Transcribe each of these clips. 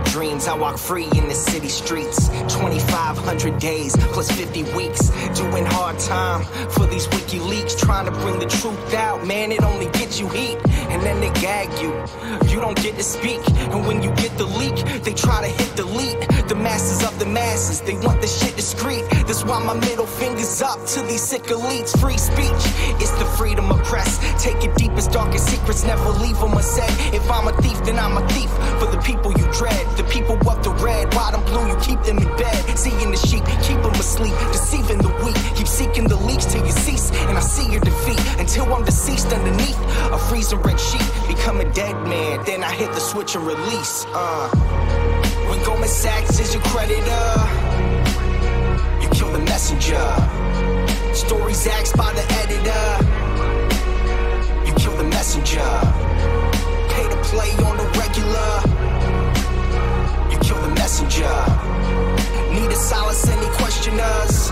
dreams, I walk free in the city streets. 2,500 days plus 50 weeks, doing hard time for these WikiLeaks, trying to bring the truth out. Man, it only gets you heat, and then they gag you. You don't get to speak, and when you get the leak, they try to hit delete. The masses of the masses, they want the shit discreet. That's why my middle finger's up to these sick elites. Free speech, it's the freedom of press. Take your deepest, darkest secrets, never leave them unsaid. If I'm a thief, then I'm a thief for the people you dread. The people of the red, white and blue, you keep them in bed. Seeing the sheep, keep them asleep, deceiving the weak. Keep seeking the leaks till you cease, and I see your defeat. Until I'm deceased underneath a freezing red sheet. Become a dead man, then I hit the switch and release. When Goldman Sachs is your creditor, you kill the messenger. Stories axed by the editor, you kill the messenger. Pay to play on the regular, you kill the messenger. Need to silence any questioners,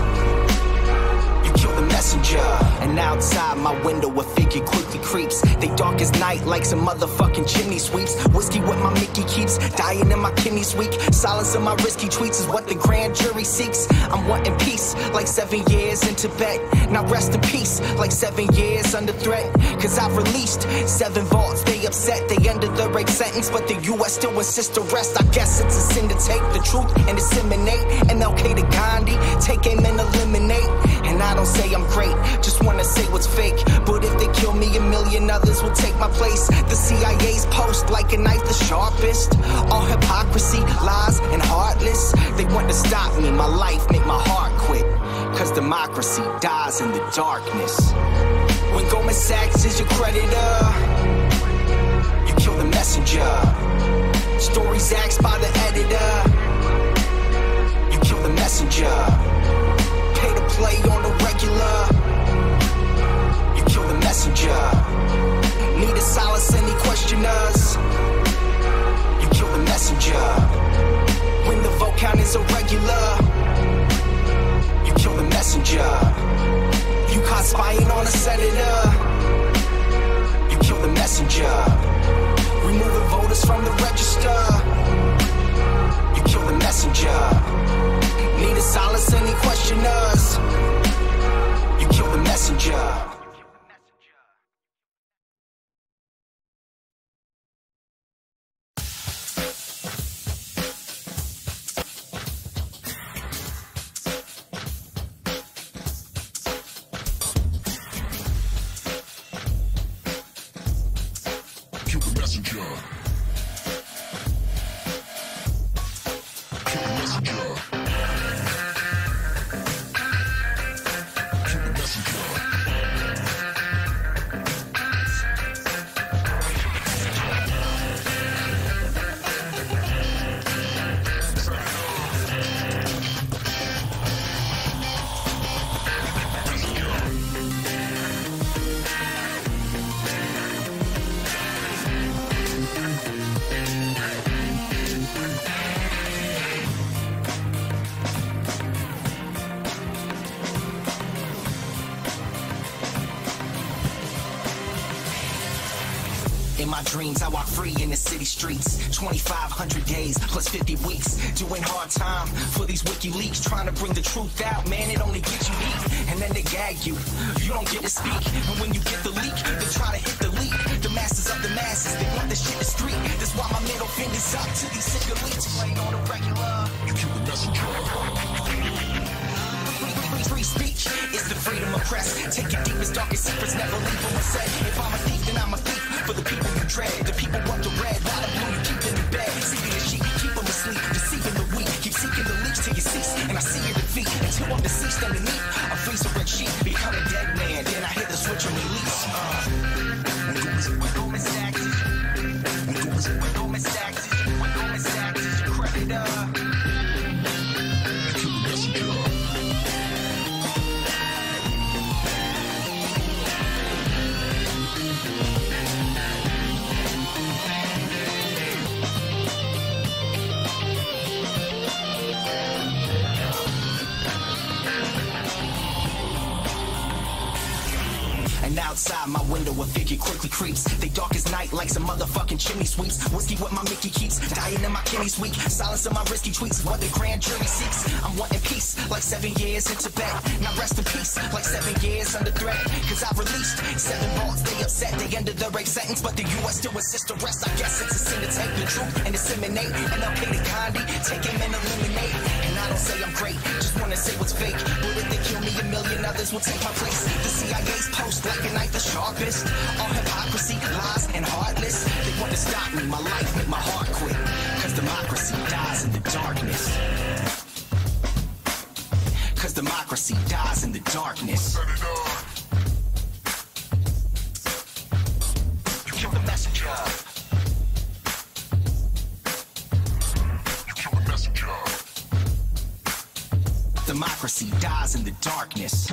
you kill the messenger. And outside my window a figure quickly creeps. They dark as night like some motherfucking chimney sweeps. Whiskey what my Mickey keeps, dying in my kidneys weak. Silence of my risky tweets is what the grand jury seeks. I'm wanting peace like 7 years in Tibet. Now rest in peace like 7 years under threat. Cause I've released 7 vaults, they upset. They under the rape sentence, but the US still insists to rest. I guess it's a sin to take the truth and disseminate. MLK to Gandhi, take aim and eliminate. And I don't say I'm great, just wanna say what's fake. But if they kill me, a million others will take my place. The CIA's post like a knife the sharpest. All hypocrisy, lies, and heartless. They want to stop me, my life make my heart quit. Cause democracy dies in the darkness. When Goldman Sachs is your creditor, you kill the messenger. Stories axed by the editor, you kill the messenger. Pay to play on the regular, you kill the messenger. Need to silence any questioners, you kill the messenger. When the vote count is irregular, you kill the messenger. You caught spying on a senator, you kill the messenger. Removing voters from the register, you kill the messenger. Need to silence any questioners, you kill the messenger. In my dreams, I walk free in the city streets. 2,500 days plus 50 weeks, doing hard time for these WikiLeaks, trying to bring the truth out. Man, it only gets you heat, and then they gag you. You don't get to speak, and when you get the leak, they try to hit delete. The masses of the masses, they want this shit discreet. That's why my middle finger's up to these sick elites. Playing on the regular, you kill the messenger. Free speech is the freedom of press. Take your deepest, darkest secrets, never leave them unsaid. If I'm a thief, then I'm a thief for the people you dread. The people want the red, white and blue, you keep them in bed. Seeking the sheep, keep them asleep, deceiving the weak. Keep seeking the leaks till you cease, and I see your defeat. Until I'm deceased underneath a freezer red sheet. Become a dead man, then I hit the switch and release. When Goldman Sachs is your creditor, you kill the messenger. And outside my window a figure quickly creeps. They dark as night like some motherfucking chimney sweeps. Whiskey what my Mickey keeps, dying in my kidneys weak. Silence of my risky tweets, what the grand jury seeks. I'm wanting peace, like 7 years in Tibet. Now rest in peace, like 7 years under threat. Cause I released 7 bars, they upset. They ended the rape sentence, but the US still insists to rest. I guess it's a sin to take the truth and disseminate. And I'll pay the Gandhi, take him and eliminate. And I don't say I'm great, just wanna say what's fake. But if they kill me, a million others will take my place. The CIA's post like a knife the sharpest. All hypocrisy, lies, and heartless. They want to stop me, my life make my heart quit. Cause democracy dies in the darkness. Cause democracy dies in the darkness. You kill the messenger. You kill the messenger. Democracy dies in the darkness.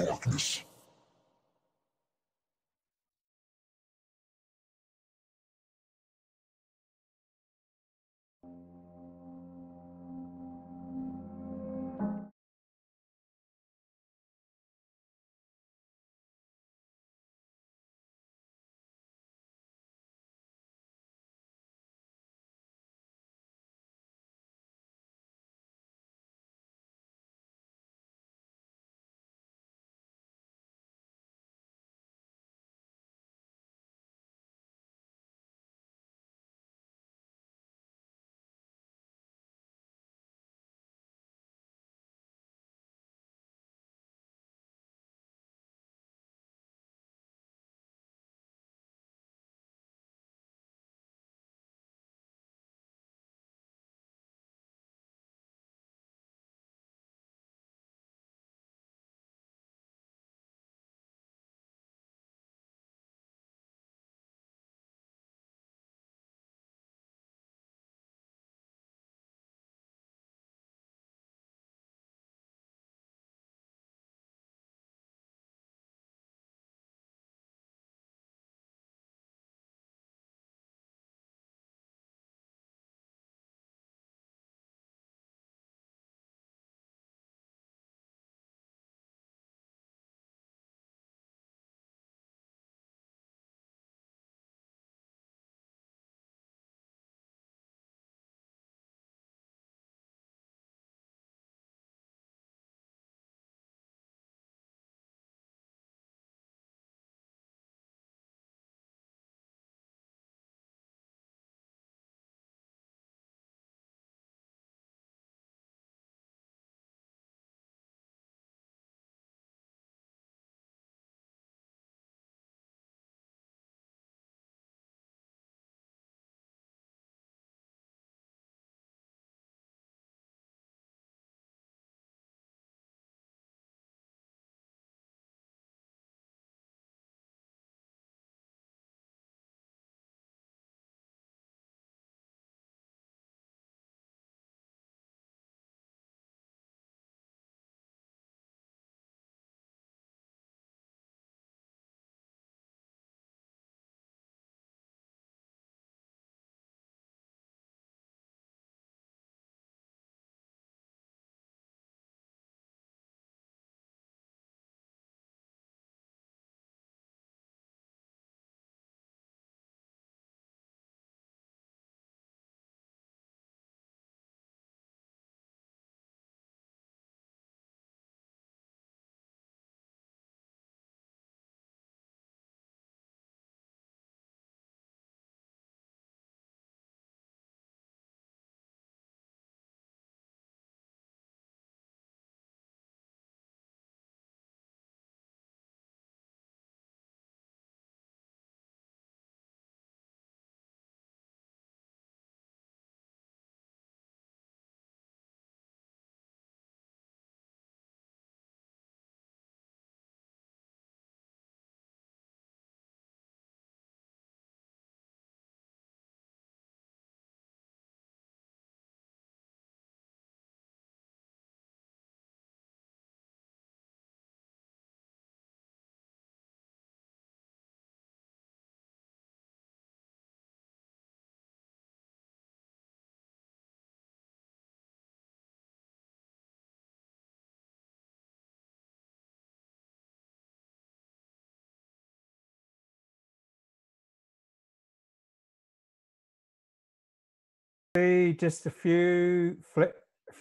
see just a few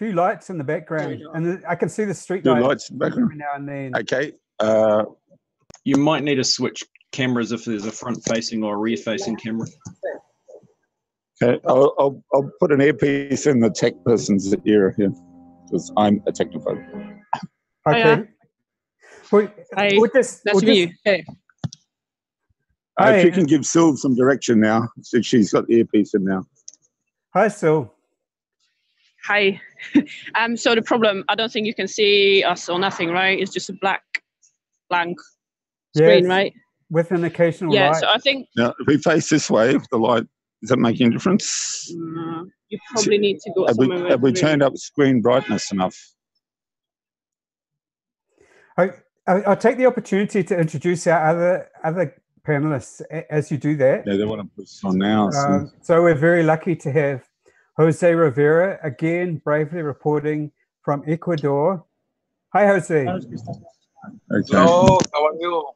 lights in the background, and I can see the street lights in the background every now and then. Okay. You might need to switch cameras if there's a front-facing or a rear-facing camera. Okay, I'll put an earpiece in the tech person's ear here, because I'm a technophobe. Okay. Nice to meet you. Hey. If you can give Syl some direction now, so she's got the earpiece in now. Hi, Syl. Hi. So the problem, I don't think you can see us or nothing, right? It's just a blank screen, right? With an occasional light. So I think... Now, if we face this way, if the light, is that making a difference? You probably need to go somewhere. Have we turned up screen brightness enough? I'll take the opportunity to introduce our other panelists as you do that. Yeah, they want to put this on now. So we're very lucky to have Jose Rivera, again, bravely reporting from Ecuador. Hi, Jose. Okay. Hello, how are you?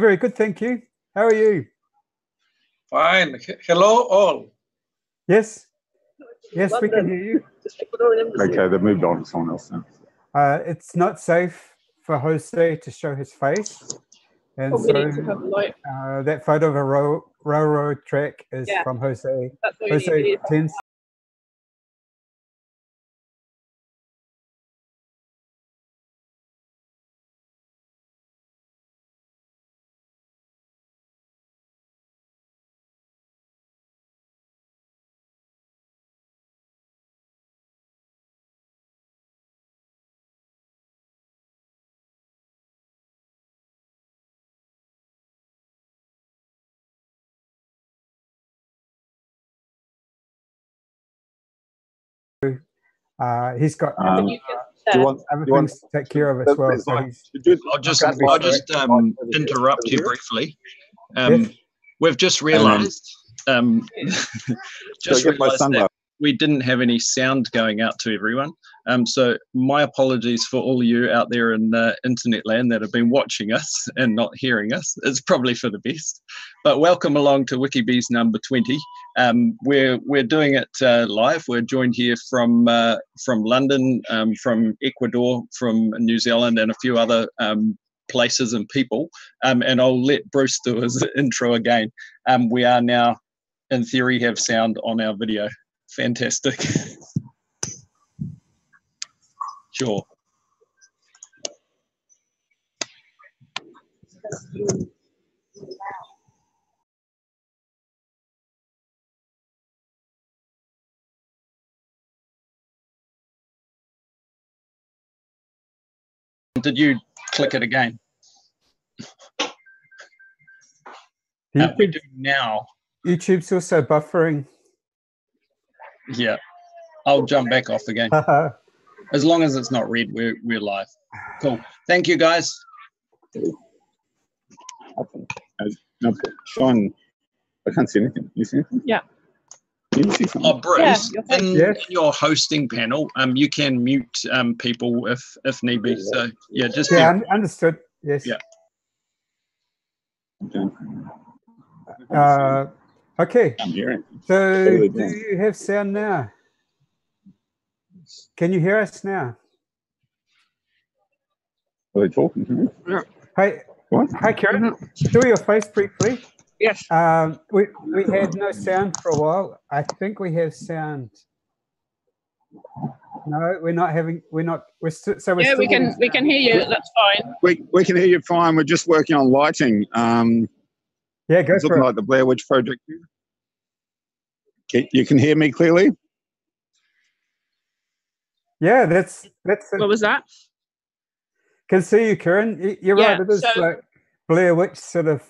Very good, thank you. How are you? Fine. Hello, all. Yes. Yes, we can hear you. Okay, they've moved on to someone else now. It's not safe for Jose to show his face. And so that photo of a railroad track is from Jose. Jose tends he's got other things to take care of as well. So I'll just interrupt you briefly. We've just realised that we didn't have any sound going out to everyone. So my apologies for all you out there in internet land that have been watching us and not hearing us. It's probably for the best. But welcome along to WikiBees number 20. We're doing it live. We're joined here from London, from Ecuador, from New Zealand, and a few other places and people. And I'll let Bruce do his intro again. We are now, in theory, have sound on our video. Fantastic. Sure. Did you click it again? How we doing now? YouTube's also buffering. Yeah, I'll jump back off again. As long as it's not red, we're live. Cool. Thank you, guys. No, Sean, I can't see anything. You see anything? Yeah. Can you see something? Oh, Bruce, in your hosting panel, you can mute people if need be. So yeah, just understood. Yes. Yeah. Okay. I'm hearing. So, do you have sound now? Can you hear us now? Are they talking to me? Yeah. Hey, what? Hi, Karen. Show your face briefly. Yes. We had no sound for a while. I think we have sound. No, we're not having. We're not. We're still. So we're yeah, still we can hear you. That's fine. We can hear you fine. We're just working on lighting. Yeah, go it's for looking it. like the Blair Witch Project. You can hear me clearly? Yeah, that's what was that? Can see you, Karen. You're right. It is like Blair Witch sort of.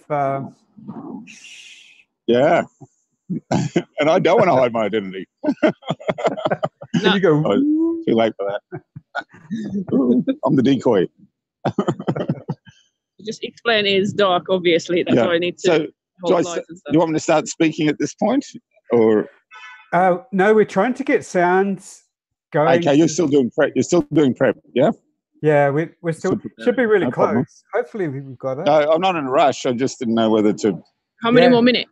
Yeah, and I don't want to hide my identity. No. You go. Oh, too late for that. I'm the decoy. Just explain it is dark. Obviously, that's why I need to. Do you want me to start speaking at this point, or? No, we're trying to get sounds going. Okay, you're still doing prep. You're still doing prep, yeah? Yeah, we're still should be really close. Problem. Hopefully, we've got it. No, I'm not in a rush. I just didn't know whether to. How many more minutes?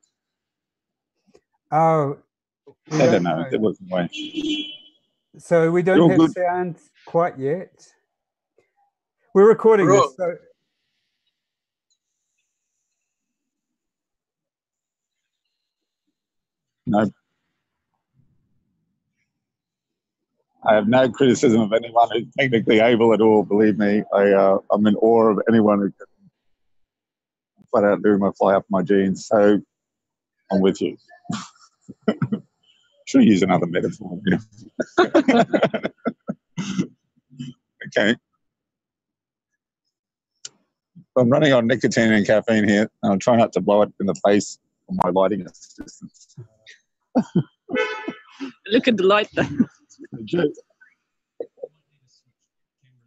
Oh, I don't know. There wasn't way. So we don't have sound quite yet. We're recording this. So no. I have no criticism of anyone who's technically able at all. Believe me, I'm in awe of anyone who can flat out do my fly up my jeans. So I'm with you. Should use another metaphor. Okay. I'm running on nicotine and caffeine here, and I'll try not to blow it in the face of my lighting assistants. Look at the light there.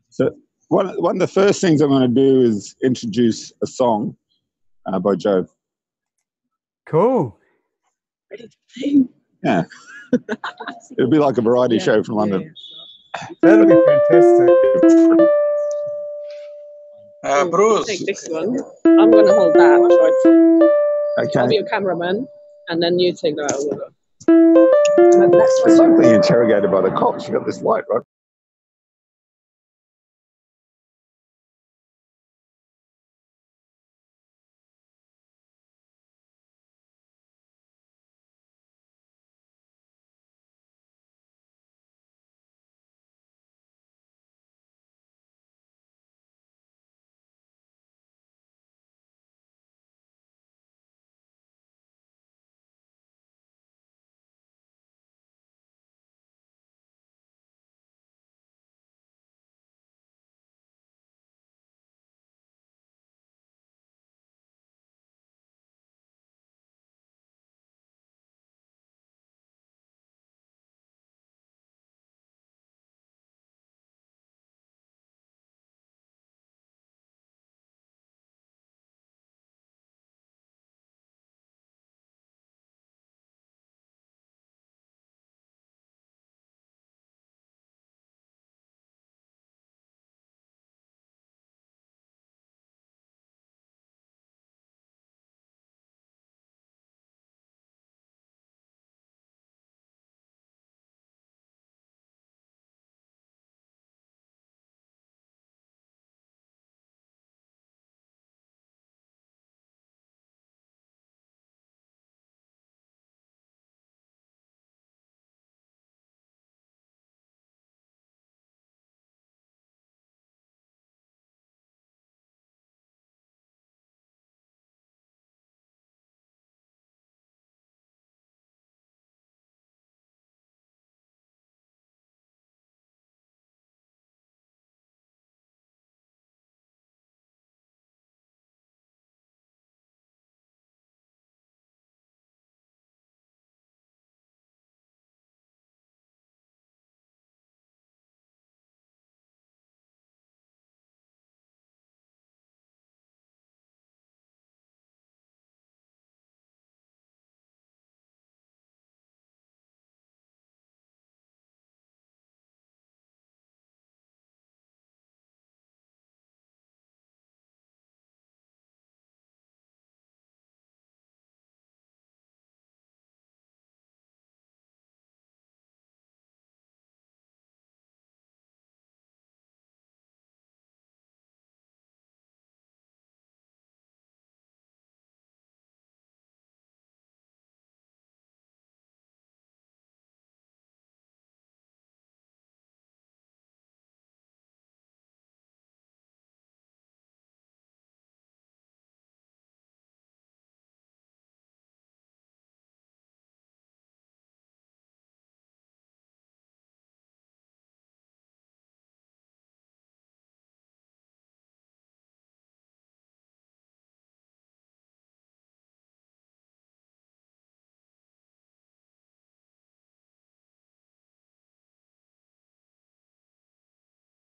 So one of the first things I'm going to do is introduce a song by Joe. Cool. Yeah. It'll be like a variety show from London. That'll be fantastic. Bruce. Take this one. I'm going to hold that. Okay. I'll be your cameraman, and then you take that over. It's like being interrogated by the cops. You got this light, right?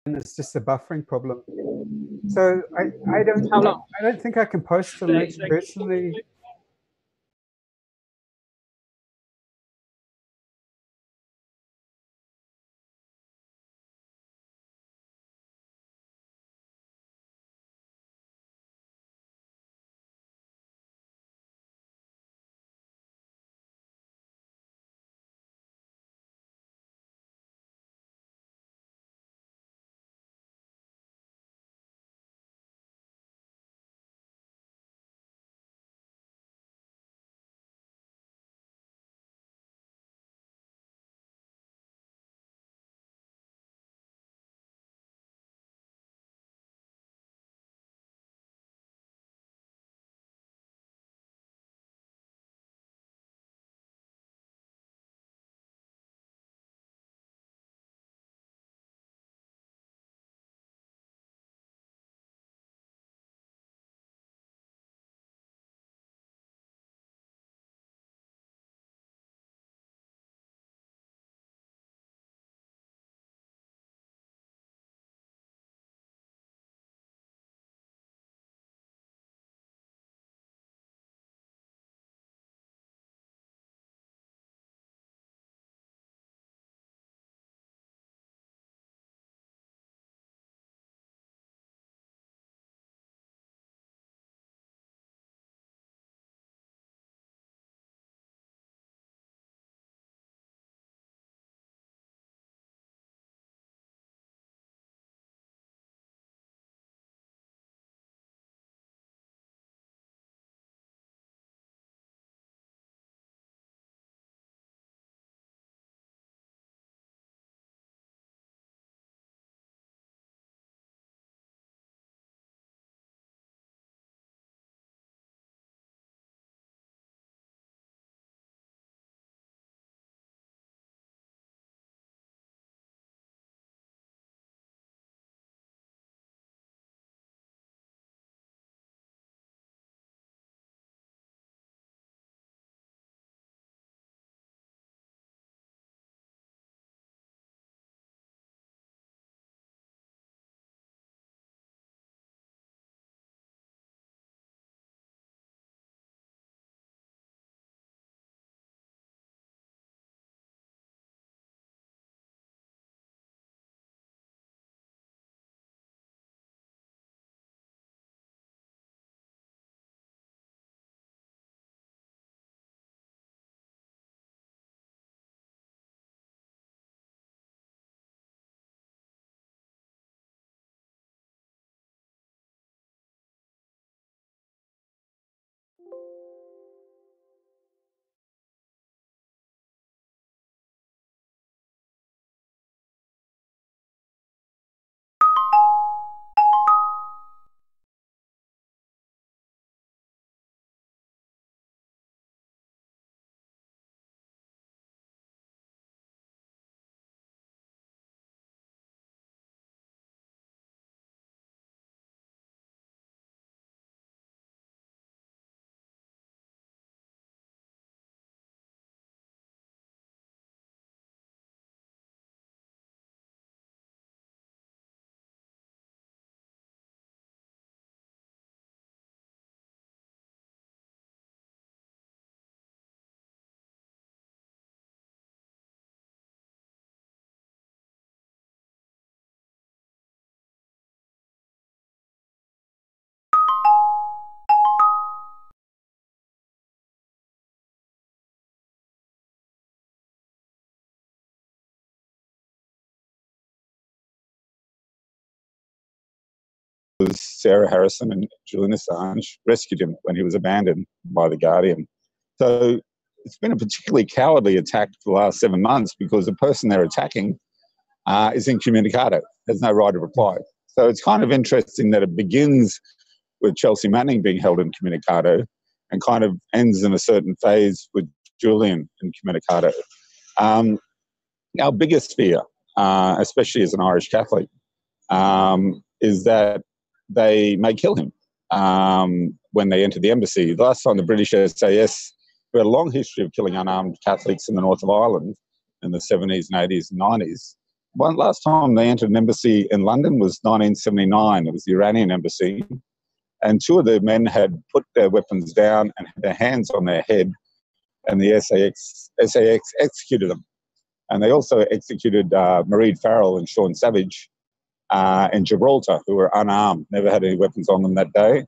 It's just a buffering problem. So I don't think I can post the link personally. Sarah Harrison and Julian Assange rescued him when he was abandoned by the Guardian. So it's been a particularly cowardly attack for the last 7 months because the person they're attacking is incommunicado, has no right of reply. So it's kind of interesting that it begins with Chelsea Manning being held incommunicado and kind of ends in a certain phase with Julian incommunicado. Our biggest fear, especially as an Irish Catholic, is that they may kill him when they enter the embassy. The last time the British SAS, who had a long history of killing unarmed Catholics in the north of Ireland in the 70s and 80s and 90s, last time they entered an embassy in London was 1979. It was the Iranian embassy. And 2 of the men had put their weapons down and had their hands on their head, and the SAS executed them. And they also executed Mairead Farrell and Sean Savage in Gibraltar, who were unarmed, never had any weapons on them that day.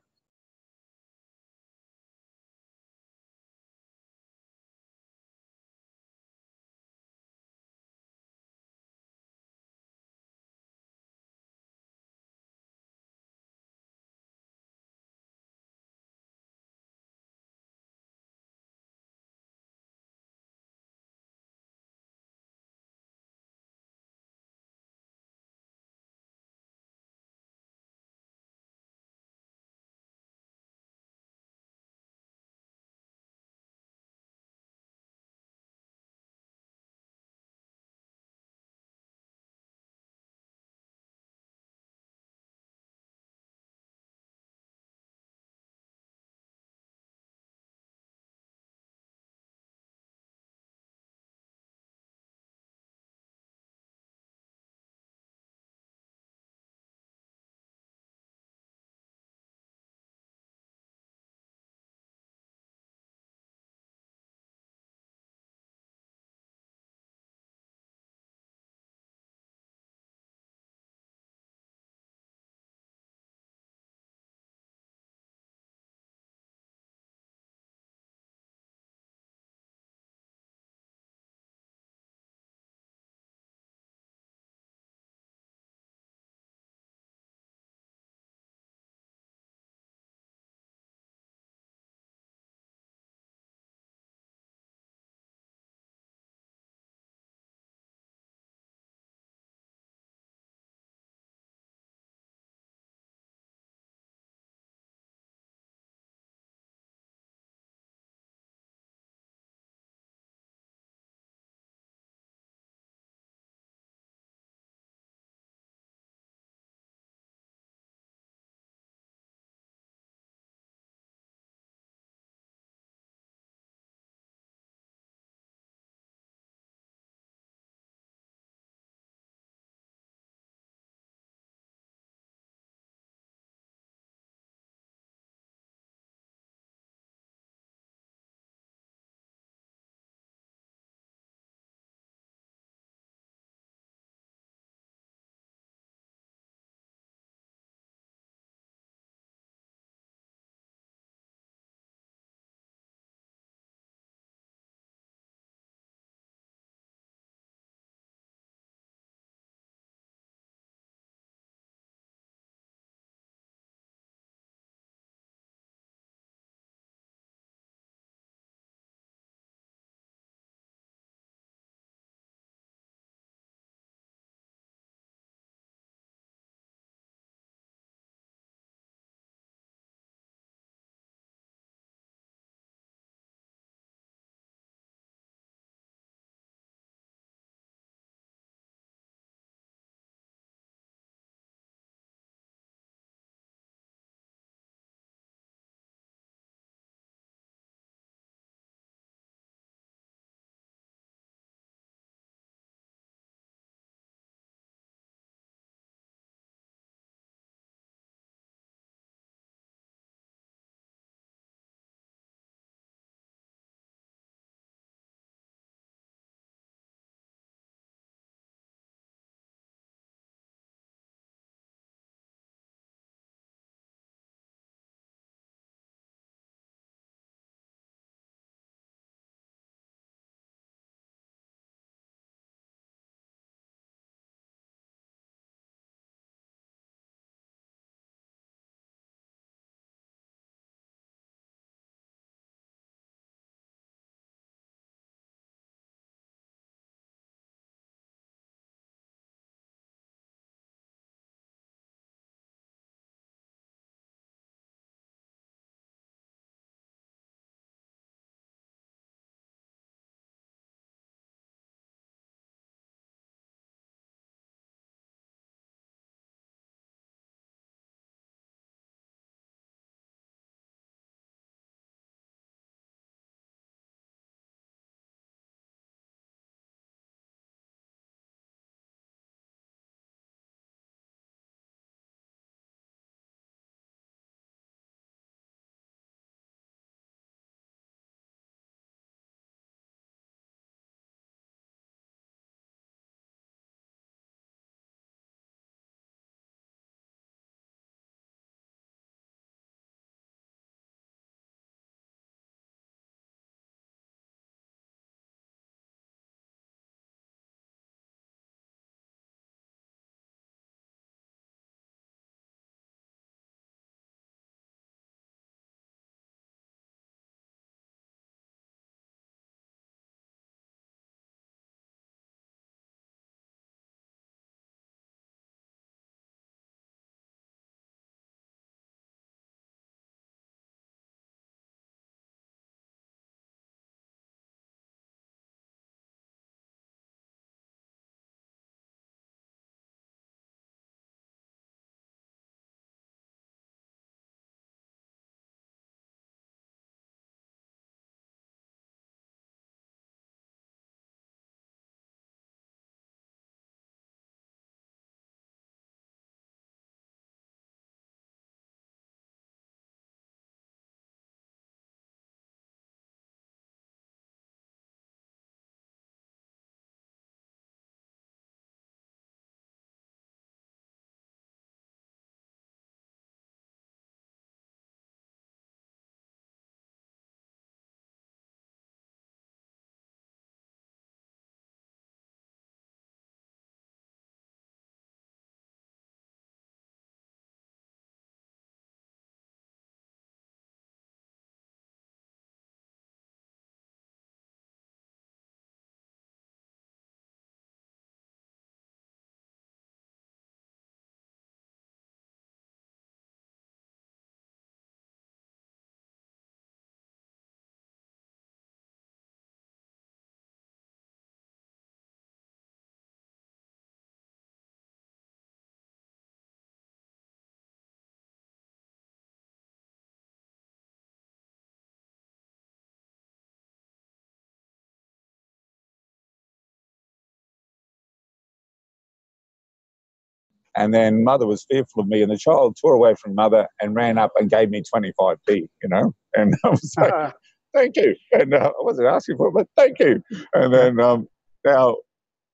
And then mother was fearful of me, and the child tore away from mother and ran up and gave me 25p, and I was like, thank you. And I wasn't asking for it, but thank you. And then now,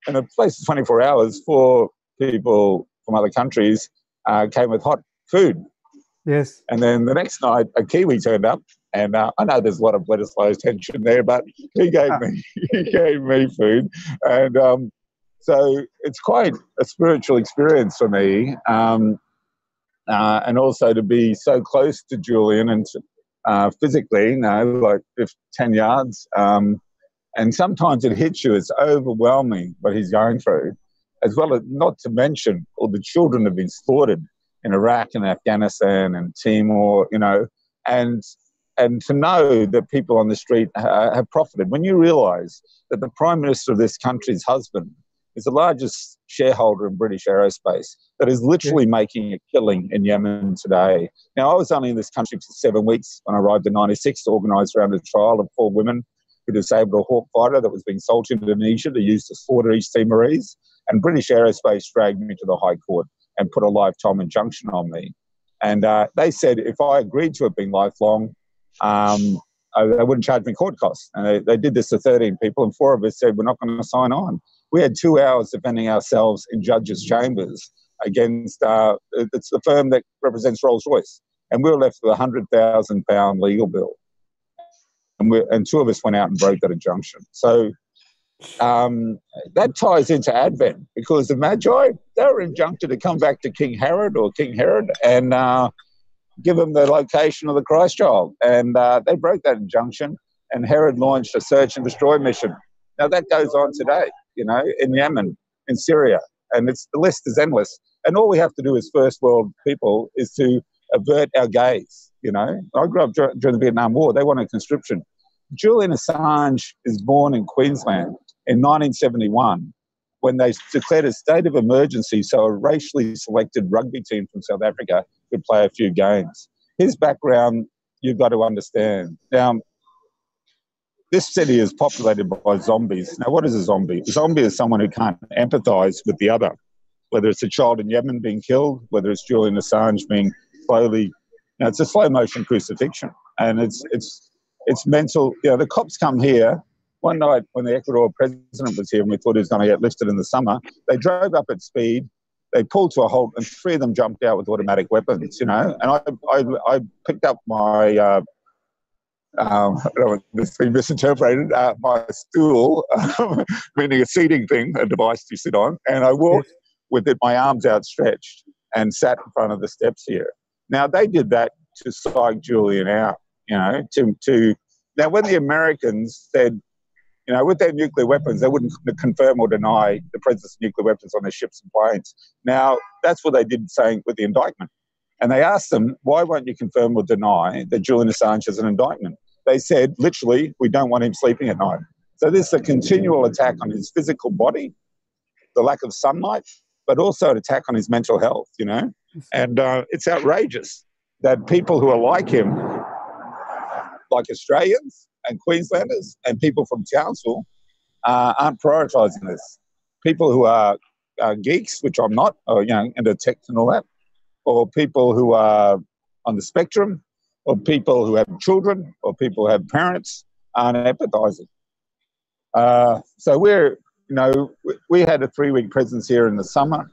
in a place of 24 hours, 4 people from other countries came with hot food. Yes. And then the next night, a Kiwi turned up, and I know there's a lot of Bledisloe's tension there, but he gave me food, and so it's quite a spiritual experience for me, and also to be so close to Julian and physically, like 10 yards, and sometimes it hits you. It's overwhelming what he's going through, as well as not to mention all the children have been slaughtered in Iraq and Afghanistan and Timor, and to know that people on the street have profited. When you realise that the Prime Minister of this country's husband is the largest shareholder in British Aerospace, that is literally making a killing in Yemen today. Now, I was only in this country for 7 weeks when I arrived in '96 to organise around a trial of 4 women who disabled a Hawk fighter that was being sold to Indonesia to use to slaughter East Timorese. And British Aerospace dragged me to the High Court and put a lifetime injunction on me. And they said if I agreed to it being lifelong, they wouldn't charge me court costs. And they did this to 13 people, and 4 of us said we're not going to sign on. We had 2 hours defending ourselves in judges' chambers against it's the firm that represents Rolls-Royce, and we were left with a £100,000 legal bill. And 2 of us went out and broke that injunction. So that ties into Advent, because the Magi, they were injuncted to come back to King Herod and give them the location of the Christ child. And they broke that injunction, and Herod launched a search and destroy mission. Now that goes on today, in Yemen, in Syria, and the list is endless. And all we have to do as first world people is to avert our gaze. I grew up during the Vietnam War. They wanted conscription. Julian Assange is born in Queensland in 1971 when they declared a state of emergency so a racially selected rugby team from South Africa could play a few games. His background, you've got to understand. Now, this city is populated by zombies. Now, what is a zombie? A zombie is someone who can't empathise with the other, whether it's a child in Yemen being killed, whether it's Julian Assange being slowly... it's a slow-motion crucifixion, and it's mental. The cops come here. One night when the Ecuador president was here and we thought he was going to get lifted in the summer, they drove up at speed, they pulled to a halt, and 3 of them jumped out with automatic weapons, And I picked up my... I don't want this to be misinterpreted, my stool, meaning a seating thing, a device to sit on, and I walked with my arms outstretched and sat in front of the steps here. Now, they did that to psych Julian out, Now, when the Americans said, with their nuclear weapons, they wouldn't confirm or deny the presence of nuclear weapons on their ships and planes. Now, that's what they did saying with the indictment. And they asked them, why won't you confirm or deny that Julian Assange has an indictment? They said, literally, we don't want him sleeping at night. So this is a continual attack on his physical body, the lack of sunlight, but also an attack on his mental health, And it's outrageous that people who are like him, like Australians and Queenslanders and people from Townsville, aren't prioritising this. People who are geeks, which I'm not, or, into tech and all that, or people who are on the spectrum, or people who have children, or people who have parents, aren't empathising. So we had a 3-week presence here in the summer,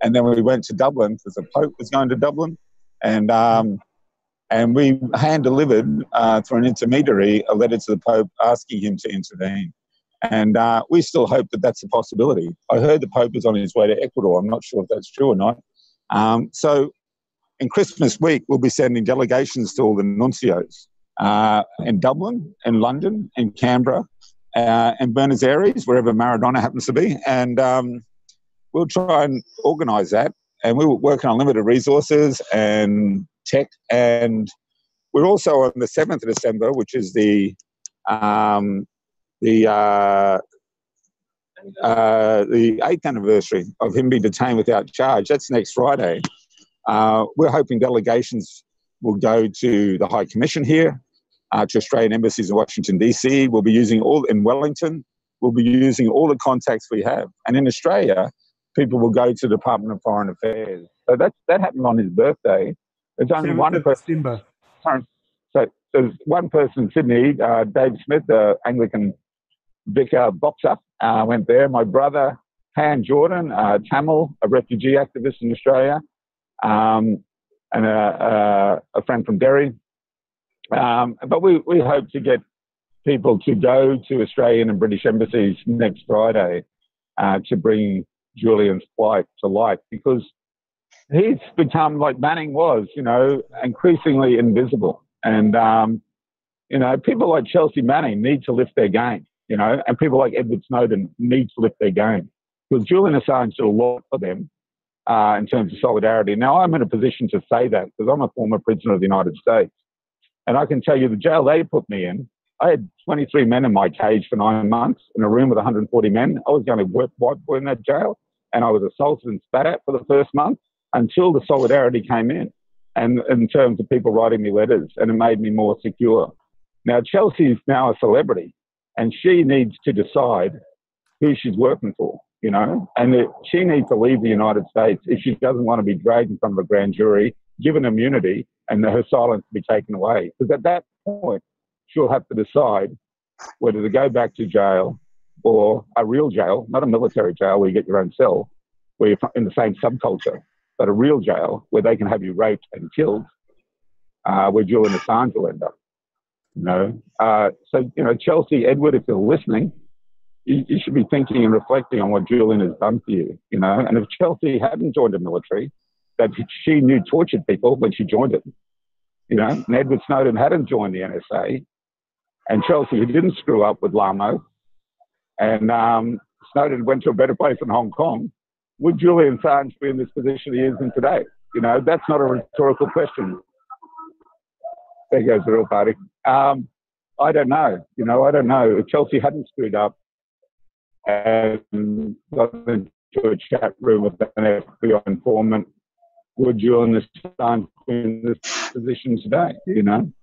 and then we went to Dublin because the Pope was going to Dublin, and we hand-delivered through an intermediary a letter to the Pope asking him to intervene. And we still hope that that's a possibility. I heard the Pope is on his way to Ecuador. I'm not sure if that's true or not. So in Christmas week, we'll be sending delegations to all the nuncios in Dublin, in London, in Canberra, and Buenos Aires, wherever Maradona happens to be. And we'll try and organise that. And we're working on limited resources and tech. And we're also on the 7th of December, which is the 8th anniversary of him being detained without charge. That's next Friday. We're hoping delegations will go to the High Commission here, to Australian embassies in Washington, D.C. We'll be using in Wellington. We'll be using all the contacts we have. And in Australia, people will go to the Department of Foreign Affairs. So that happened on his birthday. There's only one person. So there's one person in Sydney, Dave Smith, the Anglican vicar boxer, went there. My brother, Han Jordan, Tamil, a refugee activist in Australia, and a friend from Dore. But we hope to get people to go to Australian and British embassies next Friday to bring Julian's plight to light, because he's become, like Manning was, increasingly invisible. And, people like Chelsea Manning need to lift their game, and people like Edward Snowden need to lift their game, because Julian Assange did a lot for them in terms of solidarity. Now, I'm in a position to say that because I'm a former prisoner of the United States. And I can tell you the jail they put me in, I had 23 men in my cage for 9 months in a room with 140 men. I was going to work white boy in that jail, and I was assaulted and spat at for the first month until the solidarity came in, and in terms of people writing me letters, and it made me more secure. Now, Chelsea's now a celebrity, and she needs to decide who she's working for, and she needs to leave the United States if she doesn't want to be dragged in front of a grand jury, given immunity, and her silence to be taken away. Because at that point, she'll have to decide whether to go back to jail, or a real jail, not a military jail where you get your own cell, where you're in the same subculture, but a real jail where they can have you raped and killed, where Julian Assange will end up. So, Chelsea, Edward, if you're listening, you should be thinking and reflecting on what Julian has done for you, And if Chelsea hadn't joined the military, that she knew tortured people when she joined it, and Edward Snowden hadn't joined the NSA, and Chelsea, who didn't screw up with Lamo, and Snowden went to a better place in Hong Kong, would Julian Assange be in this position he is in today? That's not a rhetorical question. There goes the real party. I don't know. I don't know. If Chelsea hadn't screwed up and got into a chat room with an FBI informant, would Julian Assange be in this position today?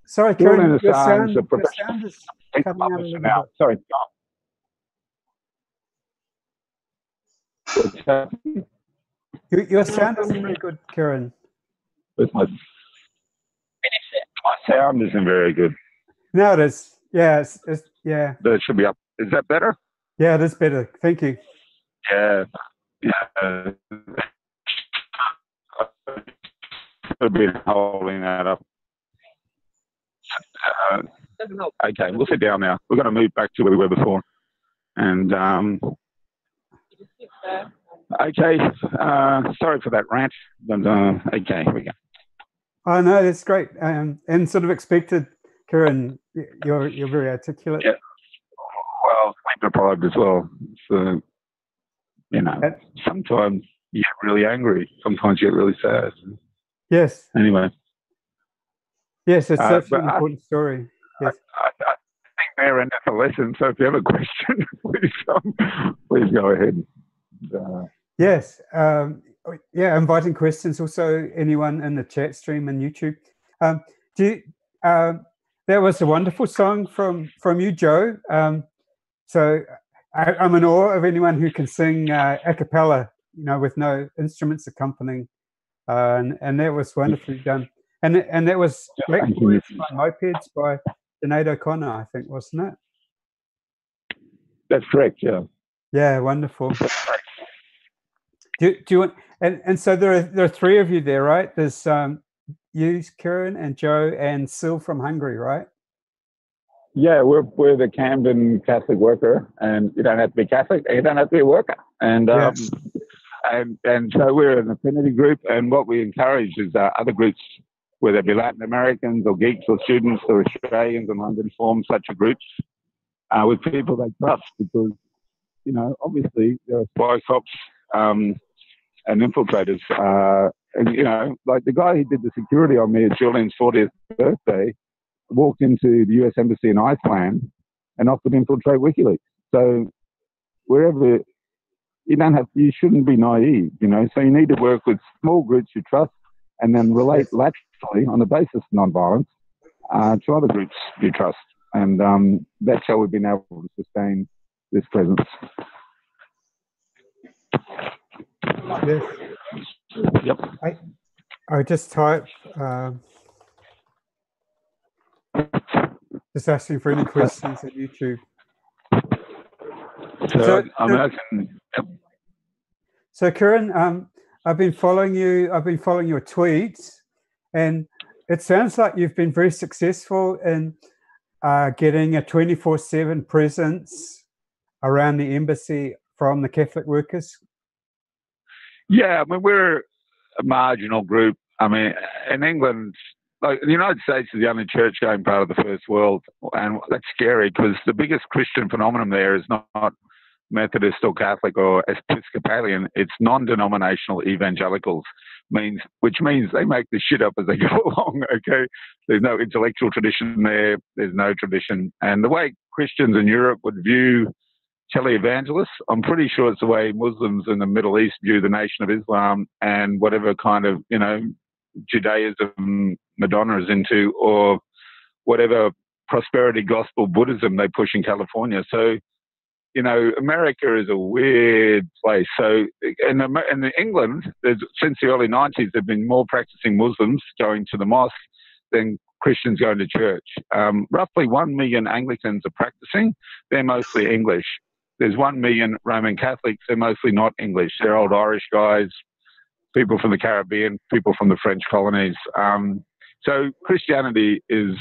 Sorry, Julian Kieran, your sound is a professional. is coming out a little Now, bit. sorry. What's happening? Your sound isn't very good, Kieran. My sound isn't very good. No, it is. Yeah, yeah. That should be up. Is that better? Yeah, it is better. Thank you. Yeah. I've been holding that up. Okay, we'll sit down now. We're going to move back to where we were before. And, okay, sorry for that rant, but okay, here we go. Oh, no, that's great. And sort of expected, Kieran, you're very articulate. Yeah. Well, sleep deprived as well. So, sometimes you get really angry. Sometimes you get really sad. Yes. Anyway. Yes, it's such an important story. Yes. I think they're in the lesson. So if you have a question, please go ahead. Yes. Inviting questions. Also, anyone in the chat stream and YouTube. That was a wonderful song from you, Joe. So I'm in awe of anyone who can sing a cappella, with no instruments accompanying. And that was wonderfully done. And that was Blackbirds by Mopeds by Sinead O'Connor, I think, wasn't it? That's correct, yeah. Yeah, wonderful. Do you want, and so there are three of you there, right? There's you, Kieran, and Joe, and Sil from Hungary, right? Yeah, we're the Camden Catholic worker, and you don't have to be Catholic, you don't have to be a worker. And yes. and so we're an affinity group, and what we encourage is other groups, whether it be Latin Americans or geeks or students or Australians in London, form such a groups with people they trust, because, obviously there are spy cops and infiltrators. And, like the guy who did the security on me at Julian's 40th birthday walked into the US Embassy in Iceland and offered to infiltrate WikiLeaks. So wherever, you shouldn't be naive, so you need to work with small groups you trust and then relate laterally on the basis of nonviolence to other groups you trust. And that's how we've been able to sustain this presence. Yes. Yep. I just type, just asking for any questions on YouTube. So I can. Yep. So, Kieran, I've been following you. I've been following your tweets, and it sounds like you've been very successful in getting a 24/7 presence around the embassy from the Catholic workers. Yeah, I mean, we're a marginal group. I mean, in England, like the United States is the only church-going part of the first world, and that's scary because the biggest Christian phenomenon there is not Methodist or Catholic or Episcopalian. It's non-denominational evangelicals, which means they make this shit up as they go along. Okay, there's no intellectual tradition there. There's no tradition, and the way Christians in Europe would view televangelists, I'm pretty sure it's the way Muslims in the Middle East view the Nation of Islam and whatever kind of, Judaism Madonna is into, or whatever prosperity gospel Buddhism they push in California. So, America is a weird place. So in England, since the early 90s, there have been more practicing Muslims going to the mosque than Christians going to church. Roughly 1 million Anglicans are practicing. They're mostly English. There's 1 million Roman Catholics. They're mostly not English. They're old Irish guys, people from the Caribbean, people from the French colonies. So Christianity is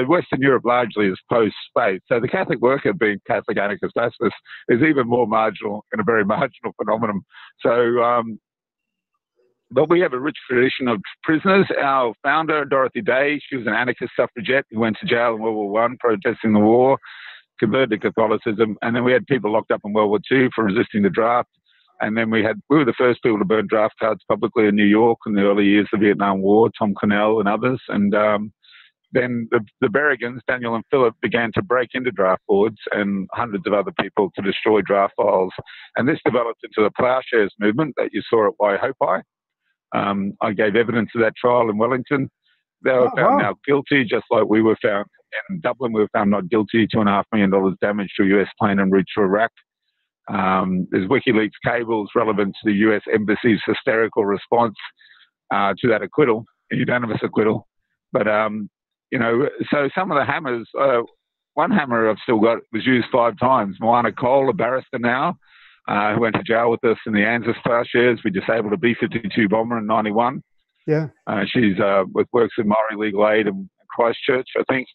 Western Europe largely is post-space. So the Catholic worker, being Catholic anarchist pacifist, is even more marginal and a very marginal phenomenon. So, but we have a rich tradition of prisoners. Our founder, Dorothy Day, she was an anarchist suffragette who went to jail in World War I protesting the war, converted to Catholicism, and then we had people locked up in World War II for resisting the draft. And then we were the first people to burn draft cards publicly in New York in the early years of the Vietnam War, Tom Cornell and others. And then the Berrigans, Daniel and Philip, began to break into draft boards and hundreds of other people to destroy draft files. And this developed into the ploughshares movement that you saw at Waihopai. I gave evidence of that trial in Wellington. They were found now guilty, just like we were found in Dublin. We were found not guilty, $2.5 million damage to a US plane en route to Iraq. There's WikiLeaks cables relevant to the US Embassy's hysterical response to that acquittal, unanimous acquittal. But, so some of the hammers, one hammer I've still got was used 5 times. Moana Cole, a barrister now, who went to jail with us in the ANZUS plowshares. We disabled a B-52 bomber in 91. Yeah. She's works with Maori Legal Aid in Christchurch, I think.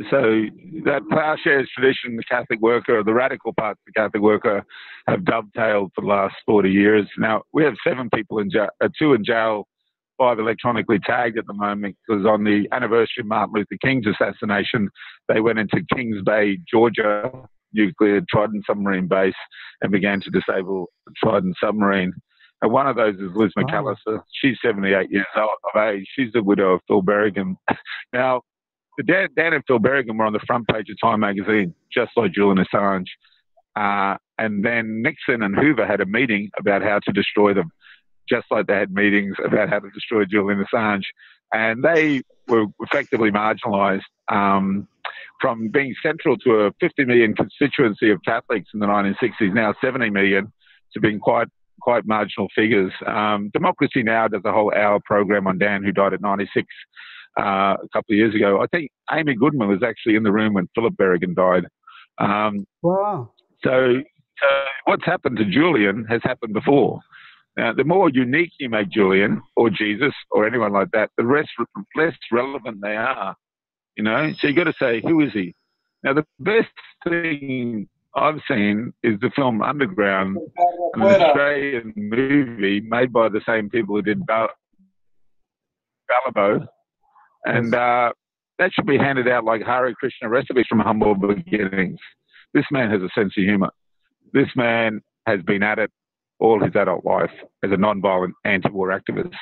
So that ploughshares tradition, the Catholic worker, the radical parts of the Catholic worker have dovetailed for the last 40 years. Now, we have 7 people in jail, 2 in jail, 5 electronically tagged at the moment, because on the anniversary of Martin Luther King's assassination, they went into Kings Bay, Georgia, nuclear Trident submarine base, and began to disable the Trident submarine. And one of those is Liz McAllister. She's 78 years of age. She's the widow of Phil Berrigan. Now, Dan and Phil Berrigan were on the front page of Time magazine, just like Julian Assange. And then Nixon and Hoover had a meeting about how to destroy them, just like they had meetings about how to destroy Julian Assange. And they were effectively marginalised from being central to a 50 million constituency of Catholics in the 1960s, now 70 million, to being quite marginal figures. Democracy Now! Does a whole hour program on Dan, who died at 96 a couple of years ago. I think Amy Goodman was actually in the room when Philip Berrigan died. Wow. So what's happened to Julian has happened before. Now, the more unique you make Julian or Jesus or anyone like that, the less relevant they are. So you got to say, who is he? Now, the best thing I've seen is the film Underground, an Australian movie made by the same people who did Balibo. And that should be handed out like Hare Krishna recipes from humble beginnings. This man has a sense of humour. This man has been at it all his adult life as a non-violent anti-war activist,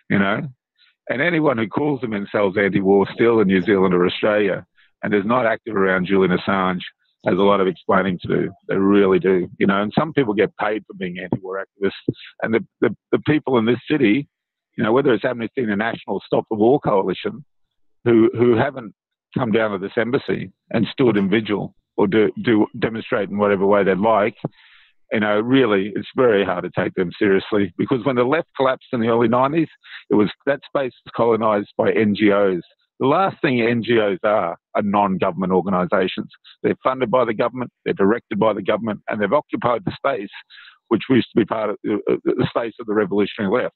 And anyone who calls themselves anti-war still in New Zealand or Australia and is not active around Julian Assange has a lot of explaining to do. They really do, And some people get paid for being anti-war activists. And the people in this city, whether it's Amnesty International, Stop the War Coalition, who haven't come down to this embassy and stood in vigil or demonstrate in whatever way they'd like, really, it's very hard to take them seriously, because when the left collapsed in the early 90s, that space was colonised by NGOs. The last thing NGOs are non-government organisations. They're funded by the government, they're directed by the government, and they've occupied the space, which used to be part of the space of the revolutionary left,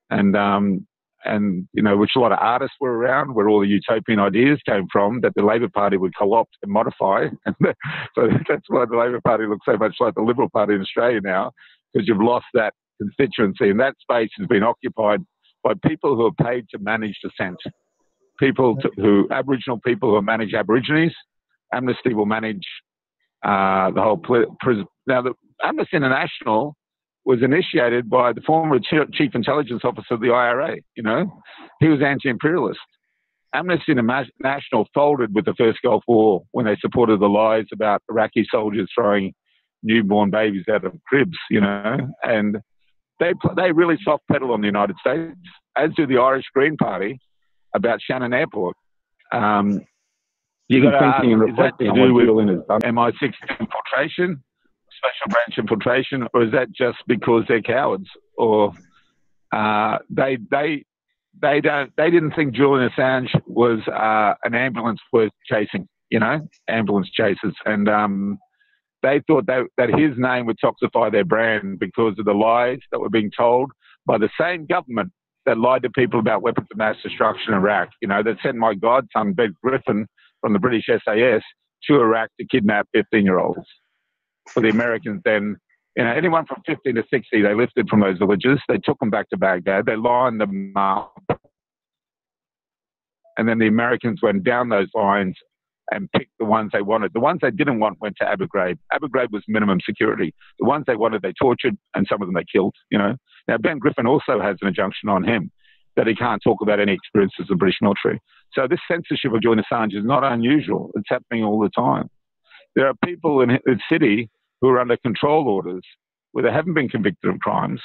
and which a lot of artists were around, where all the utopian ideas came from, that the Labor Party would co-opt and modify. So that's why the Labor Party looks so much like the Liberal Party in Australia now, because you've lost that constituency, and that space has been occupied by people who are paid to manage dissent. Aboriginal people who manage Aborigines. Amnesty will manage the whole prison. Now, the Amnesty International was initiated by the former chief intelligence officer of the IRA. He was anti-imperialist. Amnesty International folded with the first Gulf War when they supported the lies about Iraqi soldiers throwing newborn babies out of cribs, and they really soft pedal on the United States, as do the Irish Green Party about Shannon Airport. You got to ask, is that to do with MI6 infiltration, special branch infiltration, or is that just because they're cowards, or they didn't think Julian Assange was an ambulance worth chasing, ambulance chasers, and they thought that his name would toxify their brand because of the lies that were being told by the same government that lied to people about weapons of mass destruction in Iraq. That sent my godson, Ben Griffin, from the British SAS to Iraq to kidnap 15-year-olds. For the Americans then, anyone from 15 to 60, they lifted from those villages. They took them back to Baghdad. They lined them up. And then the Americans went down those lines and picked the ones they wanted. The ones they didn't want went to Abu Ghraib. Abu Ghraib was minimum security. The ones they wanted, they tortured, and some of them they killed, Now, Ben Griffin also has an injunction on him that he can't talk about any experiences of the British military. So this censorship of Julian Assange is not unusual. It's happening all the time. There are people in the city who are under control orders where they haven't been convicted of crimes,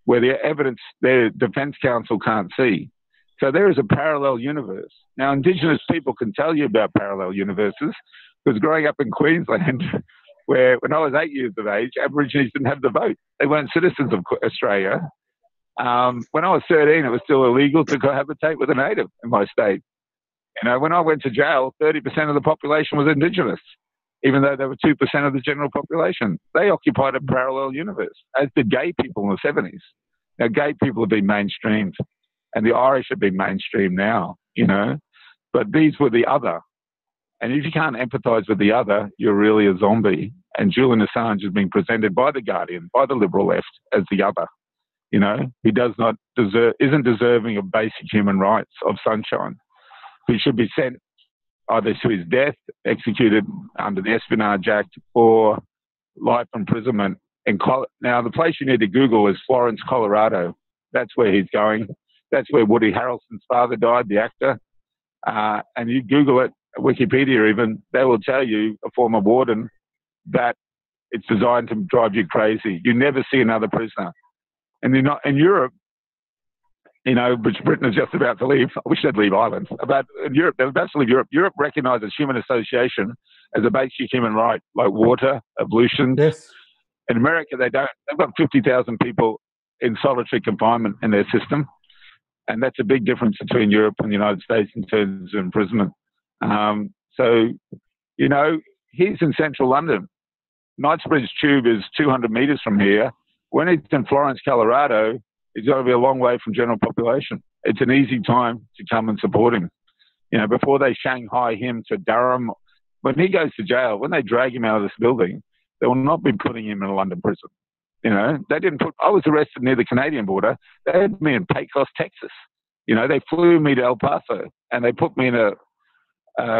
where their evidence, their defence counsel can't see. So there is a parallel universe. Now, Indigenous people can tell you about parallel universes, because growing up in Queensland, where when I was 8 years of age, Aborigines didn't have the vote. They weren't citizens of Australia. When I was 13, it was still illegal to cohabitate with a native in my state. When I went to jail, 30% of the population was Indigenous, even though they were 2% of the general population. They occupied a parallel universe, as did gay people in the 70s. Now, gay people have been mainstreamed, and the Irish have been mainstreamed now, But these were the other. And if you can't empathise with the other, you're really a zombie. And Julian Assange has been presented by The Guardian, by the liberal left, as the other. He isn't deserving of basic human rights, of sunshine. He should be sent either to his death, executed under the Espionage Act, or life imprisonment. Now, the place you need to Google is Florence, Colorado. That's where he's going. That's where Woody Harrelson's father died, the actor. And you Google it, Wikipedia even, they will tell you, a former warden, that it's designed to drive you crazy. You never see another prisoner. And you're not in Europe, which Britain is just about to leave. I wish they'd leave Ireland. But in Europe, they're about to leave Europe. Europe recognises human association as a basic human right, like water, ablutions. Yes. In America, they don't. They've got 50,000 people in solitary confinement in their system. And that's a big difference between Europe and the United States in terms of imprisonment. He's in central London. Knightsbridge Tube is 200 metres from here. When he's in Florence, Colorado, he's got to be a long way from general population. It's an easy time to come and support him. Before they Shanghai him to Durham, when he goes to jail, when they drag him out of this building, they will not be putting him in a London prison. I was arrested near the Canadian border. They had me in Pecos, Texas. They flew me to El Paso, and they put me in a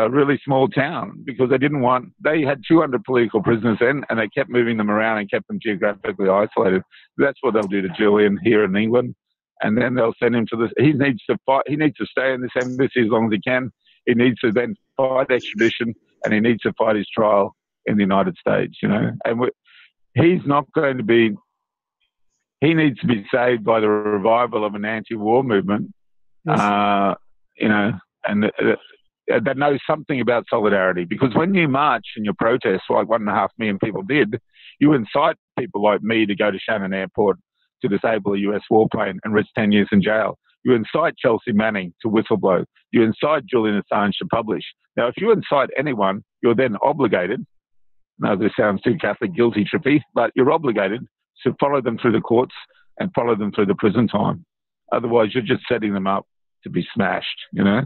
really small town because they had 200 political prisoners then, and they kept moving them around and kept them geographically isolated. That's what they'll do to Julian here in England. And then they'll send him to this. He needs to fight. He needs to stay in this embassy as long as he can. He needs to then fight extradition, and he needs to fight his trial in the United States, And he's not going to be. He needs to be saved by the revival of an anti-war movement. Yes. that know something about solidarity. Because when you march in your protests, like 1.5 million people did, you incite people like me to go to Shannon Airport to disable a US warplane and risk 10 years in jail. You incite Chelsea Manning to whistleblow. You incite Julian Assange to publish. Now, if you incite anyone, you're then obligated, no, this sounds too Catholic guilty trippy, but you're obligated to follow them through the courts and follow them through the prison time. Otherwise, you're just setting them up to be smashed, you know?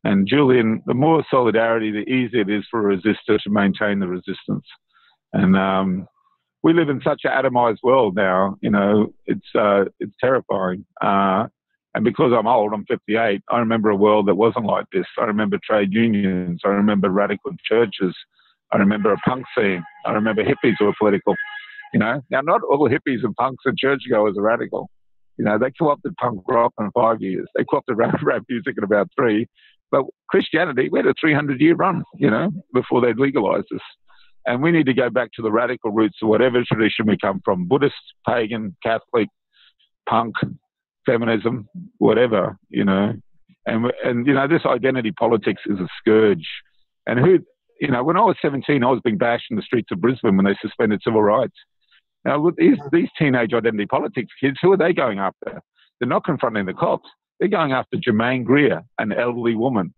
And Julian, the more solidarity, the easier it is for a resistor to maintain the resistance. And we live in such an atomized world now, you know, it's terrifying. And because I'm old, I'm 58, I remember a world that wasn't like this. I remember trade unions. I remember radical churches. I remember a punk scene. I remember hippies who were political, you know. Now, not all hippies and punks and churchgoers are radical. You know, they co-opted punk rock in 5 years. They co-opted rap music in about 3. But Christianity, we had a 300-year run, you know, before they'd legalized us. And we need to go back to the radical roots of whatever tradition we come from, Buddhist, pagan, Catholic, punk, feminism, whatever, you know. And you know, this identity politics is a scourge. And who, you know, when I was 17, I was being bashed in the streets of Brisbane when they suspended civil rights. Now, with these teenage identity politics kids, who are they going after? They're not confronting the cops. They're going after Jermaine Greer, an elderly woman,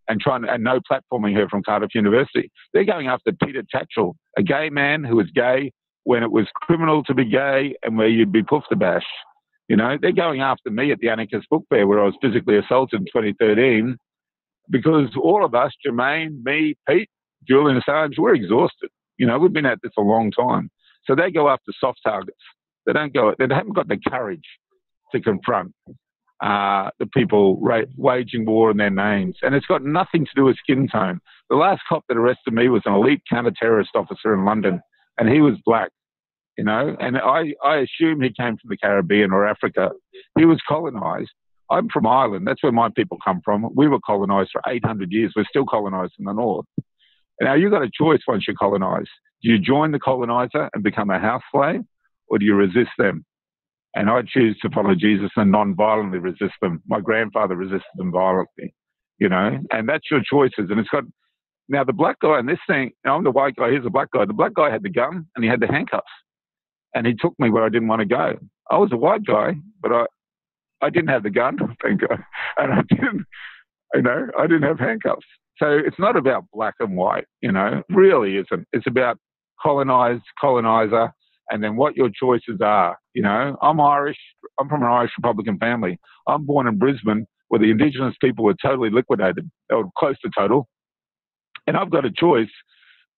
and no platforming her from Cardiff University. They're going after Peter Tatchell, a gay man who was gay when it was criminal to be gay and where you'd be poofed bashed. You know, they're going after me at the Anarchist Book Fair where I was physically assaulted in 2013 because all of us, Jermaine, me, Pete, Julian Assange, we're exhausted. You know, we've been at this a long time. So they go after soft targets. They haven't got the courage to confront the people waging war in their names. And it's got nothing to do with skin tone. The last cop that arrested me was an elite counter-terrorist officer in London, and he was black, you know, and I assume he came from the Caribbean or Africa. He was colonized. I'm from Ireland. That's where my people come from. We were colonized for 800 years. We're still colonized in the north. Now, you've got a choice once you're colonized. Do you join the colonizer and become a house slave, or do you resist them? And I choose to follow Jesus and non-violently resist them. My grandfather resisted them violently, you know, and that's your choices. And it's got, now the black guy in this thing, I'm the white guy, here's the black guy. The black guy had the gun and he had the handcuffs, and he took me where I didn't want to go. I was a white guy, but I didn't have the gun, thank God, and I didn't have handcuffs. So it's not about black and white, you know, really isn't. It's about colonized, colonizer, and then what your choices are. You know, I'm Irish. I'm from an Irish Republican family. I'm born in Brisbane where the Indigenous people were totally liquidated. They were close to total. And I've got a choice.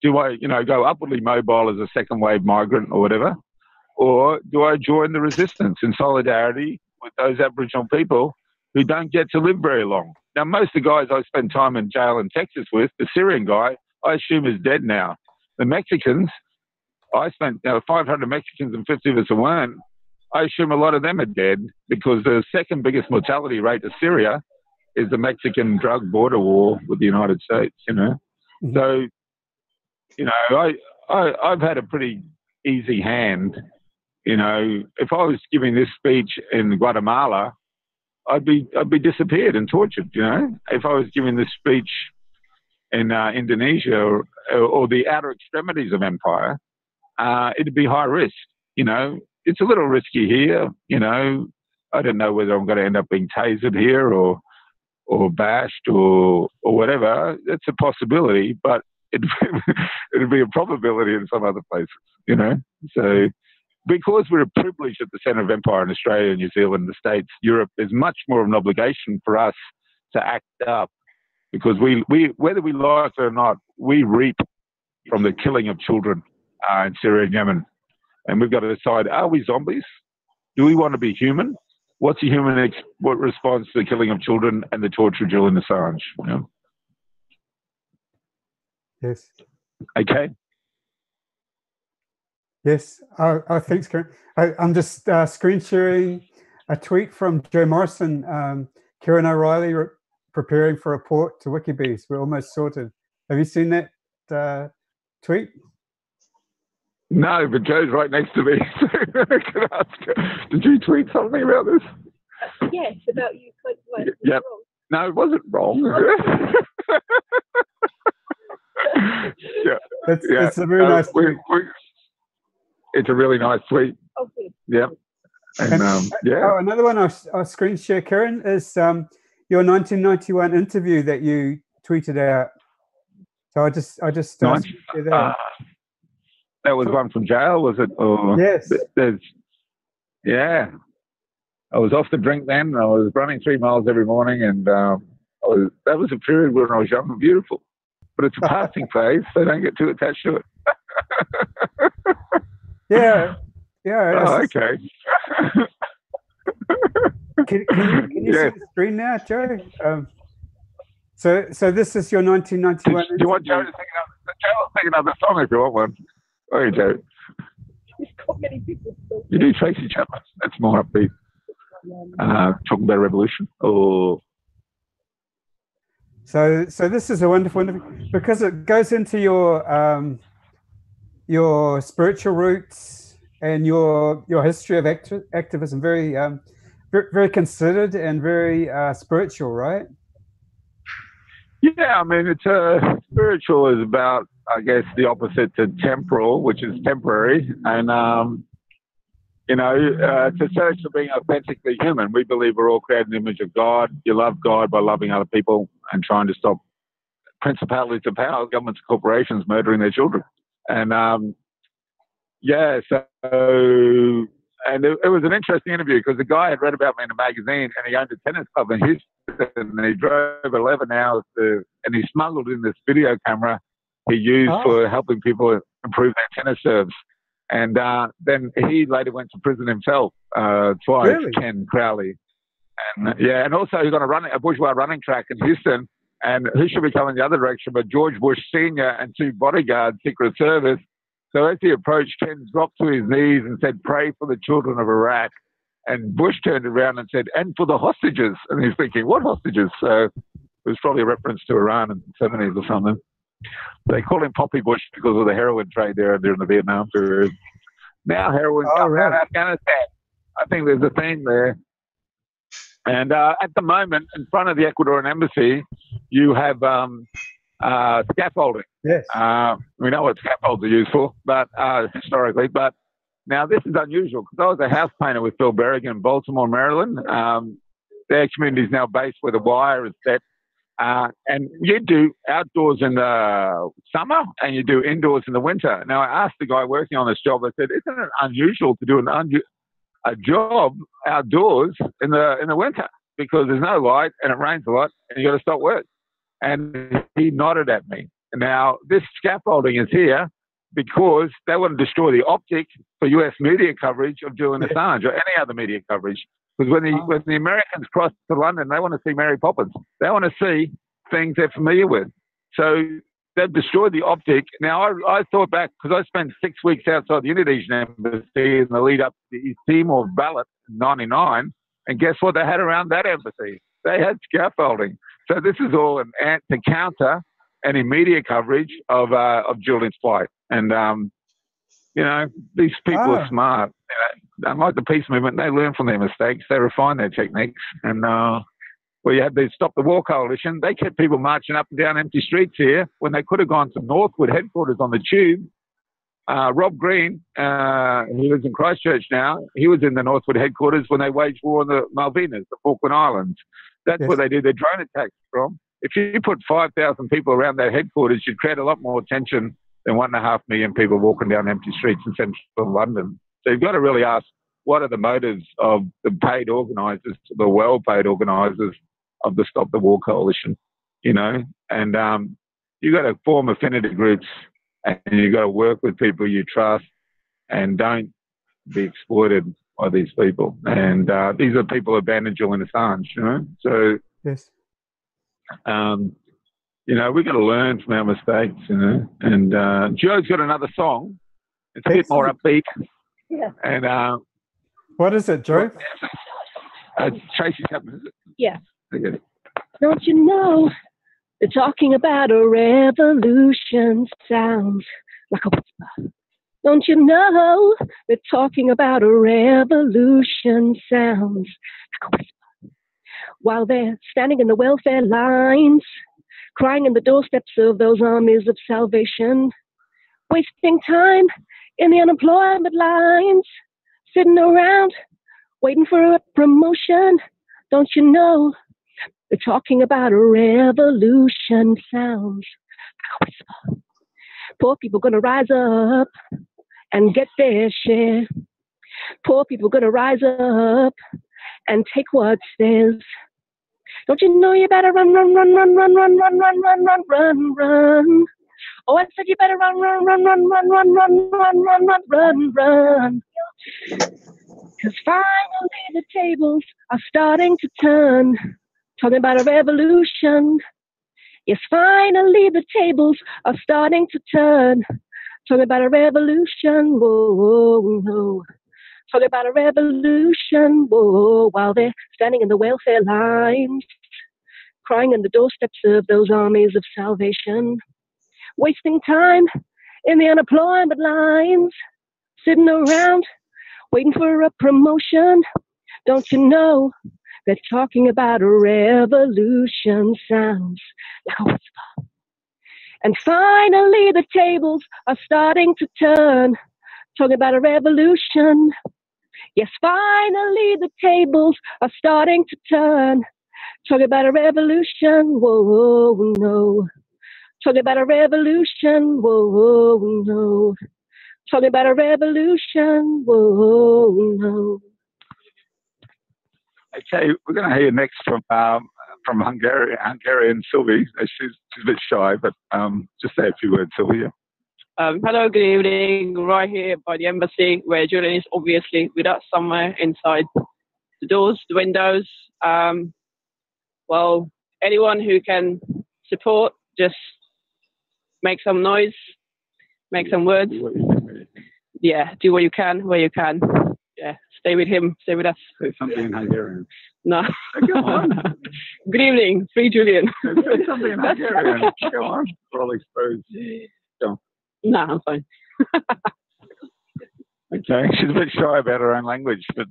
Do I, you know, go upwardly mobile as a second wave migrant or whatever? Or do I join the resistance in solidarity with those Aboriginal people who don't get to live very long? Now, most of the guys I spent time in jail in Texas with, the Syrian guy, I assume is dead now. The Mexicans, I spent 500 Mexicans and 50 of us weren't. I assume a lot of them are dead because the second biggest mortality rate of Syria is the Mexican drug border war with the United States, you know. Mm-hmm. So, you know, I've had a pretty easy hand. You know, if I was giving this speech in Guatemala, I'd be disappeared and tortured, you know. If I was giving this speech in Indonesia or the outer extremities of empire, it'd be high risk, you know. It's a little risky here, you know. I don't know whether I'm going to end up being tasered here or bashed or whatever. It's a possibility, but it'd be a probability in some other places, you know. So because we're privileged at the centre of empire in Australia, New Zealand, the States, Europe, there's much more of an obligation for us to act up because we whether we like it or not, we reap from the killing of children in Syria and Yemen. And we've got to decide, are we zombies? Do we want to be human? What's a human what response to the killing of children and the torture of Julian Assange? You know? Yes. Okay. Yes. Thanks, Karen. I'm just screen sharing a tweet from Joe Morrison. Karen O'Reilly preparing for a port to Wikibees. We're almost sorted. Have you seen that tweet? No, but Joe's right next to me. So I can ask her, did you tweet something about this? Yes, about you. Like, yep. wrong. No, it wasn't wrong. Yeah. It's a very nice tweet. It's a really nice tweet. Oh, good. Yeah. And yeah. Oh, another one I'll screen share, Karen, is your 1991 interview that you tweeted out. So I just share that. That was one from jail, was it? Or yes. Yeah. I was off the drink then. I was running 3 miles every morning, and that was a period when I was young and beautiful. But it's a passing phase, so don't get too attached to it. Yeah. Oh, okay. Can you see the screen now, Joe? So this is your 1991. Do you want Joe to sing another song if you want one? Oh, Joe. You do Tracy Chapman. That's more upbeat. Talking about a revolution. Oh. So this is a wonderful because it goes into your spiritual roots and your history of activism. Very very considered and very spiritual, right? Yeah, I mean, it's spiritual is about, I guess, the opposite to temporal, which is temporary, and it's a search for being authentically human. We believe we're all created in the image of God. You love God by loving other people and trying to stop principalities of power, governments, corporations murdering their children. And it was an interesting interview because the guy had read about me in a magazine, and he owned a tennis club in Houston, and he drove 11 hours and he smuggled in this video camera he used for helping people improve their tennis serves. And then he later went to prison himself twice, really? Ken Crowley. And and also he got a bourgeois running track in Houston, and he should be coming the other direction, but George Bush Sr. and 2 bodyguards, Secret Service. So as he approached, Ken dropped to his knees and said, "Pray for the children of Iraq." And Bush turned around and said, "And for the hostages." And he's thinking, what hostages? So it was probably a reference to Iran in the 70s or something. They call him Poppy Bush because of the heroin trade there during the Vietnam period. Now heroin comes out of Afghanistan. I think there's a theme there. And at the moment, in front of the Ecuadorian embassy, you have scaffolding. Yes. We know what scaffolds are used for, but historically. But now this is unusual because I was a house painter with Phil Berrigan in Baltimore, Maryland. Their community is now based where the wire is set. And you do outdoors in the summer and you do indoors in the winter. Now, I asked the guy working on this job, I said, isn't it unusual to do a job outdoors in the winter because there's no light and it rains a lot and you got to stop work? And he nodded at me. Now, this scaffolding is here because they want to destroy the optic for US media coverage of Julian Assange or any other media coverage. Because when the Americans cross to London, they want to see Mary Poppins. They want to see things they're familiar with. So they've destroyed the optic. Now, I thought back, because I spent 6 weeks outside the Indonesian embassy in the lead up to the East Timor ballot in 99. And guess what they had around that embassy? They had scaffolding. So this is all to counter any media coverage of Julian's plight. And, these people are smart. Unlike the peace movement, they learn from their mistakes. They refine their techniques. And you had the Stop the War Coalition. They kept people marching up and down empty streets here when they could have gone to Northwood headquarters on the tube. Rob Green, who lives in Christchurch now, he was in the Northwood headquarters when they waged war on the Malvinas, the Falkland Islands. That's where they did their drone attacks from. If you put 5,000 people around that headquarters, you'd create a lot more tension than 1.5 million people walking down empty streets in central London. So you've got to really ask, what are the motives of the paid organisers, the well-paid organisers of the Stop the War Coalition, And you've got to form affinity groups and you've got to work with people you trust and don't be exploited by these people. And these are people who abandoned Julian Assange, So, yes. We've got to learn from our mistakes, And Joe's got another song. It's a bit more upbeat. Yeah. And what is it, Joe? Tracy Chapman, is it? Yeah. Okay. Don't you know they're talking about a revolution sounds like a whisper? Don't you know they're talking about a revolution sounds like a whisper? While they're standing in the welfare lines, crying in the doorsteps of those armies of salvation, wasting time in the unemployment lines, sitting around waiting for a promotion. Don't you know they're talking about a revolution? Sounds like a whisper. Poor people gonna rise up and get their share. Poor people gonna rise up and take what's theirs. Don't you know you better run, run, run, run, run, run, run, run, run, run, run, run. Oh, I said you better run, run, run, run, run, run, run, run, run, run, run, run. Because finally the tables are starting to turn. Talking about a revolution. Yes, finally the tables are starting to turn. Talking about a revolution. Whoa, whoa, whoa. Talking about a revolution. Whoa, while they're standing in the welfare lines, crying on the doorsteps of those armies of salvation, wasting time in the unemployment lines, sitting around waiting for a promotion. Don't you know they're talking about a revolution? Sounds like a whisper. And finally the tables are starting to turn. Talking about a revolution. Yes, finally the tables are starting to turn. Talking about a revolution. Whoa, whoa, no. Talking about a revolution. Whoa, whoa, no. Talking about a revolution. Whoa, no. Okay, we're going to hear next from Hungarian Sylvie. She's a bit shy, but just say a few words, Sylvia. Hello, good evening. Right here by the embassy, where Julian is obviously with us somewhere inside the doors, the windows. Well, anyone who can support, just make some noise, make some words. Yeah, do what you can, where you can. Yeah, stay with him, stay with us. Say something in Hungarian. No. Go on. Good evening, free Julian. Say something in Hungarian. Go on. We're all exposed. Go. No, I'm fine. Okay, she's a bit shy about her own language, but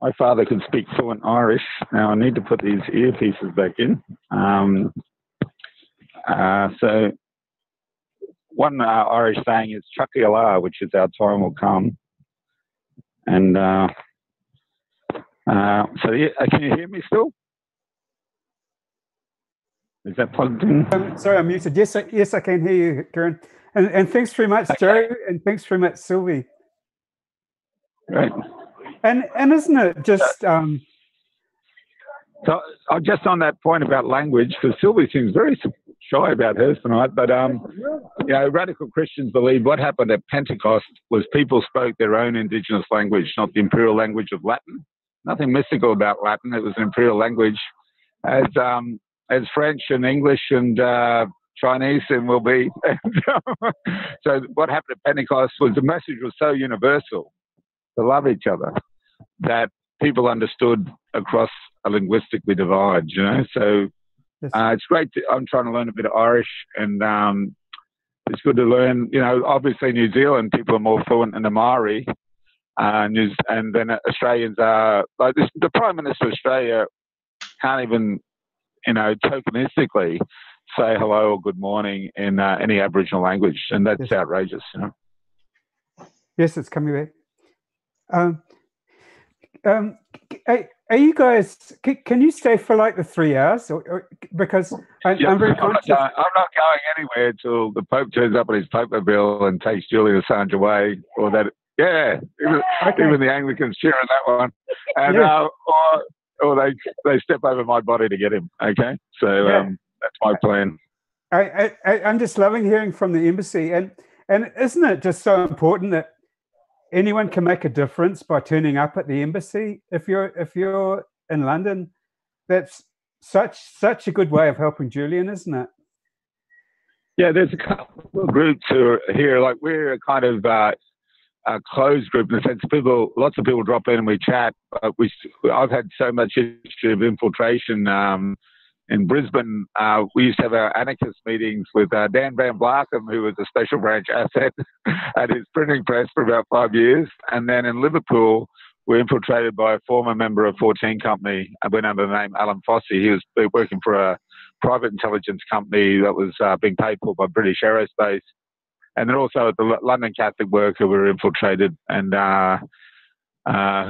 my father could speak fluent Irish. Now I need to put these earpieces back in. So one Irish saying is "Chucky Allah," which is "Our time will come." And so yeah, can you hear me still? Is that plugged in? Sorry, I'm muted. Yes, I can hear you, Karen. And thanks very much, Okay. Joe, and thanks very much, Sylvie. Right. And isn't it just So just on that point about language, because Sylvie seems very shy about hers tonight, but radical Christians believe what happened at Pentecost was people spoke their own indigenous language, not the imperial language of Latin. Nothing mystical about Latin. It was an imperial language, as French and English and Chinese and will be. So what happened at Pentecost was the message was so universal to love each other that people understood across a linguistically divide, you know. So it's great. I'm trying to learn a bit of Irish, and it's good to learn. You know, obviously New Zealand people are more fluent in the Maori, and then Australians are like this, the Prime Minister of Australia can't even, you know, tokenistically say hello or good morning in any Aboriginal language, and that's outrageous, you know. Yes, it's coming back. Are you guys? Can you stay for like the 3 hours? Or because I'm very conscious. I'm not going anywhere till the Pope turns up on his Pope-mobile and takes Julian Assange away, or that. Yeah, even the Anglicans cheering that one, and or they step over my body to get him. Okay, so that's my plan. I'm just loving hearing from the embassy, and isn't it just so important that anyone can make a difference by turning up at the embassy? If you're in London, that's such a good way of helping Julian, isn't it? Yeah, there's a couple of groups who are here. Like we're a kind of a closed group in the sense lots of people drop in and we chat. I've had so much history of infiltration. In Brisbane, we used to have our anarchist meetings with Dan Van Blarkham, who was a special branch asset at his printing press for about 5 years. And then in Liverpool, we were infiltrated by a former member of 14 Company and went under the name Alan Fossey. He was working for a private intelligence company that was being paid for by British Aerospace. And then also at the London Catholic worker were infiltrated. And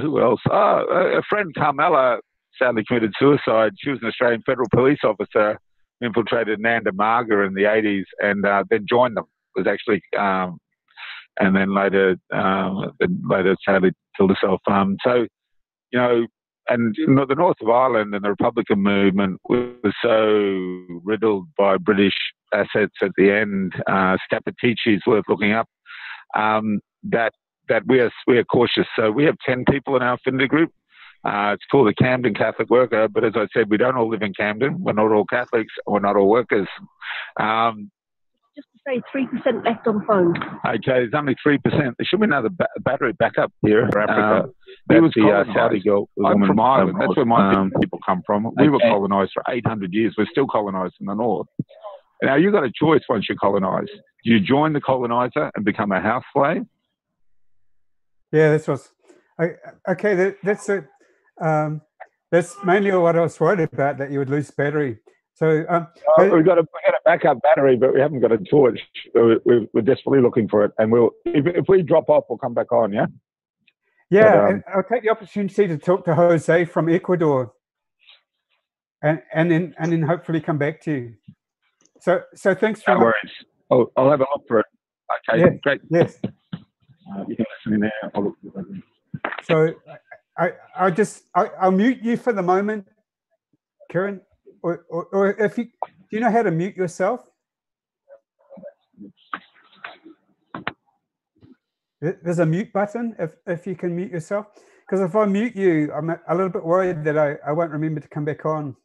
who else? A friend, Carmela, sadly committed suicide. She was an Australian federal police officer, infiltrated Nanda Marga in the 80s, and then joined them. Was actually, and then later sadly killed herself. So, you know, and the north of Ireland and the Republican movement was so riddled by British assets at the end. Stapatici is worth looking up. That we are cautious. So we have 10 people in our affinity group. It's called the Camden Catholic Worker, but as I said, we don't all live in Camden. We're not all Catholics. We're not all workers. Just to say, 3% left on phone. Okay, there's only 3%. There should be another battery backup here. Africa. That's the Saudi girl. I'm from Ireland. That's where my people come from. We were colonised for 800 years. We're still colonised in the north. Now, you've got a choice once you're colonised. Do you join the coloniser and become a house slave? Yeah, this was okay. That's it. That's mainly what I was worried about, that you would lose battery. So we've got a backup battery, but we haven't got a torch. We're desperately looking for it, and if we drop off, we'll come back on. Yeah. Yeah, but, I'll take the opportunity to talk to Jose from Ecuador, and then hopefully come back to you. So thanks for. No worries. I'll have a look for it. Okay. Yeah, great. Yes. You can listen in there. I'll look for it. So I'll mute you for the moment, Karen, or if you, do you know how to mute yourself? There's a mute button if you can mute yourself, because if I mute you, I'm a little bit worried that I won't remember to come back on.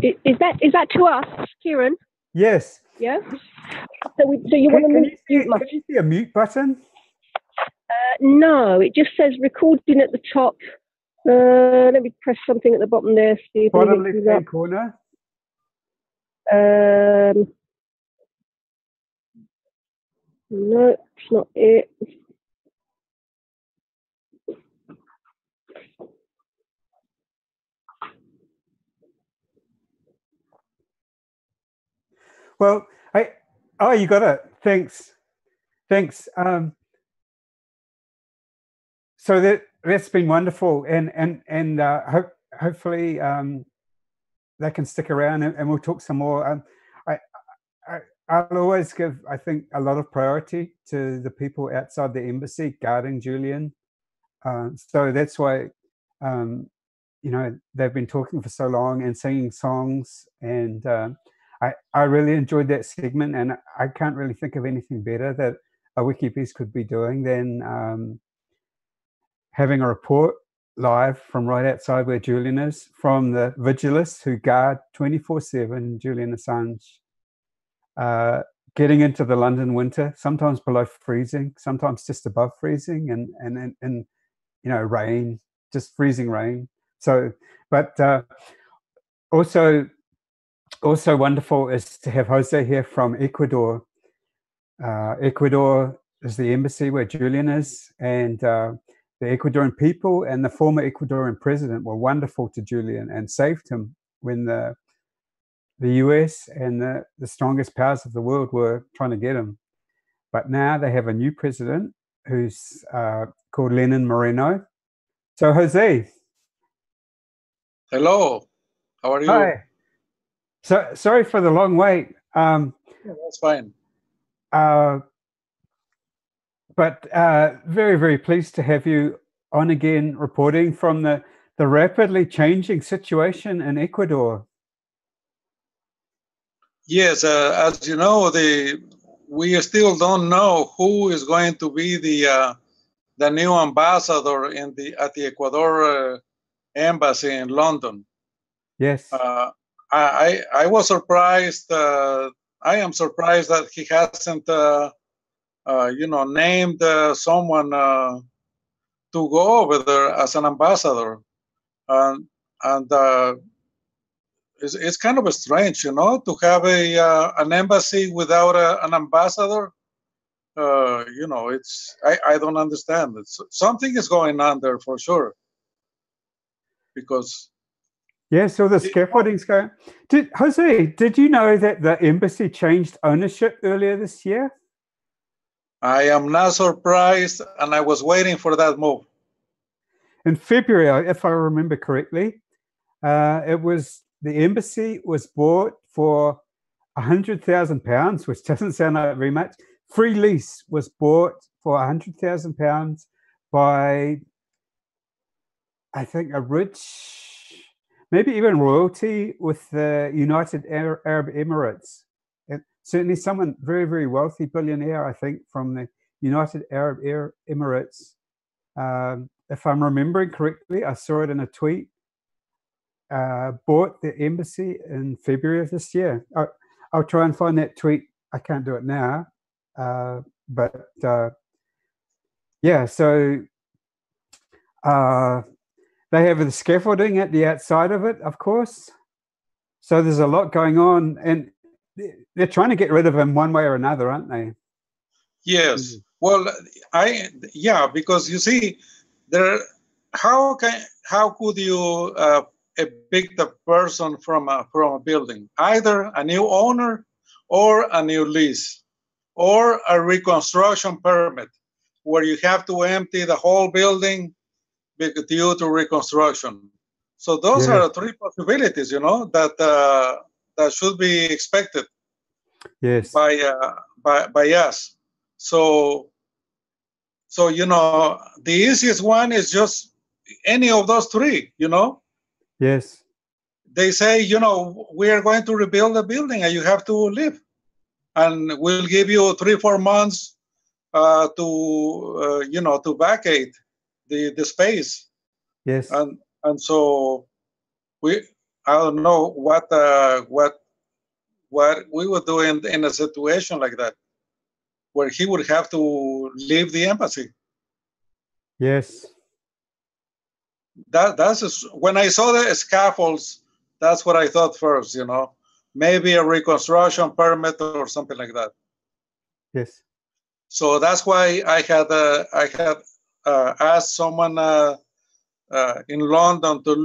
Is that to us, Kieran? Yes. Yeah. So you want to mute? Can you see a mute button? No, it just says recording at the top. Let me press something at the bottom there. See if bottom left-hand corner. No, it's not it. Well, you got it. Thanks. So that's been wonderful, and hopefully they can stick around, and we'll talk some more. I'll always give, I think, a lot of priority to the people outside the embassy guarding Julian. So that's why, they've been talking for so long and singing songs, and I really enjoyed that segment, and I can't really think of anything better that a Wikipedia could be doing than having a report live from right outside where Julian is, from the vigilists who guard 24/7 Julian Assange, getting into the London winter, sometimes below freezing, sometimes just above freezing, and rain, just freezing rain. So, but also wonderful is to have Jose here from Ecuador. Ecuador is the embassy where Julian is, and the Ecuadorian people and the former Ecuadorian president were wonderful to Julian and saved him when the US and the strongest powers of the world were trying to get him. But now they have a new president who's called Lenin Moreno. So, Jose. Hello. How are you? Hi. So sorry for the long wait. Yeah, that's fine. But very, very pleased to have you on again, reporting from the rapidly changing situation in Ecuador. Yes, as you know, we still don't know who is going to be the new ambassador at the Ecuador embassy in London. Yes. I was surprised. I am surprised that he hasn't, named someone to go over there as an ambassador, and it's kind of strange, to have an embassy without an ambassador. I don't understand. Something is going on there for sure. because so the scaffolding's going. Jose, did you know that the embassy changed ownership earlier this year? I am not surprised, and I was waiting for that move. In February, if I remember correctly, the embassy was bought for £100,000, which doesn't sound like very much. Free lease was bought for £100,000 by, I think, a rich, maybe even royalty with the United Arab Emirates. Certainly someone very, very wealthy, billionaire, I think, from the United Arab Emirates. If I'm remembering correctly, I saw it in a tweet, bought the embassy in February of this year. I'll try and find that tweet. I can't do it now. Yeah, so they have the scaffolding at the outside of it, of course. So there's a lot going on, and they're trying to get rid of him one way or another, aren't they? Yes. Well, because you see, how could you evict a person from a building? Either a new owner, or a new lease, or a reconstruction permit, where you have to empty the whole building due to reconstruction. So those are three possibilities, that should be expected. Yes. By us. So the easiest one is just any of those three. Yes. They say, we are going to rebuild the building and you have to live, and we'll give you 3-4 months to vacate the space. Yes. And so I don't know what we would do in a situation like that, where he would have to leave the embassy. Yes. That's when I saw the scaffolds, that's what I thought first, maybe a reconstruction permit or something like that. Yes. So that's why I had asked someone in London to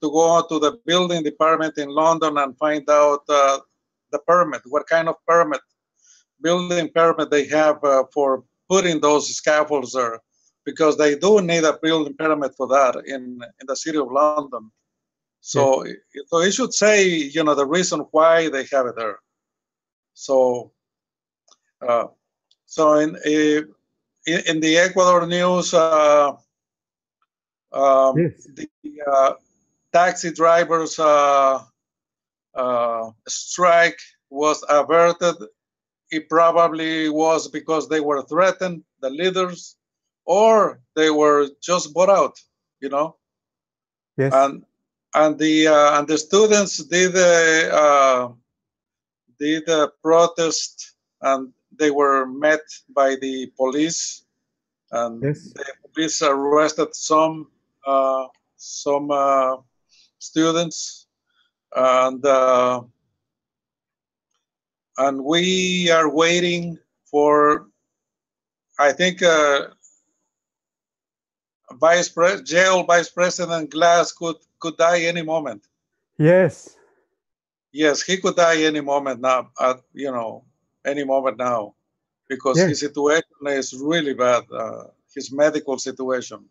go to the building department in London and find out the permit, what kind of building permit they have for putting those scaffolds there, because they do need a building permit for that in the city of London. So, so it should say, the reason why they have it there. So, in the Ecuador news, the taxi drivers strike was averted. It probably was because they were threatened, the leaders, or they were just bought out, Yes. And the students did a protest, and they were met by the police, and the police arrested some students, and we are waiting for, I think, jail Vice President Glass could die any moment. Yes. Yes, he could die any moment now. Any moment now, because his situation is really bad. His medical situation,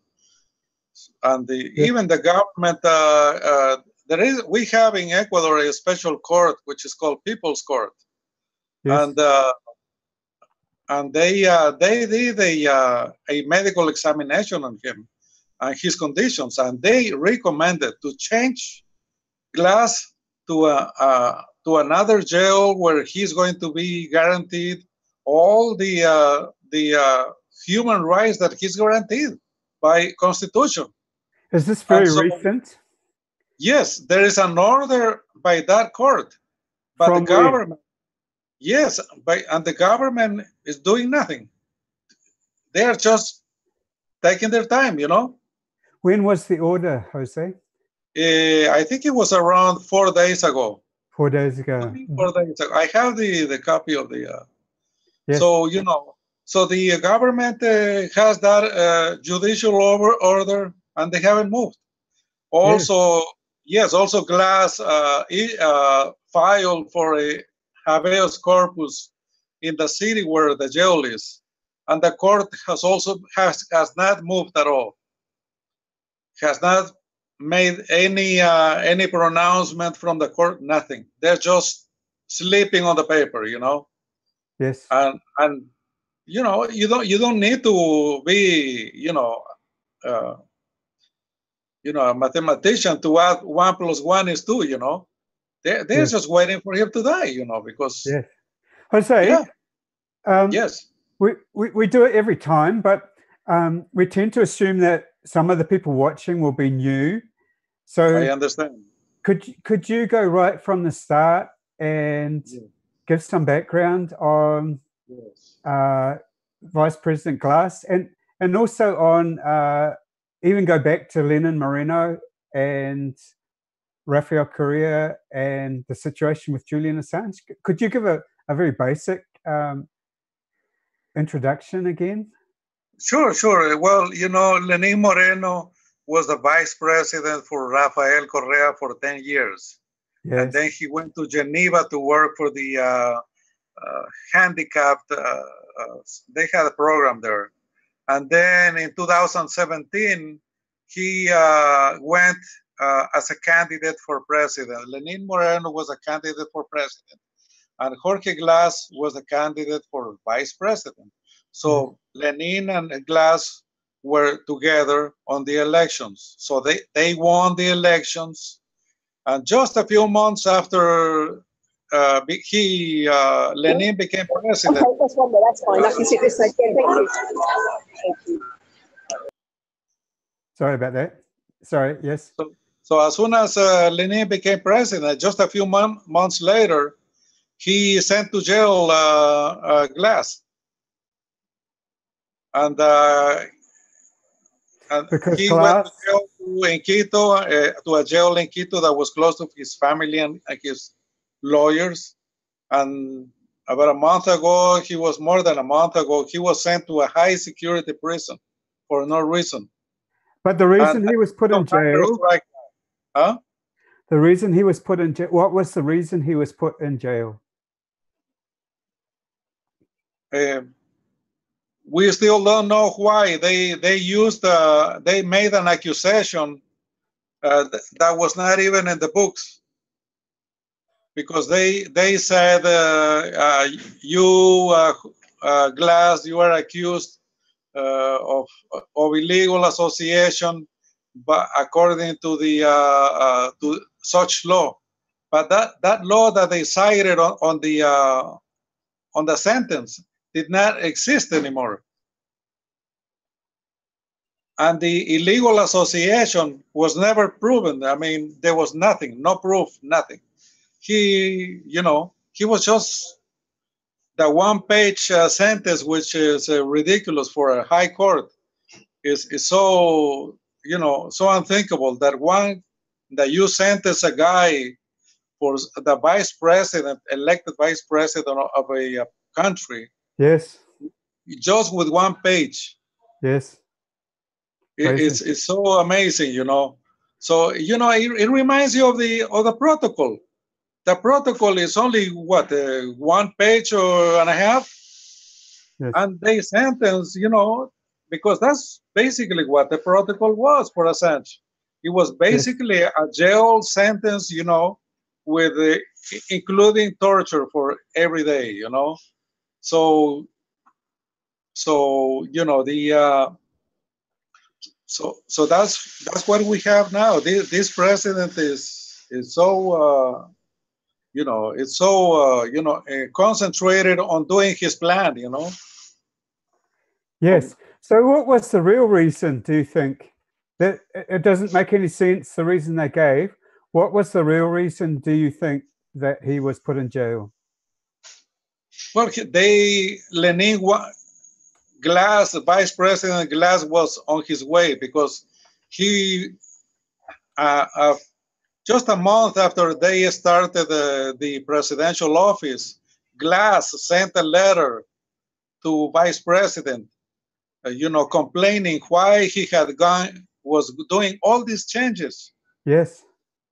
and even the government. We have in Ecuador a special court which is called People's Court. Yes. And they did a medical examination on him and his conditions, and they recommended to change Glass to another jail where he's going to be guaranteed all the human rights that he's guaranteed by Constitution. Is this very recent? Yes, there is an order by that court, but the government. Yes, and the government is doing nothing. They are just taking their time, When was the order, Jose? I think it was around 4 days ago. 4 days ago. 4 days ago. I have the copy of the. Yes. So so the government has that judicial order, and they haven't moved. Also, yes, also Glass filed for a habeas corpus in the city where the jail is, and the court has not moved at all. Has not made any pronouncement from the court. Nothing. They're just sleeping on the paper, you know. Yes. And you know, you don't need to be, a mathematician to add 1 + 1 is 2. You know, they're just waiting for him to die. You know, because Jose. Yes. We do it every time, but we tend to assume that some of the people watching will be new. So I understand. Could you go right from the start and give some background on Vice President Glass and also on even go back to Lenin Moreno and Rafael Correa and the situation with Julian Assange? Could you give a very basic introduction again? Sure. Well, you know, Lenin Moreno was the vice president for Rafael Correa for 10 years. Yes. And then he went to Geneva to work for the handicapped. They had a program there. And then in 2017, he went as a candidate for president. Lenin Moreno was a candidate for president. And Jorge Glass was a candidate for vice president. So Lenin and Glass were together on the elections. So they won the elections. And just a few months after Lenin became president. Okay, that's one minute, that's fine. I can sit this side again. Thank you. Sorry about that. Sorry, yes. So as soon as Lenin became president, just a few months later, he sent to jail Glass. And because he Glass went to Quito, to a jail in Quito that was close to his family and his lawyers. And about a month ago, more than a month ago, he was sent to a high security prison for no reason. But the reason he was put in jail, the reason he was put in jail, what was the reason he was put in jail? We still don't know why. They made an accusation that was not even in the books, because they said Glass, you are accused of illegal association, but according to the to such law. But that law that they cited on the sentence did not exist anymore. And the illegal association was never proven. I mean, there was nothing, no proof, nothing. He was just the one-page sentence, which is ridiculous for a high court, is so, so unthinkable that you sentence a guy for the vice president, elected vice president of a country. Yes. Just with one page. Yes. It's so amazing, So, it reminds you of the protocol. The protocol is only, what, 1 page or and a half? Yes. And they sentence, because that's basically what the protocol was for Assange. It was basically a jail sentence, with including torture for every day, So that's what we have now. This president is so it's so concentrated on doing his plan. Yes. So what was the real reason, do you think? That it doesn't make any sense, the reason they gave. What was the real reason, do you think, that he was put in jail? Well, Lenin Glass, Vice President Glass, was on his way because he, just a month after they started the presidential office, Glass sent a letter to Vice President, complaining why he was doing all these changes Yes.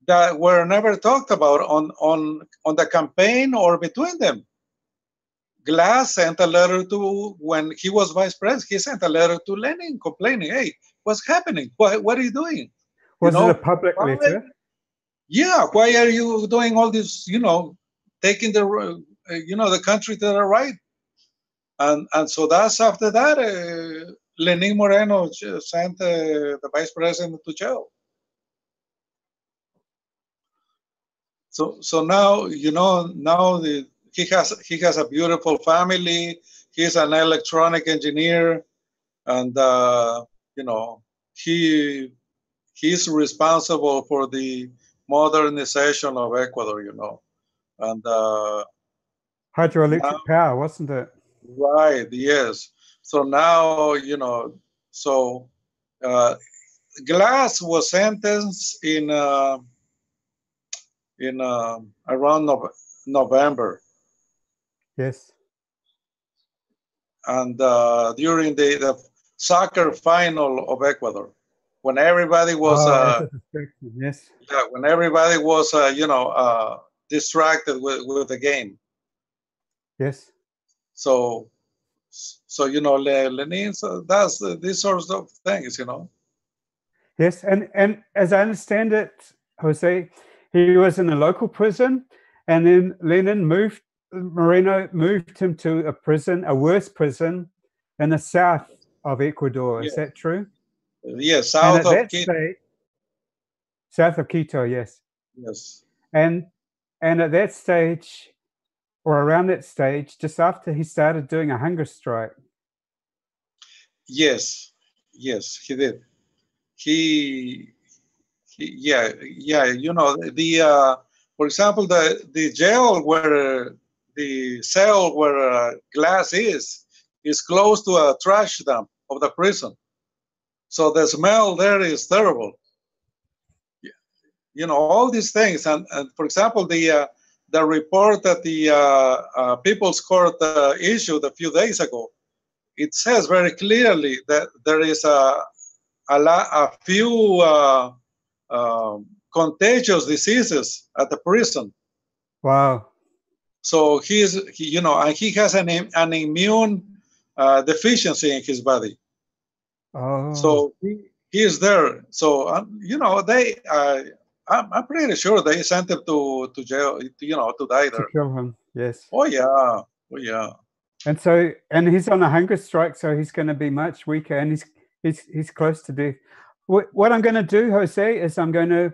that were never talked about on the campaign or between them. Glass sent a letter to, when he was vice president, he sent a letter to Lenin complaining, hey, what's happening? What are you doing? Was it a public letter? Yeah, why are you doing all this, taking the country to the right? And so that's after that, Lenin Moreno sent the vice president to jail. So now, he has a beautiful family. He's an electronic engineer, and he's responsible for the modernization of Ecuador. And hydroelectric power, wasn't it? Right. Yes. So now so Glass was sentenced in around November. Yes. And during the soccer final of Ecuador, when everybody was yes, yeah, when everybody was distracted with the game. Yes. So Lenin. So that's these sorts of things, Yes, and as I understand it, Jose, he was in a local prison, and then Moreno moved him to a worse prison in the south of Ecuador. Yes. Is that true? Yes, south of Quito. South of Quito, yes. Yes. And at that stage, or around that stage, just after he started doing a hunger strike. Yes, he did. For example, the jail where the cell where Glass is close to a trash dump of the prison, so the smell there is terrible. All these things, and for example, the report that the People's Court issued a few days ago, it says very clearly that there is a few contagious diseases at the prison. Wow. So and he has an immune deficiency in his body. Oh. So he is there. So I'm pretty sure they sent him to jail, to die there. To kill him, yes. Oh yeah. And he's on a hunger strike, so he's going to be much weaker, and he's close to death. What I'm going to do, Jose, is I'm going to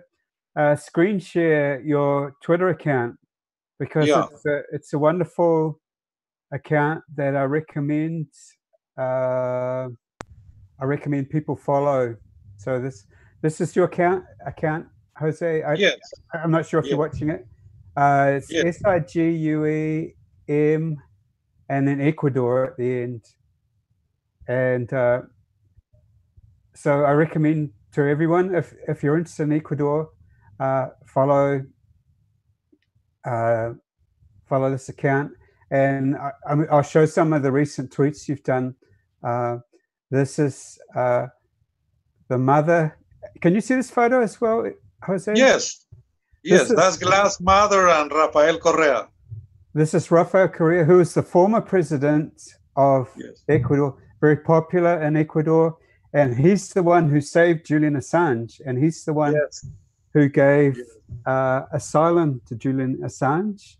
screen share your Twitter account, because it's a wonderful account that I recommend. I recommend people follow. So this is your account, Jose. Yes. I'm not sure if you're watching it. It's SIGUEM and then Ecuador at the end. And so I recommend to everyone, if you're interested in Ecuador, follow this account, and I'll show some of the recent tweets you've done. This is the mother. Can you see this photo as well, Jose? Yes, that's Glass' mother and Rafael Correa. This is Rafael Correa, who is the former president of Ecuador, very popular in Ecuador, and he's the one who saved Julian Assange, and he's the one who gave asylum to Julian Assange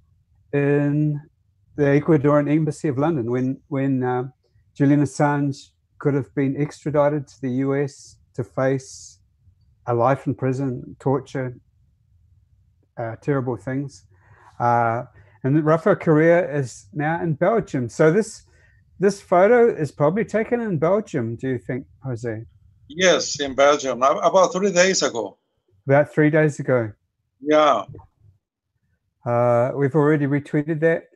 in the Ecuadorian embassy of London when Julian Assange could have been extradited to the US to face a life in prison, torture, terrible things. And Rafael Correa is now in Belgium. So this photo is probably taken in Belgium, do you think, Jose? Yes, in Belgium, about 3 days ago. About 3 days ago. Yeah. We've already retweeted that.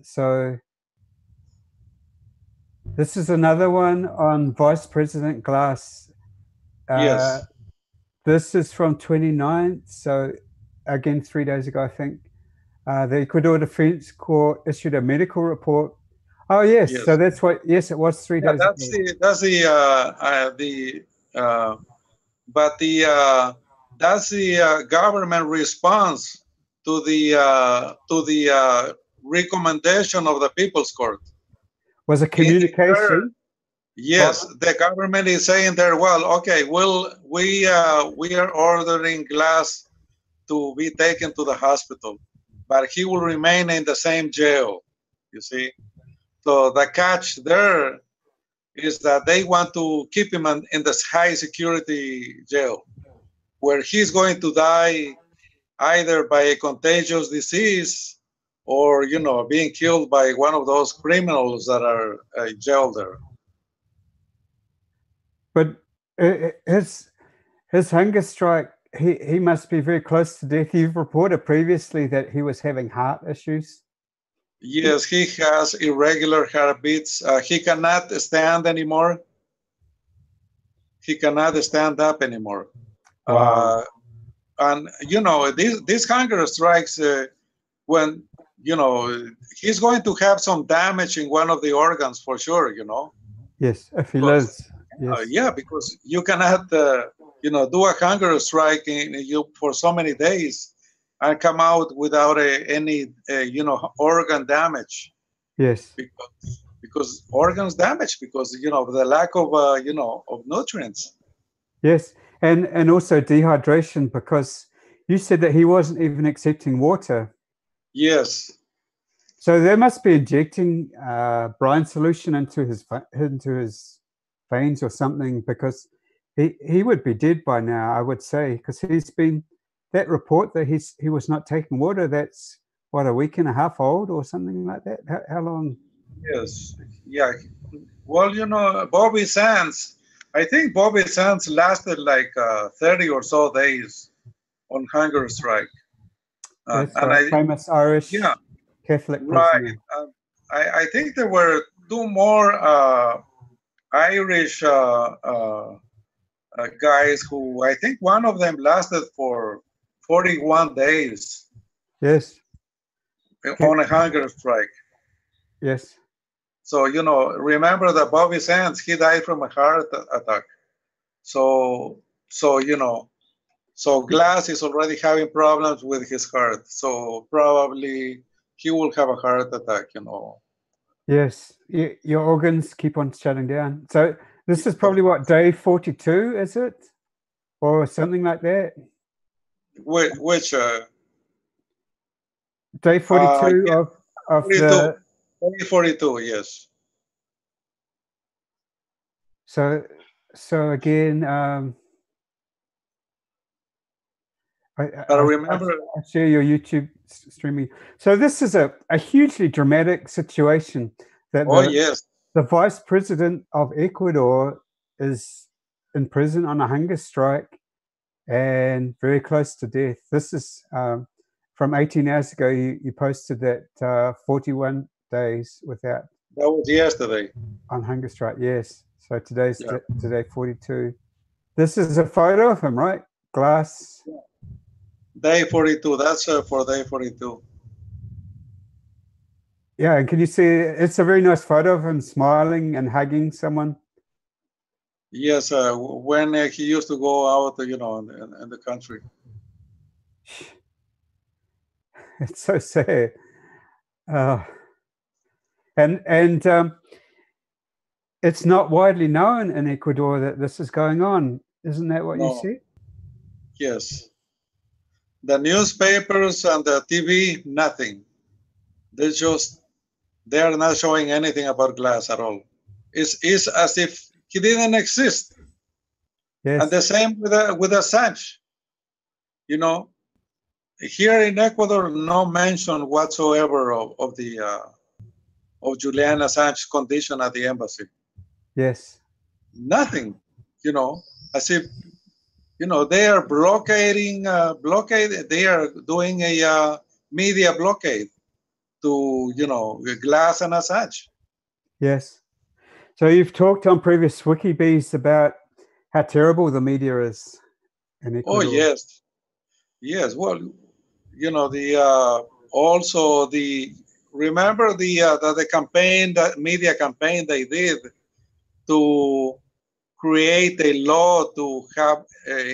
So this is another one on Vice President Glass. Yes. This is from 29th, so again 3 days ago, I think. The Ecuador Defense Court issued a medical report. Oh yes, so that's what. Yes, it was 3 days ago. But that's the government response to the recommendation of the People's Court. Was a communication? Yes, the government is saying there, well, okay, we are ordering Glass to be taken to the hospital, but he will remain in the same jail, you see. So the catch there is that they want to keep him in this high security jail, where he's going to die either by a contagious disease or, you know, being killed by one of those criminals that are jailed there. But his hunger strike, he must be very close to death. You've reported previously that he was having heart issues. Yes, he has irregular heartbeats. He cannot stand anymore. He cannot stand up anymore. Wow. And, you know, these hunger strikes, when, you know, he's going to have some damage in one of the organs for sure, you know. Yes, if he lives. Yes. Yeah, because you cannot, you know, do a hunger strike for so many days and come out without any, you know, organ damage. Yes. Because organs damaged because, you know, the lack of, you know, of nutrients. Yes, and also dehydration, because you said that he wasn't even accepting water. Yes. So they must be injecting brine solution into his veins or something, because he would be dead by now, I would say, because he's been, that report that he was not taking water, that's what, a week and a half old or something like that. How long? Yes. Yeah. Well, you know, Bobby Sands, I think Bobby Sands lasted like 30 or so days on hunger strike. That's right. Famous Irish Catholic prisoner. Right. I think there were two more Irish guys who, I think one of them lasted for 41 days. Yes. On a hunger strike. Yes. So, you know, remember that Bobby Sands, he died from a heart attack. So, you know, so Glass is already having problems with his heart. So probably he will have a heart attack, you know. Yes, your organs keep on shutting down. So this is probably what, day 42, is it? Or something like that? Which day 42 of 42, the... Day 42, yes. So again, I remember I share your YouTube streaming. So this is a hugely dramatic situation that the vice president of Ecuador is in prison on a hunger strike and very close to death. This is from 18 hours ago. You posted that 41 days without. That was yesterday. On hunger strike, yes. So today's today 42. This is a photo of him, right? Glass. Yeah. Day 42. That's for day 42. Yeah, and can you see? It's a very nice photo of him smiling and hugging someone. Yes, when he used to go out, you know, in the country. It's so sad. And it's not widely known in Ecuador that this is going on. Isn't that what you said? Yes. The newspapers and the TV, nothing. They are not showing anything about Glass at all. It's as if he didn't exist. Yes. And the same with Assange. You know, here in Ecuador, no mention whatsoever of Julian Assange's condition at the embassy. Yes. Nothing, you know, as if, you know, they are blockading, they are doing a media blockade to, you know, Glass and Assange. Yes. So you've talked on previous WikiBees about how terrible the media is in Ecuador. Oh, yes. Yes. Well, you know, remember the campaign, that media campaign they did to create a law to have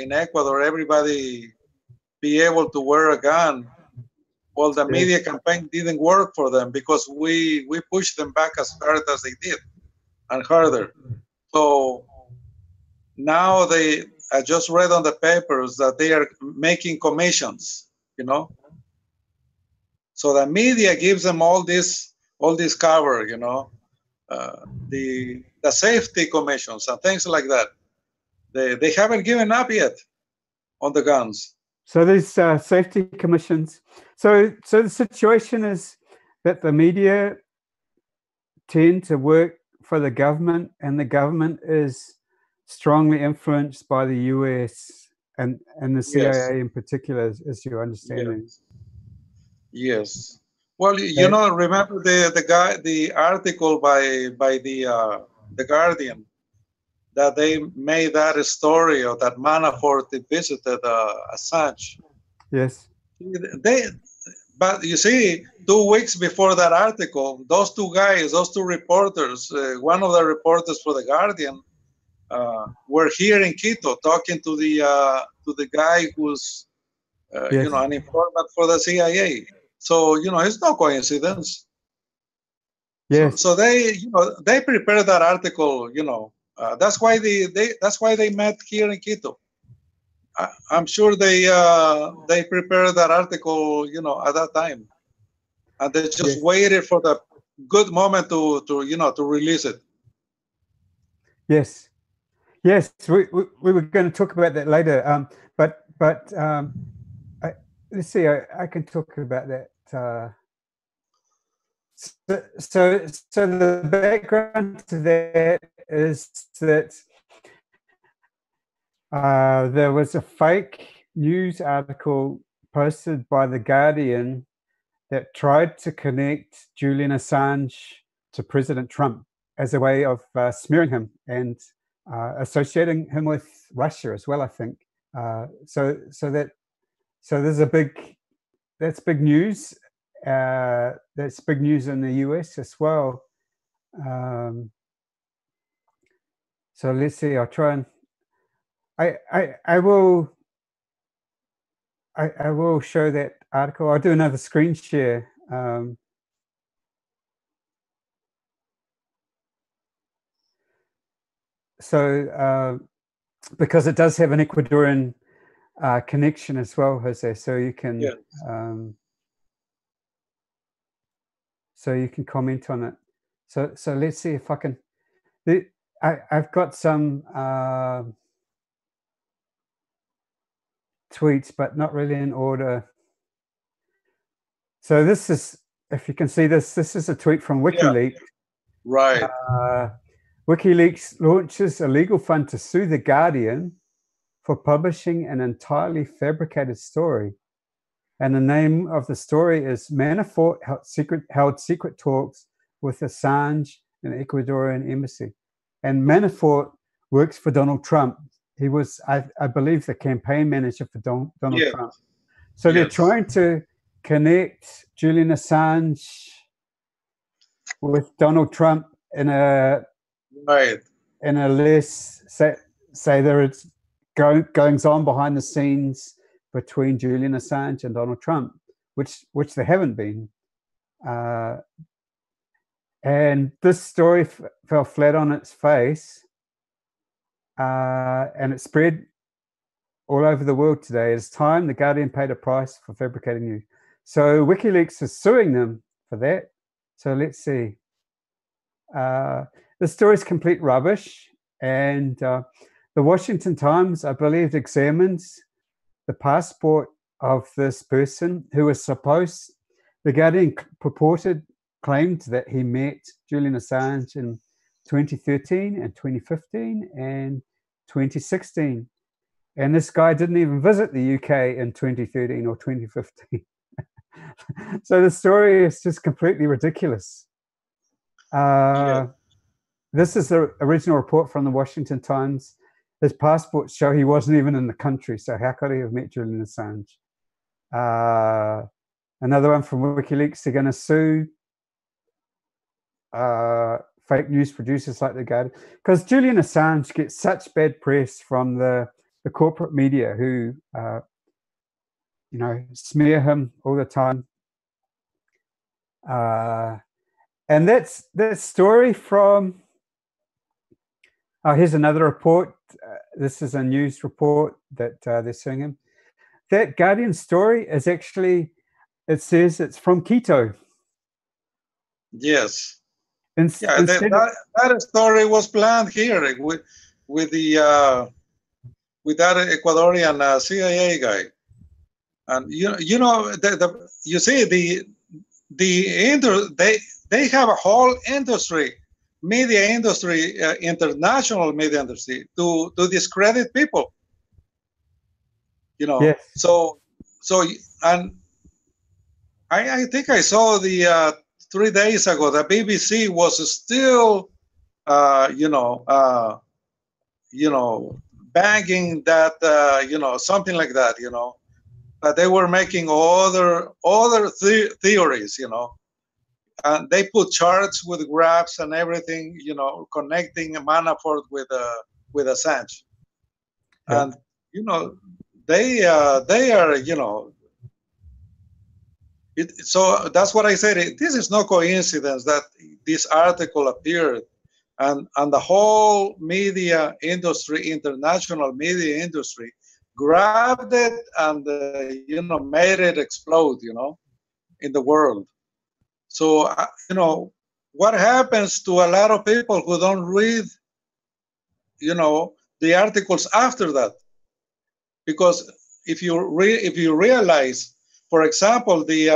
in Ecuador everybody be able to wear a gun. Well, the media campaign didn't work for them because we pushed them back as hard as they did and harder. So now I just read on the papers that they are making commissions, you know. So the media gives them all this cover, you know, the safety commissions and things like that. They haven't given up yet on the guns. So these safety commissions. So the situation is that the media tend to work for the government, and the government is strongly influenced by the US and the CIA in particular, as you understand it. Yes. Well, you know, remember the article by the Guardian that they made that story of that Manafort visited Assange. Yes. But you see, 2 weeks before that article, those two guys, those two reporters, one of the reporters for the Guardian, were here in Quito talking to the guy who's you know, an informant for the CIA. So you know, it's no coincidence. Yes. So they, you know, they prepared that article. You know, that's why they met here in Quito. I'm sure they prepared that article, you know, at that time, and they just waited for the good moment to you know, to release it. Yes, yes, we were going to talk about that later. But let's see, I can talk about that. So the background to that is that there was a fake news article posted by The Guardian that tried to connect Julian Assange to President Trump as a way of smearing him and associating him with Russia as well, I think. So there's that's big news. That's big news in the US as well. So let's see. I'll try and I will show that article. I'll do another screen share. Because it does have an Ecuadorian connection as well, Jose. So you can comment on it. So let's see if I can. I've got some tweets, but not really in order. So this is, if you can see this is a tweet from WikiLeaks. Right. WikiLeaks launches a legal fund to sue The Guardian for publishing an entirely fabricated story. And the name of the story is Manafort held secret talks with Assange in the Ecuadorian embassy. And Manafort works for Donald Trump. He was, I believe, the campaign manager for Donald Trump. So they're trying to connect Julian Assange with Donald Trump in a less, say there is goings on behind the scenes between Julian Assange and Donald Trump, which there haven't been. And this story fell flat on its face, and it spread all over the world today. It's time The Guardian paid a price for fabricating news. So WikiLeaks is suing them for that. So let's see. The story is complete rubbish, and the Washington Times, I believe, examines the passport of this person who was supposed. The Guardian claimed that he met Julian Assange in 2013 and 2015 and 2016. And this guy didn't even visit the UK in 2013 or 2015. So the story is just completely ridiculous. This is the original report from the Washington Times. His passports show he wasn't even in the country, so how could he have met Julian Assange? Another one from WikiLeaks, they're going to sue for fake news producers like The Guardian, because Julian Assange gets such bad press from the corporate media who, you know, smear him all the time. And that's that story from, here's another report. This is a news report that they're suing him. That Guardian story is actually, it says it's from Quito. Yes. Yeah, that story was planned here with that Ecuadorian CIA guy, and you know you see they have a whole industry, media industry, international media industry to discredit people. You know, yes. So and I think I saw the 3 days ago the BBC was still bagging that something like that, but they were making other theories, and they put charts with graphs and everything, connecting Manafort with Assange, Yeah. and they are so that's what I said. This is no coincidence that this article appeared, and the whole media industry, international media industry, grabbed it and made it explode, in the world. So what happens to a lot of people who don't read, the articles after that? Because if you realize, for example, the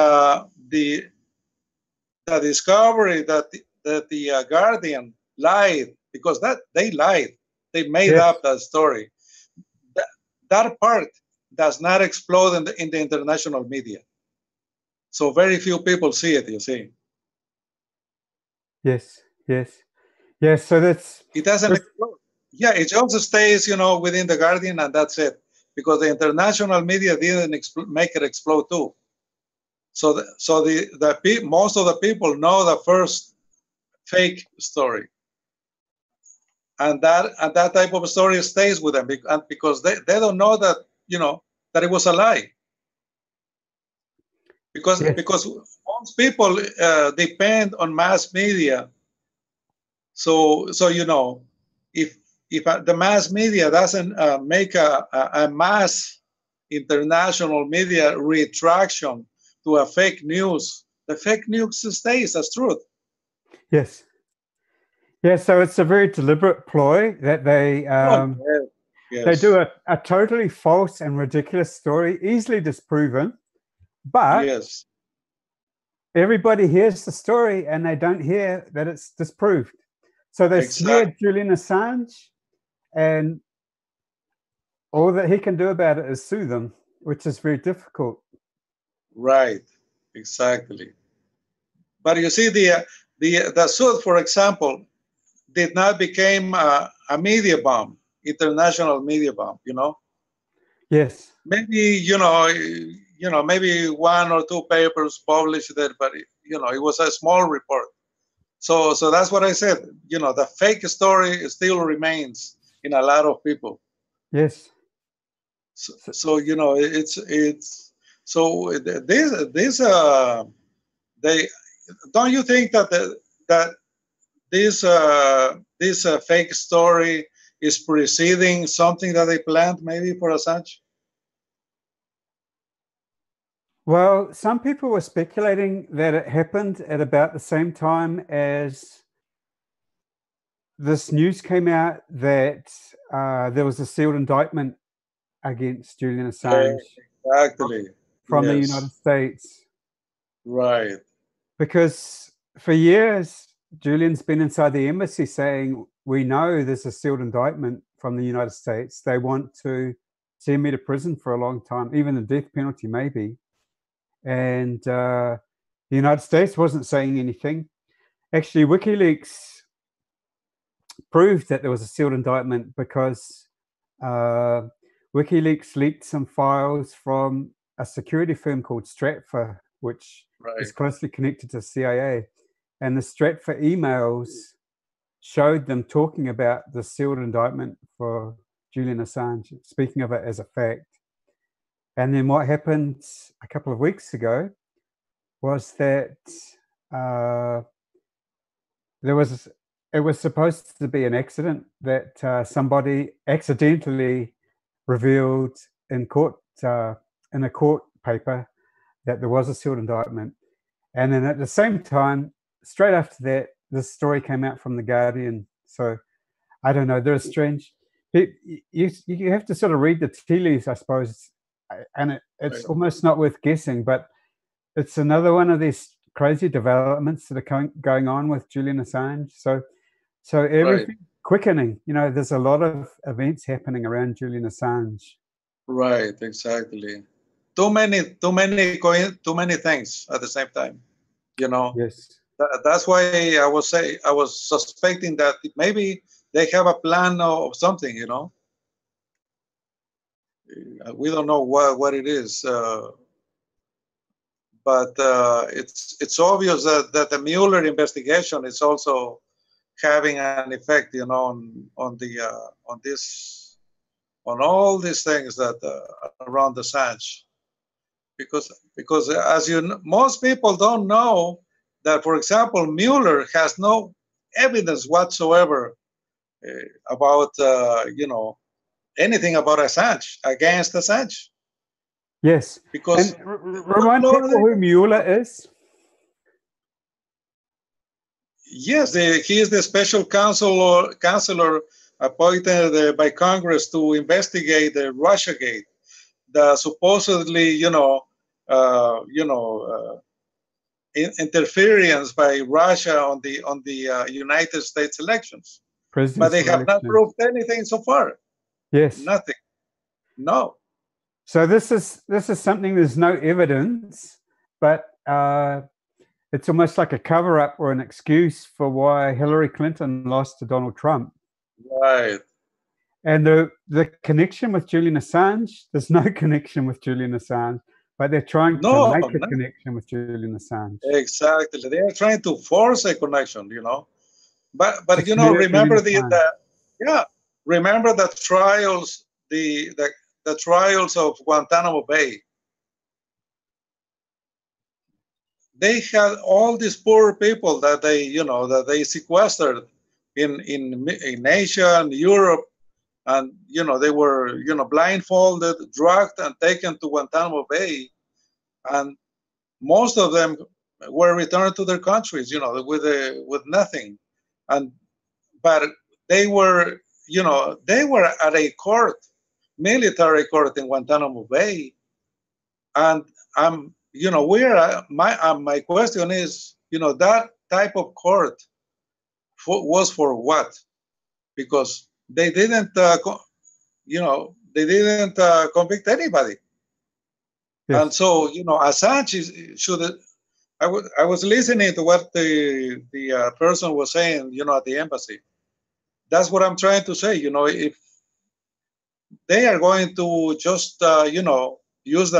discovery that the Guardian lied, because they lied, they made up that story. That part does not explode in the international media. So very few people see it. You see. Yes. So it doesn't explode. Yeah, it just stays, within the Guardian, and that's it. Because the international media didn't make it explode too. So most of the people know the first fake story, and that type of story stays with them because they don't know that that it was a lie. Because most people depend on mass media. So if the mass media doesn't make a mass international media retraction to a fake news, the fake news stays as truth. Yes. Yeah, so it's a very deliberate ploy that they they do a totally false and ridiculous story, easily disproven, but everybody hears the story and they don't hear that it's disproved. So they smeared Julian Assange, and all that he can do about it is sue them, which is very difficult. Right, exactly. But you see, the suit, for example, did not become a media bomb, international media bomb. Yes. Maybe maybe 1 or 2 papers published it, but it was a small report. So that's what I said. The fake story still remains in a lot of people. Yes. So it's so this they don't you think that this fake story is preceding something that they planned maybe for Assange? Well, some people were speculating that it happened at about the same time as this news came out that there was a sealed indictment against Julian Assange. Exactly. From the United States. Right. Because for years, Julian's been inside the embassy saying, we know there's a sealed indictment from the United States. They want to send me to prison for a long time, even the death penalty maybe. And the United States wasn't saying anything. Actually, WikiLeaks proved that there was a sealed indictment because WikiLeaks leaked some files from a security firm called Stratfor, which is closely connected to CIA. And the Stratfor emails showed them talking about the sealed indictment for Julian Assange, speaking of it as a fact. And then what happened a couple of weeks ago was that it was supposed to be an accident, that somebody accidentally revealed in court, in a court paper, that there was a sealed indictment. And then at the same time, straight after that, this story came out from The Guardian. So I don't know, they're strange. You have to sort of read the tea leaves, I suppose, and it's Right. almost not worth guessing, but it's another one of these crazy developments that are going on with Julian Assange. So everything quickening. You know, there's a lot of events happening around Julian Assange. Right, exactly. Too many things at the same time. You know, Yes. that's why I was suspecting that maybe they have a plan of something. You know, we don't know what it is, but it's obvious that the Mueller investigation is also having an effect. You know, on all these things that around Assange. Because as you know, most people don't know that, for example, Mueller has no evidence whatsoever about anything about Assange, against Assange. Yes. Because and remind people who Mueller is. Yes, he is the special counselor appointed by Congress to investigate the Russiagate, the supposedly, interference by Russia on the United States elections. But they have not proved anything so far. Yes. Nothing. No. So this is something, there's no evidence, but it's almost like a cover-up or an excuse for why Hillary Clinton lost to Donald Trump. Right. And the connection with Julian Assange, there's no connection with Julian Assange, but they're trying to make a connection with Julian Assange. Exactly. They are trying to force a connection, you know. But you know, remember remember the trials, the trials of Guantanamo Bay. They had all these poor people that they sequestered in Asia and Europe, and they were blindfolded, drugged, and taken to Guantanamo Bay, and most of them were returned to their countries, with nothing, but they were at a court, military court in Guantanamo Bay, and my question is, that type of court was for what? Because they didn't, convict anybody. Yes. And so, Assange should. I was listening to what the person was saying, at the embassy. That's what I'm trying to say. If they are going to just, use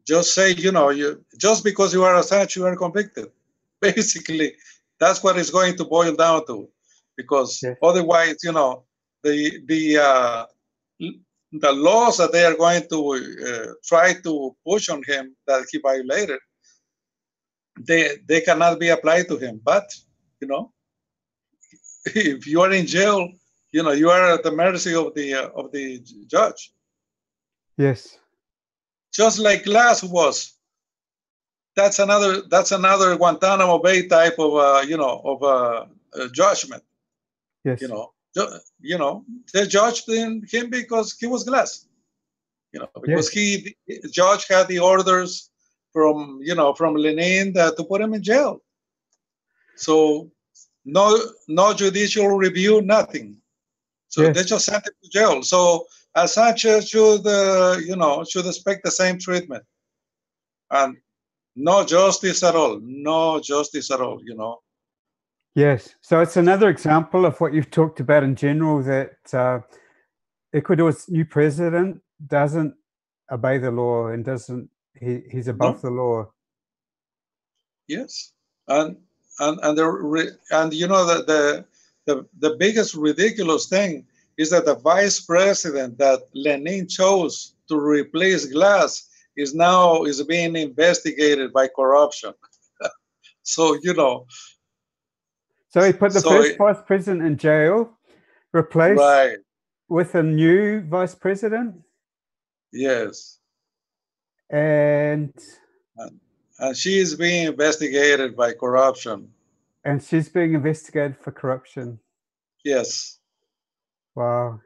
just say, just because you are Assange, you are convicted. Basically, that's what it's going to boil down to, because otherwise, the laws that they are going to try to push on him that he violated, they cannot be applied to him. But if you are in jail, you are at the mercy of the judge. Yes. Just like Glass was. That's another Guantanamo Bay type of judgment. Yes. They judged him because he was Glass. Because the judge had the orders from Lenin to put him in jail. So no judicial review, nothing. So they just sent him to jail. So Assange should expect the same treatment, and no justice at all. No justice at all. Yes. So it's another example of what you've talked about in general, that Ecuador's new president doesn't obey the law and he's above the law. Yes. And and you know the biggest ridiculous thing is that the vice president that Lenin chose to replace Glass is being investigated by corruption. So you know. So he put the first vice president in jail, replaced with a new vice president. Yes. And she is being investigated by corruption. And she's being investigated for corruption. Yes. Wow.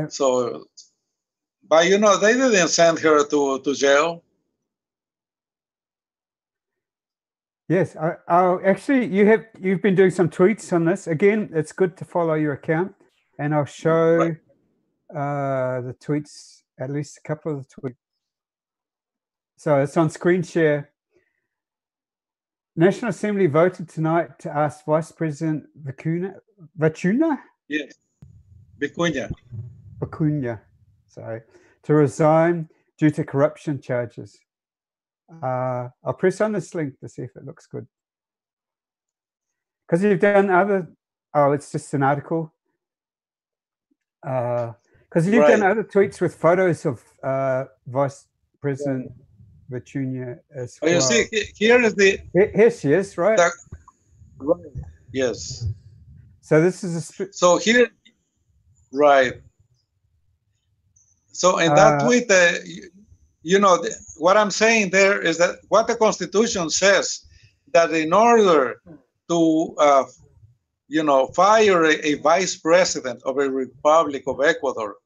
So, but you know, they didn't send her to jail. Yes, I'll actually, you've been doing some tweets on this. Again, it's good to follow your account, and I'll show the tweets, at least a couple of the tweets. So it's on screen share. National Assembly voted tonight to ask Vice President Vicuña? Yes, Vicuña. Sorry, to resign due to corruption charges. I'll press on this link to see if it looks good. Because you've done other, it's just an article. Because you've done other tweets with photos of Vice President Vicuña as well. You see, here is the... Here she is, right? Right. Yes. So this is a... So here, right. So in that tweet, you know, what I'm saying there is that what the Constitution says, that in order to, you know, fire a vice president of a Republic of Ecuador,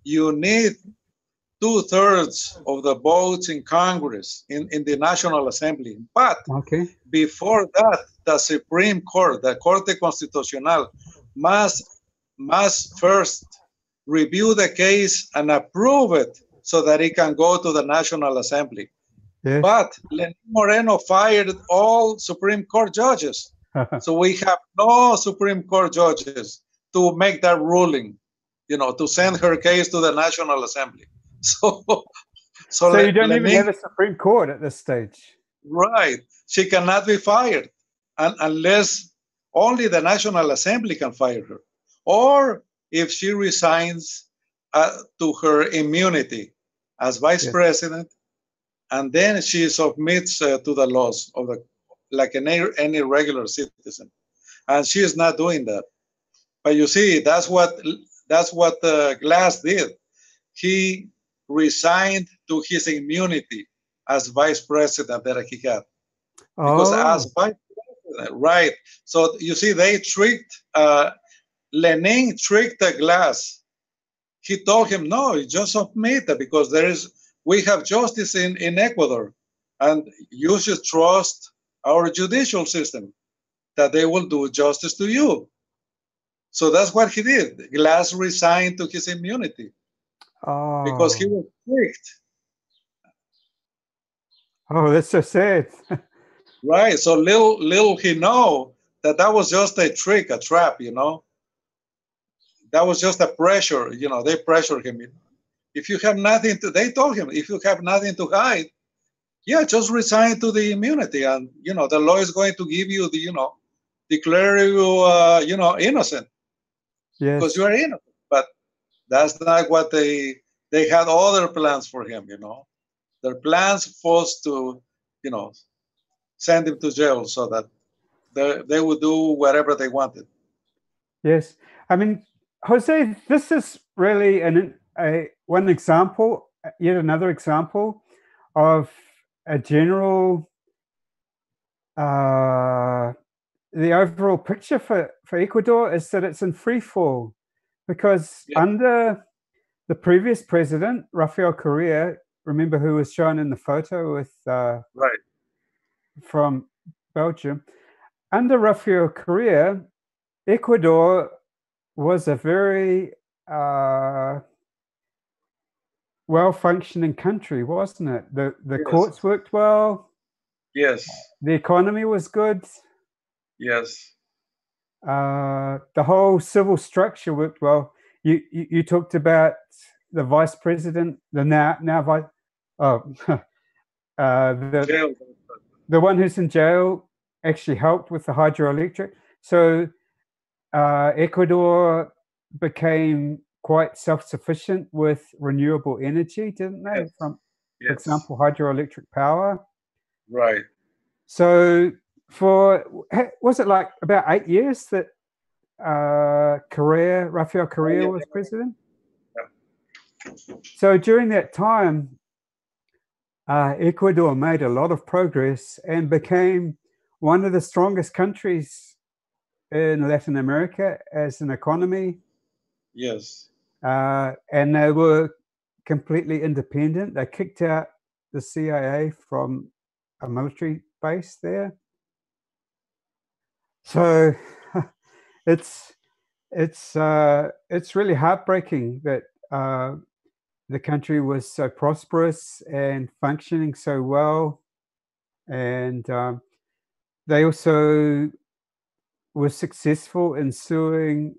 you need 2/3 of the votes in Congress, in the National Assembly. But before that, the Supreme Court, the Corte Constitucional, must first review the case and approve it so that it can go to the National Assembly. Yes. But Lenin Moreno fired all Supreme Court judges. So we have no Supreme Court judges to make that ruling, you know, to send her case to the National Assembly. So you don't even have a Supreme Court at this stage. Right. She cannot be fired unless only the National Assembly can fire her. Or if she resigns to her immunity as vice president, and then she submits to the laws of like any regular citizen. And she is not doing that. But you see, that's what Glass did. He resigned to his immunity as vice president that he had. Because as vice president, right. So you see, they tricked, Lenin tricked Glass. He told him, no, just submit it because we have justice in Ecuador, and you should trust our judicial system that they will do justice to you. So that's what he did. Glass resigned to his immunity because he was tricked. Oh, that's so sad. Right. So little he know that was just a trick, a trap, you know. That was just a pressure, you know, they pressured him. If you have nothing to, they told him, if you have nothing to hide, just resign to the immunity. And, you know, the law is going to give you the, you know, declare you, you know, innocent. Yes. Because you are innocent. But that's not what they had other plans for him, you know. Their plans was to, you know, send him to jail so that they would do whatever they wanted. Yes. I mean, Jose, this is really one example, yet another example of a general, the overall picture for Ecuador is that it's in free fall, because under the previous president, Rafael Correa, remember who was shown in the photo with from Belgium, under Rafael Correa, Ecuador was a very well-functioning country, wasn't it? The courts worked well. Yes. The economy was good. Yes. The whole civil structure worked well. You talked about the vice president, the now vice, the one who's in jail, actually helped with the hydroelectric. So Ecuador became quite self-sufficient with renewable energy, didn't they? Yes. From, Yes. for example, hydroelectric power. Right. So was it like about 8 years that Rafael Correa was president? Yeah. So during that time, Ecuador made a lot of progress and became one of the strongest countries in Latin America as an economy. Yes. And they were completely independent. They kicked out the CIA from a military base there. So it's really heartbreaking that the country was so prosperous and functioning so well, and they also were successful in suing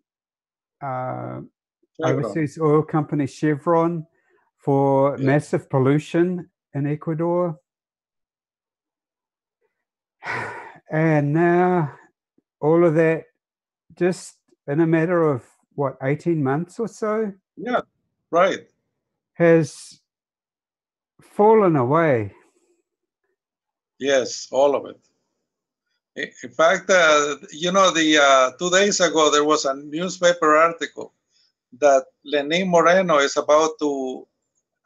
overseas oil company Chevron for massive pollution in Ecuador. And now all of that, just in a matter of, what, 18 months or so? Yeah, right. Has fallen away. Yes, all of it. In fact, you know, 2 days ago, there was a newspaper article that Lenín Moreno is about to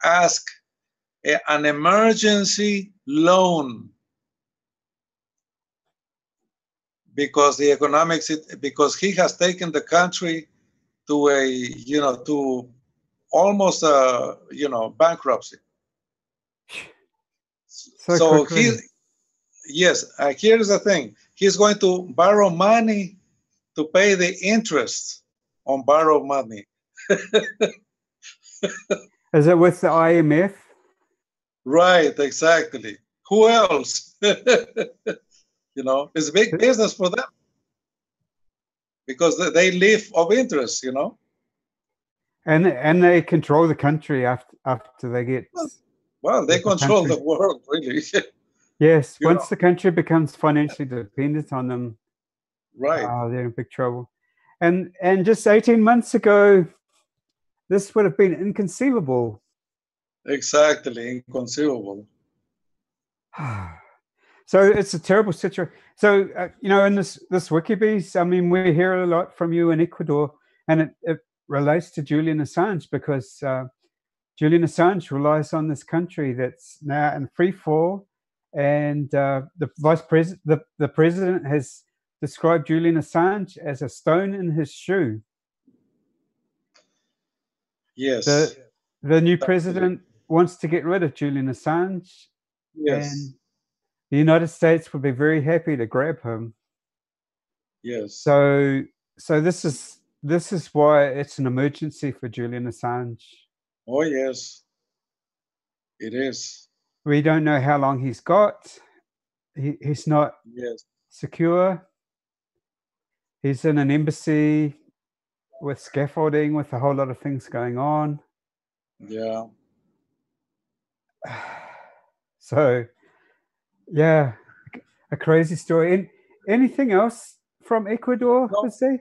ask an emergency loan because because he has taken the country to to almost bankruptcy. So here's the thing. He's going to borrow money to pay the interest on borrowed money. Is it with the IMF? Right, exactly. Who else? You know, it's big business for them because they live of interest, you know. And they control the country after they get. Well, they control the world, really. Yes, once the country becomes financially dependent on them, right, they're in big trouble. And just 18 months ago, this would have been inconceivable. Exactly, inconceivable. So it's a terrible situation. So you know, in this Wikibees, I mean, we hear a lot from you in Ecuador, and it relates to Julian Assange because Julian Assange relies on this country that's now in free fall, and the president has described Julian Assange as a stone in his shoe. Yes. The new president wants to get rid of Julian Assange. Yes. And the United States would be very happy to grab him. Yes. So this is why it's an emergency for Julian Assange. Oh yes, it is. We don't know how long he's got. He's not secure. He's in an embassy with scaffolding, with a whole lot of things going on. Yeah. So, yeah, a crazy story. And anything else from Ecuador, Jose?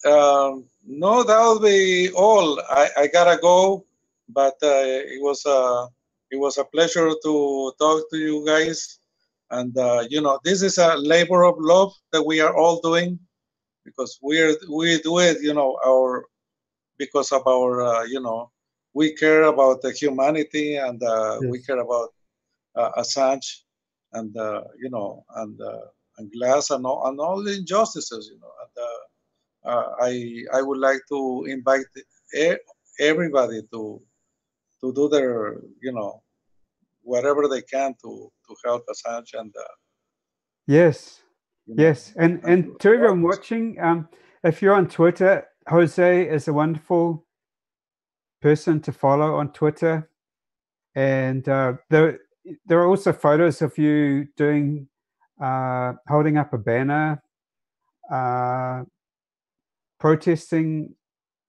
No, that will be all. I gotta go, but it was a pleasure to talk to you guys. And you know, this is a labor of love that we are all doing because we do it, you know, because of our you know, we care about the humanity and we care about Assange and you know, and Glass and all the injustices, you know. And I would like to invite everybody to do their, you know, whatever they can to help Assange and yes, yes, and to everyone watching, if you're on Twitter, Jose is a wonderful person to follow on Twitter, and there are also photos of you doing holding up a banner, protesting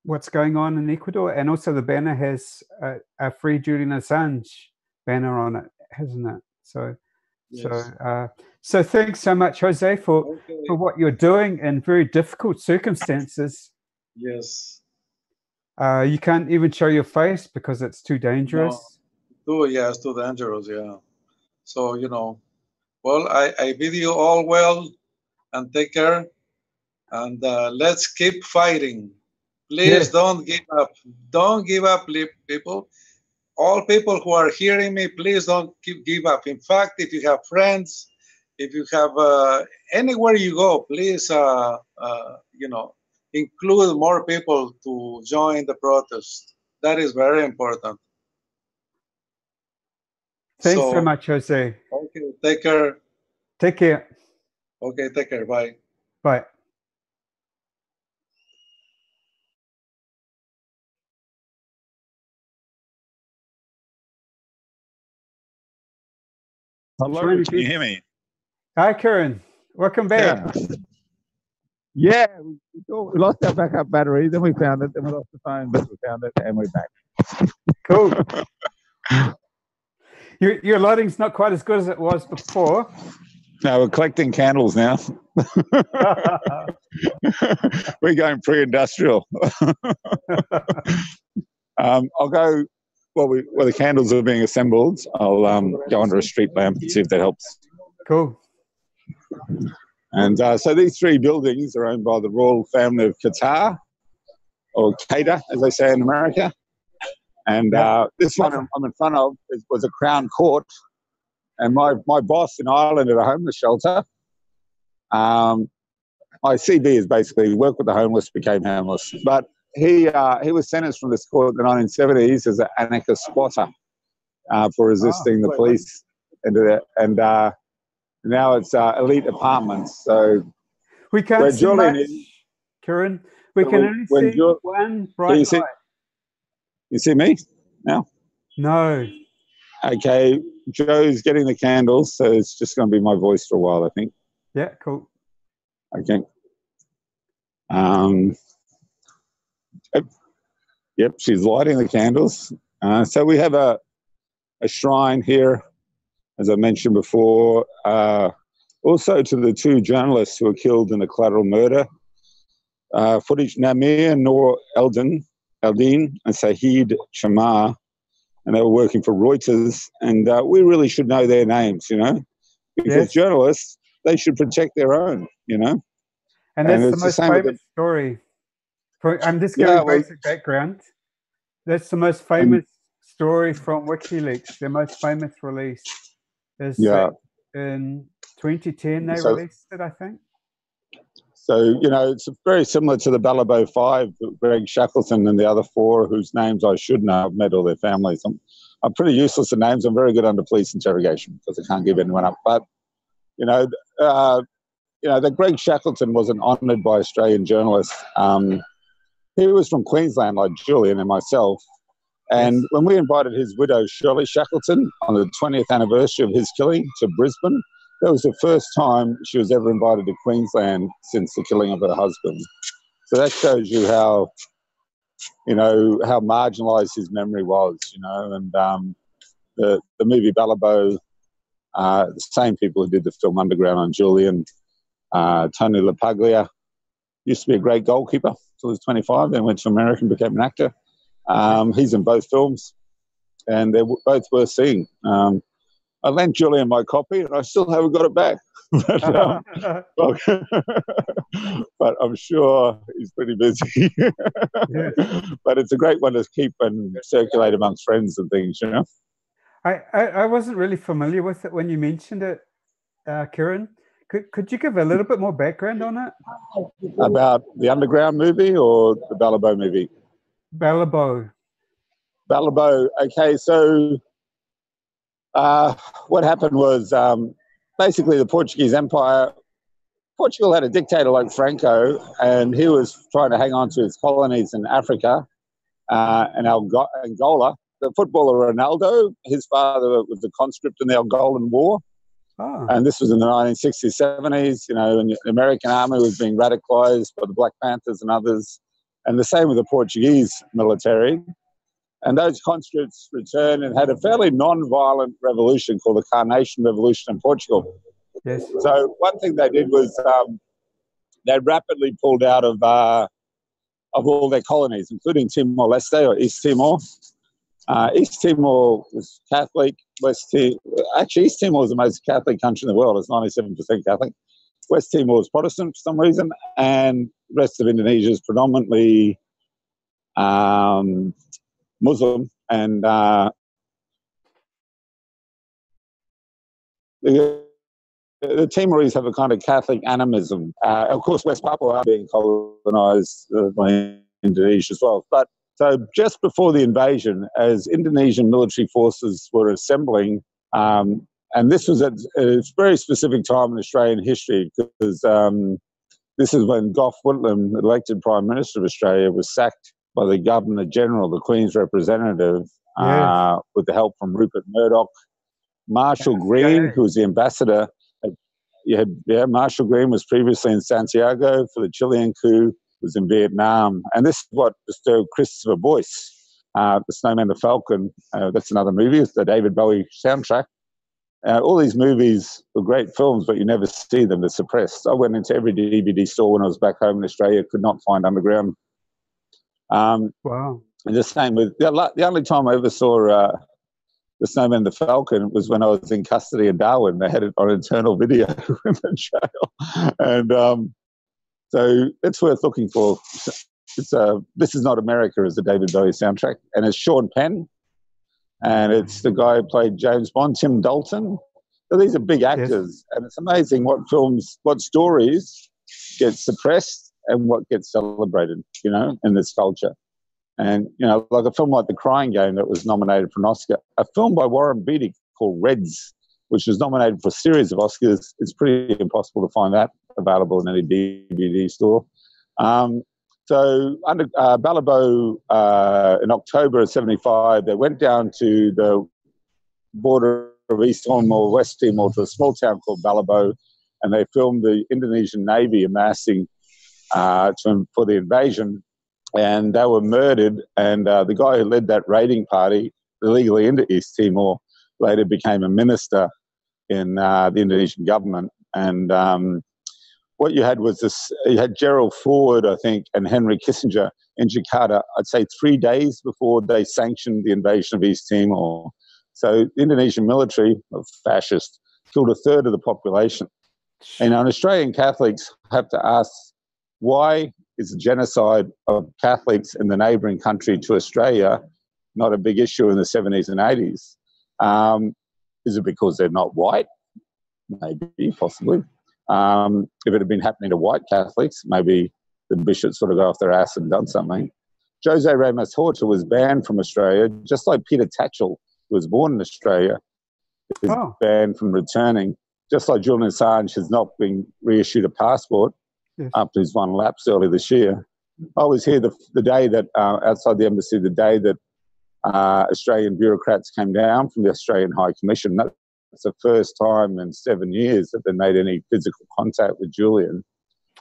what's going on in Ecuador, and also the banner has a Free Julian Assange banner on it, hasn't it? So, yes. So thanks so much, Jose, for what you're doing in very difficult circumstances. Yes. You can't even show your face because it's too dangerous. No. Yeah, it's too dangerous, yeah. So, you know, well, I bid you all well and take care. And let's keep fighting. Please don't give up. Don't give up, people. All people who are hearing me, please don't give up. In fact, if you have friends, if you have anywhere you go, please, you know, include more people to join the protest. That is very important. Thanks so much, Jose. Okay, take care. Take care. Okay, take care. Bye. Bye. Hello, can you hear me? Hi, Karen. Welcome back. Yeah, we lost our backup battery, then we found it, then we lost the phone, but we found it, and we're back. Cool. Your lighting's not quite as good as it was before. No, we're collecting candles now. We're going pre-industrial. I'll go. While the candles are being assembled, I'll go under a street lamp and see if that helps. Cool. And so these three buildings are owned by the royal family of Qatar, or Qatar, as they say in America. And this one I'm in front of was a Crown Court. And my boss in Ireland at a homeless shelter, my CV is basically work with the homeless, became homeless. But he was sentenced from this court in the 1970s as an anarchist squatter for resisting the police. And now it's elite apartments. So we can't see much, Kieran. We can only see one bright light. You see me now? No. Okay, Joe's getting the candles, so it's just going to be my voice for a while, I think. Yeah, cool. Okay. Yep, she's lighting the candles. So we have a shrine here, as I mentioned before, also to the two journalists who were killed in a collateral murder. Footage Namir Noor Eldin and Sahid Chamar, and they were working for Reuters, and we really should know their names, you know, because journalists, they should protect their own, you know. And that's the most famous story. I'm just giving basic background. That's the most famous story from WikiLeaks. Their most famous release is in 2010 they released it, I think. So, you know, it's very similar to the Ballabo Five, Greg Shackleton and the other four whose names I should know. I've met all their families. I'm pretty useless at names. I'm very good under police interrogation because I can't give anyone up. But, you know, that Greg Shackleton wasn't honoured by Australian journalists. He was from Queensland, like Julian and myself. And when we invited his widow, Shirley Shackleton, on the 20th anniversary of his killing to Brisbane, that was the first time she was ever invited to Queensland since the killing of her husband. So that shows you how, you know, how marginalised his memory was, you know. And the movie Ballabo, the same people who did the film Underground on Julian, Tony LaPaglia, used to be a great goalkeeper until he was 25, then went to America and became an actor. He's in both films, and they're both worth seeing. I lent Julian my copy, and I still haven't got it back. But I'm sure he's pretty busy. But it's a great one to keep and circulate amongst friends and things, you know. I wasn't really familiar with it when you mentioned it, Kieran. Could you give a little bit more background on it? About the Underground movie or the Ballabo movie? Ballabo. Okay, so what happened was basically the Portuguese Empire. Portugal had a dictator like Franco, and he was trying to hang on to his colonies in Africa and Angola. The footballer Ronaldo, his father was a conscript in the Angolan War. Oh. And this was in the 1960s, 70s, you know, and the American army was being radicalized by the Black Panthers and others. And the same with the Portuguese military. And those conscripts returned and had a fairly non-violent revolution called the Carnation Revolution in Portugal. Yes. So one thing they did was they rapidly pulled out of all their colonies, including Timor-Leste or East Timor. East Timor was Catholic. East Timor is the most Catholic country in the world. It's 97% Catholic. West Timor is Protestant for some reason, and the rest of Indonesia is predominantly Muslim. And the Timorese have a kind of Catholic animism. Of course, West Papua are being colonized by Indonesia as well. But so just before the invasion, as Indonesian military forces were assembling, and this was at a very specific time in Australian history, because this is when Gough Whitlam, elected Prime Minister of Australia, was sacked by the Governor General, the Queen's representative, with the help from Rupert Murdoch. Marshall Green, who was the ambassador, Marshall Green was previously in Santiago for the Chilean coup, was in Vietnam. And this is what bestowed Christopher Boyce, The Snowman, the Falcon. That's another movie. It's the David Bowie soundtrack. All these movies were great films, but you never see them. They're suppressed. I went into every DVD store when I was back home in Australia, could not find Underground. Wow. And the same with the only time I ever saw The Snowman, the Falcon was when I was in custody in Darwin. They had it on internal video in the jail. And so it's worth looking for. This Is Not America is the David Bowie soundtrack. And it's Sean Penn. And it's the guy who played James Bond, Tim Dalton. So these are big actors. And it's amazing what stories get suppressed and what gets celebrated, in this culture. And, like a film like The Crying Game that was nominated for an Oscar, a film by Warren Beatty called Reds, which was nominated for a series of Oscars. It's pretty impossible to find that available in any DVD store. So under Balibo, in October of 75, they went down to the border of East Timor, West Timor, to a small town called Balibo, and they filmed the Indonesian Navy amassing for the invasion. And they were murdered, and the guy who led that raiding party illegally into East Timor later became a minister in the Indonesian government. And what you had was you had Gerald Ford, I think, and Henry Kissinger in Jakarta, I'd say 3 days before they sanctioned the invasion of East Timor. So the Indonesian military, fascist, killed a third of the population. And Australian Catholics have to ask, why is the genocide of Catholics in the neighbouring country to Australia not a big issue in the 70s and 80s? Is it because they're not white? Maybe, possibly. If it had been happening to white Catholics, maybe the bishops sort of go off their ass and done something. Jose Ramos Horta was banned from Australia, just like Peter Tatchell, who was born in Australia, is banned from returning, just like Julian Assange has not been reissued a passport after his one lapse earlier this year. I was here the day that, outside the embassy, the day that Australian bureaucrats came down from the Australian High Commission. That's the first time in 7 years that they made any physical contact with Julian.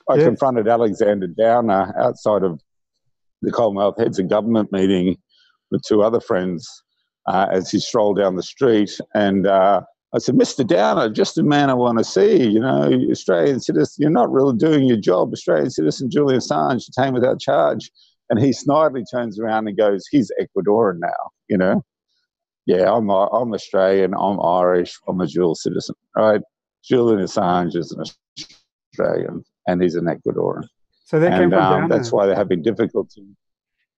I confronted Alexander Downer outside of the Commonwealth Heads of Government meeting with two other friends as he strolled down the street. And I said, Mr. Downer, just the man I want to see. Australian citizen, you're not really doing your job. Australian citizen Julian Assange detained without charge. And he snidely turns around and goes, he's Ecuadorian now, Yeah, I'm Australian, I'm Irish, I'm a dual citizen, right? Julian Assange is an Australian and he's an Ecuadorian. So that came from Downer. That's why they're having difficulty.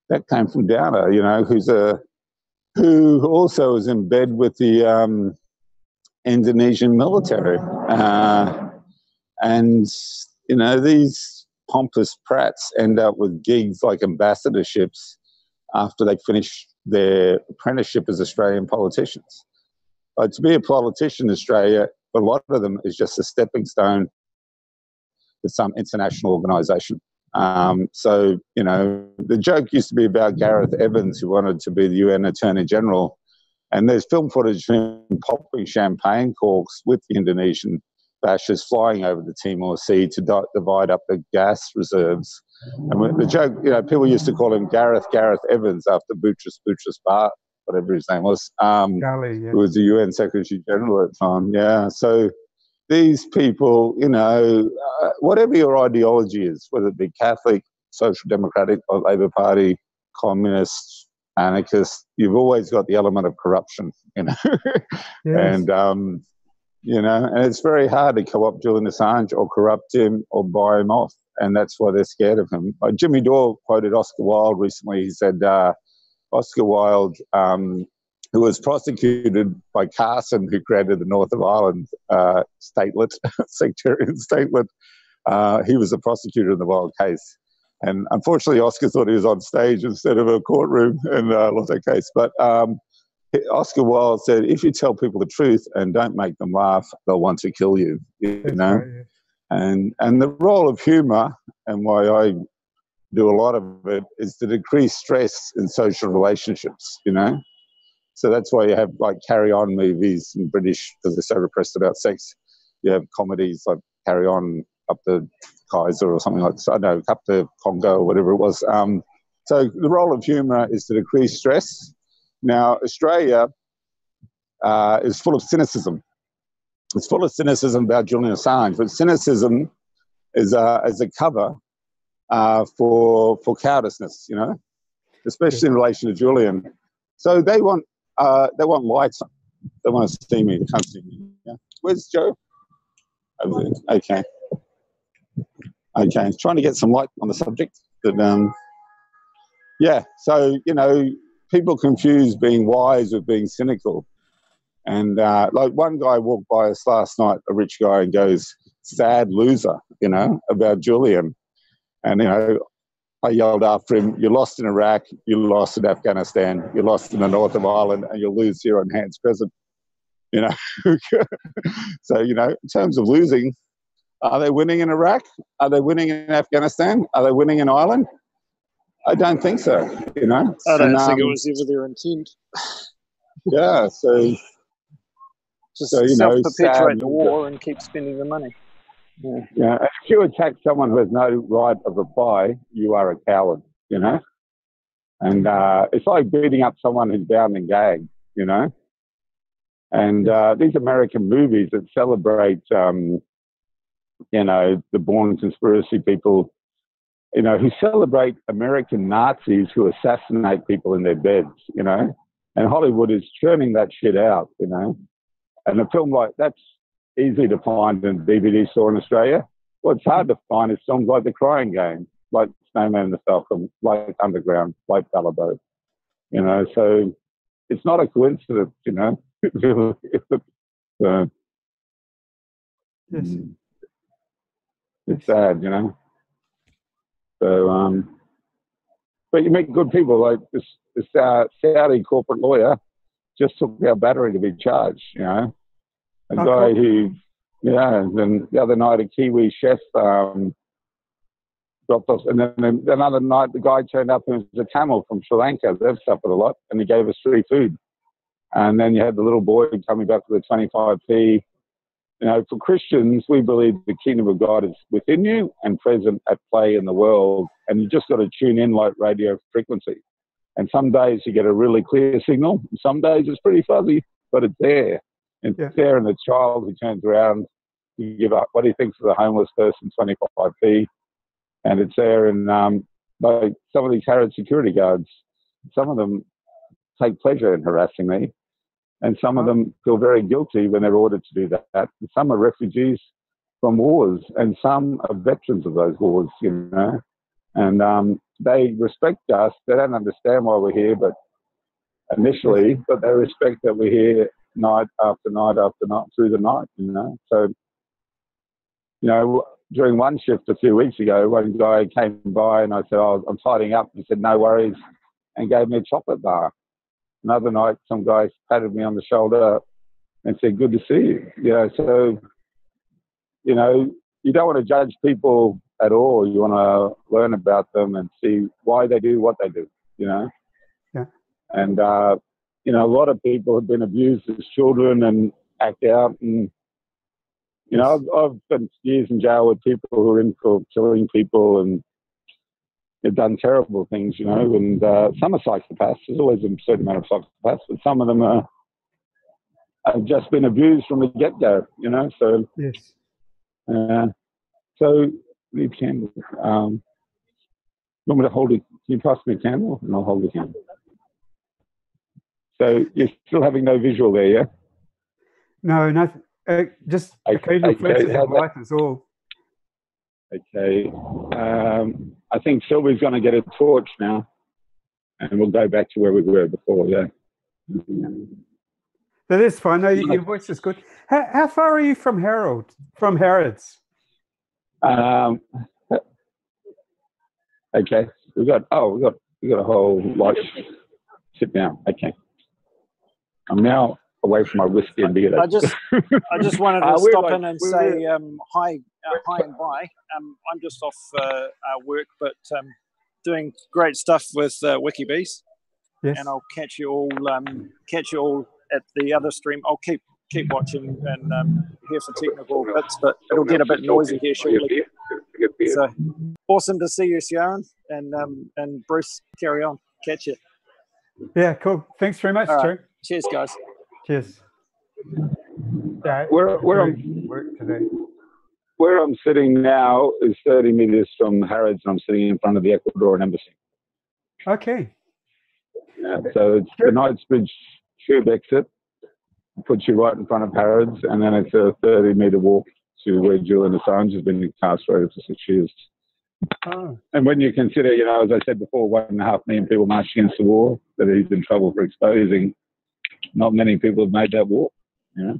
That came from Downer, who also is in bed with the Indonesian military. And these pompous prats end up with gigs like ambassadorships after they finish their apprenticeship as Australian politicians. To be a politician in Australia, for a lot of them, is just a stepping stone to some international organisation. So, the joke used to be about Gareth Evans, who wanted to be the UN Attorney General. And there's film footage of him popping champagne corks with the Indonesian fascists flying over the Timor Sea to divide up the gas reserves. And the joke, people used to call him Gareth Evans after Boutros Bar, whatever his name was, who was the UN Secretary General at the time. Yeah, so these people, whatever your ideology is, whether it be Catholic, Social Democratic, or Labour Party, Communist, anarchist, you've always got the element of corruption, Yes. And, and it's very hard to co-opt Julian Assange or corrupt him or buy him off. And that's why they're scared of him. Jimmy Dore quoted Oscar Wilde recently. He said, Oscar Wilde, who was prosecuted by Carson, who created the North of Ireland statelet, sectarian statelet. He was the prosecutor in the Wilde case. And unfortunately, Oscar thought he was on stage instead of a courtroom and lost that case. But Oscar Wilde said, if you tell people the truth and don't make them laugh, they'll want to kill you, Right, yeah. And the role of humour, and why I do a lot of it, is to decrease stress in social relationships, So that's why you have like Carry On movies in British, because they're so repressed about sex. You have comedies like Carry On up the Kaiser or something like that. I know, up the Congo or whatever it was. So the role of humour is to decrease stress. Now, Australia is full of cynicism. It's full of cynicism about Julian Assange, but cynicism is as a cover for cowardice, especially in relation to Julian. So they want lights. They want to see me. They can't see me. Yeah. Where's Joe? Over there. Okay. He's trying to get some light on the subject. But so people confuse being wise with being cynical. And like one guy walked by us last night, a rich guy, and goes, "Sad loser," about Julian. And I yelled after him, "You lost in Iraq, you lost in Afghanistan, you lost in the north of Ireland, and you'll lose here on Hans Crescent." So in terms of losing, are they winning in Iraq? Are they winning in Afghanistan? Are they winning in Ireland? I don't think so. I don't think it was ever their intent. Yeah. So self-perpetuate the war and keep spending the money. Yeah. If you attack someone who has no right of reply, you are a coward, And it's like beating up someone who's bound and gagged, And these American movies that celebrate, the born conspiracy people, who celebrate American Nazis who assassinate people in their beds, And Hollywood is churning that shit out, And a film like that's easy to find in DVD store in Australia. What's hard to find is films like The Crying Game, like Snowman and the Falcon, like Underground, like Ballabo. So it's not a coincidence, Yes. It's sad, So, but you meet good people like this Saudi corporate lawyer just took our battery to be charged, A guy who, then the other night a Kiwi chef dropped off, and then another night the guy turned up and it was a Tamil from Sri Lanka. They've suffered a lot, and he gave us free food. And then you had the little boy coming back with a 25p. For Christians, we believe the kingdom of God is within you and present at play in the world, and you just got to tune in like radio frequency. And some days you get a really clear signal, and some days it's pretty fuzzy, but it's there. It's there in the child who turns around to give up what he thinks of the homeless person, 25p. And it's there in like some of these Harrods security guards. Some of them take pleasure in harassing me. And some of them feel very guilty when they're ordered to do that. And some are refugees from wars, and some are veterans of those wars, And they respect us. They don't understand why we're here, but initially, but they respect that we're here night after night after night through the night, So, during one shift a few weeks ago, one guy came by and I said, I'm tidying up. He said, no worries, and gave me a chocolate bar. Another night, some guy patted me on the shoulder and said, good to see you. So, you don't want to judge people at all. You want to learn about them and see why they do what they do, Yeah. And, a lot of people have been abused as children and act out. And, I've spent years in jail with people who are in for killing people and they've done terrible things, and some are psychopaths. There's always a certain amount of psychopaths, but some of them are I've just been abused from the get-go, you know. So yes. So leave candle. You want me to hold it? Can you pass me a candle and I'll hold the candle? So you're still having no visual there, yeah? No, nothing. Just occasional flashes of light is all. Okay. I think Sylvie's going to get a torch now, and we'll go back to where we were before, yeah. That is fine. No, your voice is good. How far are you from Harrods? Okay. We got a whole lot. Sit down. Okay. I'm now away from my whiskey and beer. I just wanted to stop in and say hi and bye. I'm just off work, but doing great stuff with WikiBees. Yes. And I'll catch you all at the other stream. I'll keep watching and here for technical bits, but it'll get a bit noisy here shortly. So awesome to see you, Sharon, and Bruce. Carry on. Catch you. Yeah, cool. Thanks very much, Joe. Cheers, guys. Cheers. Yeah, where I'm sitting now is 30 meters from Harrods, and I'm sitting in front of the Ecuadorian embassy. Okay. Yeah, so it's the Knightsbridge tube exit, puts you right in front of Harrods, and then it's a 30-meter walk to where Julian Assange has been incarcerated for 6 years. Oh. And when you consider, you know, as I said before, 1.5 million people marching against the war that he's in trouble for exposing, not many people have made that walk, you know?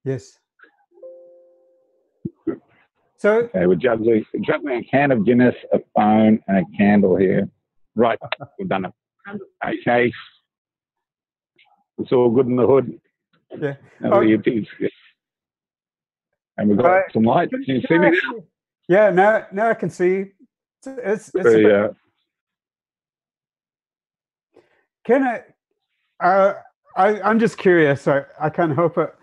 Yes. So okay, we're juggling a can of Guinness, a phone, and a candle here. Right, we've done it. Okay. It's all good in the hood. Yeah. And we've got some light. Can you see me now? Yeah, now I can see. It's very, I'm just curious, so I can't help it.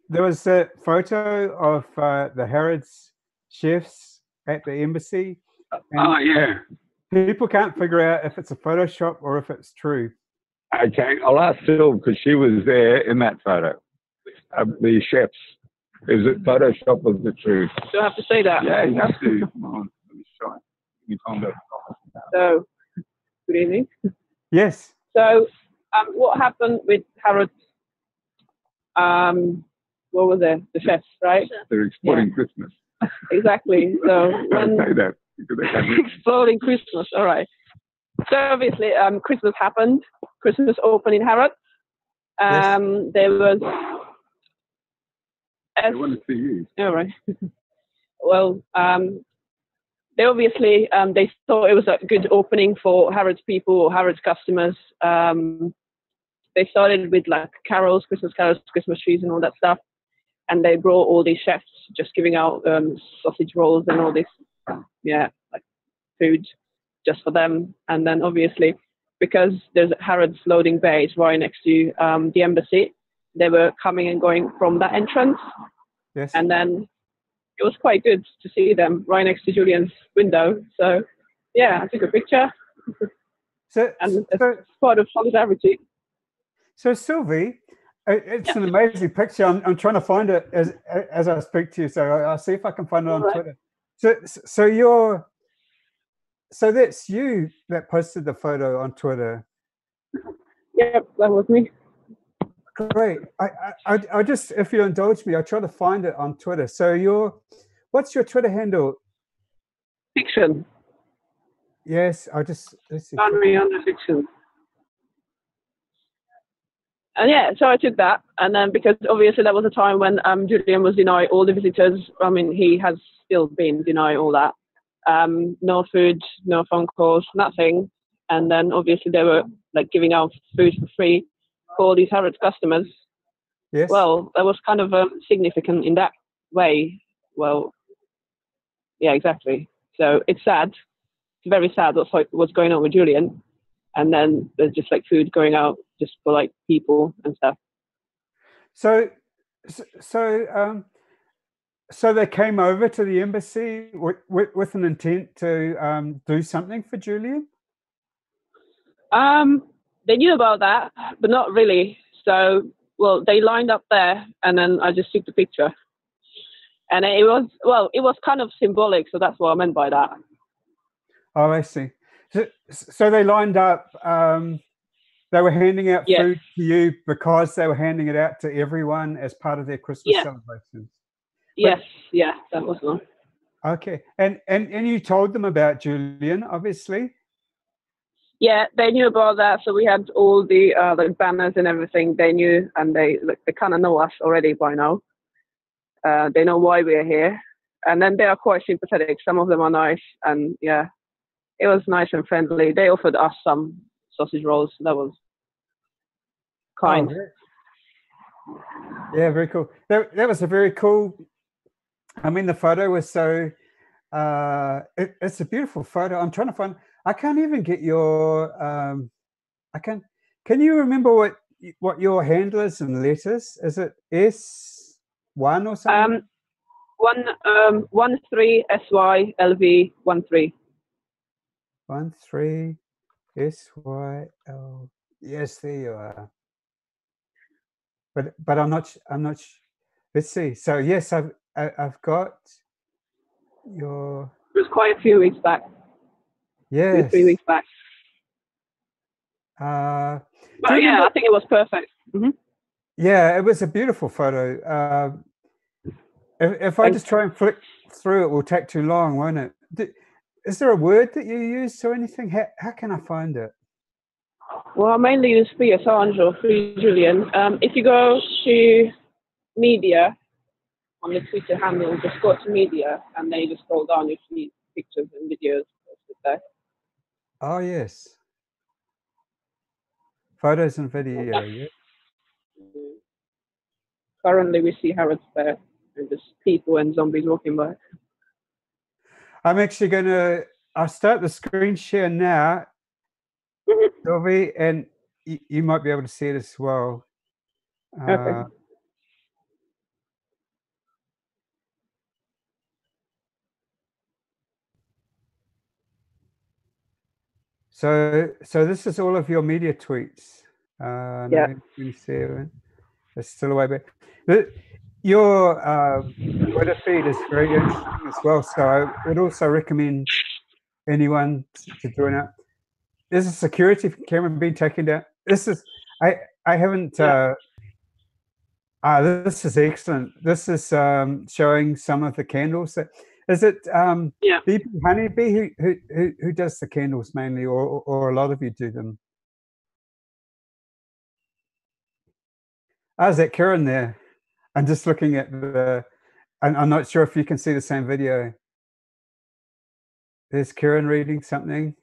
There was a photo of the Harrods chefs at the embassy. Oh, yeah. People can't figure out if it's a Photoshop or if it's true. Okay, I'll ask Phil because she was there in that photo. The chefs. Is it Photoshop or the truth? Do I have to say that? Yeah, you have to. Come on, let me try. You can't go. So, good evening. Yes. So, what happened with Harrods? What was it? The chefs, right? They're exporting Christmas. Exactly. So when say that because they have exploding Christmas. All right. So obviously, Christmas happened. Christmas opened in Harrods. Yes. There was. I want to see you. All right. Well, they obviously they thought it was a good opening for Harrods people or Harrods customers. They started with like carols, Christmas carols, Christmas trees, and all that stuff. And they brought all these chefs just giving out sausage rolls and all this, like food just for them. And then obviously, because there's Harrods loading bays right next to the embassy, they were coming and going from that entrance. Yes. And then it was quite good to see them right next to Julian's window. So, yeah, I took a picture. And it's part of solidarity. So, Sylvie, it's an amazing picture. I'm trying to find it as I speak to you. So I'll see if I can find it on Twitter. So that's you that posted the photo on Twitter. Yep, that was me. Great. I just, if you indulge me, I try to find it on Twitter. So what's your Twitter handle? Fiction. Yes, let's see. Under fiction. And yeah, so I took that, and then because obviously that was a time when Julian was denied all the visitors. I mean, he has still been denied all that. No food, no phone calls, nothing. And then obviously they were like giving out food for free for all these Harrods customers. Yes. Well, that was kind of significant in that way. Well, yeah, exactly. So it's sad. It's very sad what's going on with Julian. And then there's just like food going out just for like people and stuff. So they came over to the embassy with an intent to do something for Julian? They knew about that, but not really. So well, they lined up there, and then I just took the picture. And it was kind of symbolic, so that's what I meant by that. Oh, I see. So they lined up. They were handing out food to you because they were handing it out to everyone as part of their Christmas celebrations. Yes, that was one. Okay, and you told them about Julian, obviously. Yeah, they knew about that. So we had all the banners and everything. They knew, and they kind of know us already by now. They know why we're here, and then they are quite sympathetic. Some of them are nice, and yeah, it was nice and friendly. They offered us some sausage rolls. That was kind. Oh, yeah, very cool. That was a very cool. I mean, the photo was so. It's a beautiful photo. I'm trying to find. I can't even get your. I can. Can you remember what your handle is in letters? Is it S1 or something? 13 SYLV 13. 13 SYL. Yes, there you are. But I'm not. Let's see. So yes, I've got your. It was quite a few weeks back. Yes. 2-3 weeks back. But yeah, I think it was perfect. Mm-hmm. Yeah, it was a beautiful photo. If I just try and flick through, it will take too long, won't it? Is there a word that you use or anything? How can I find it? Well, I mainly use Free Assange or Free Julian. If you go to media on the Twitter handle, just go to media, and then you just scroll down, you see pictures and videos there. Oh yes, photos and video. Yeah. Currently, we see Harrods there, and just people and zombies walking by. I'm actually I'll start the screen share now, Sylvie, and you might be able to see it as well. Okay. So this is all of your media tweets. November 27. It's still away back. Your Twitter feed is very interesting as well. So I would also recommend anyone to join up. There's a security camera being taken down. This is I haven't. This is excellent. This is showing some of the candles. Is it BB Honeybee who does the candles mainly, or a lot of you do them? Is that Karen there? I'm just looking at I'm not sure if you can see the same video. There's Karen reading something,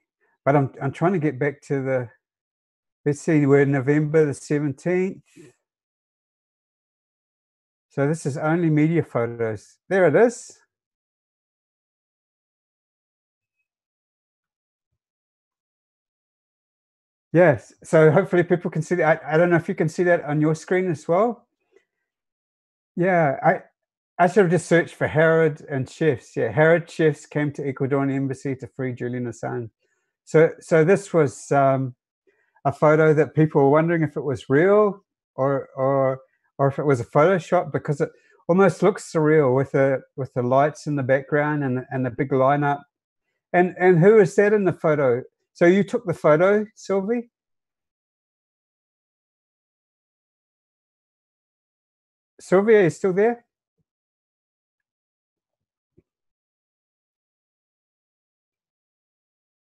but I'm trying to get back to let's see, we're November the 17th. So this is only media photos. There it is. Yes, so hopefully people can see that. I don't know if you can see that on your screen as well. Yeah, I should have just searched for Harrod and chefs. Yeah, Harrod chefs came to Ecuadorian embassy to free Julian Assange. So this was a photo that people were wondering if it was real or if it was a Photoshop, because it almost looks surreal with the lights in the background and the big lineup. And who is that in the photo? So you took the photo, Sylvie? Sylvia, are you still there?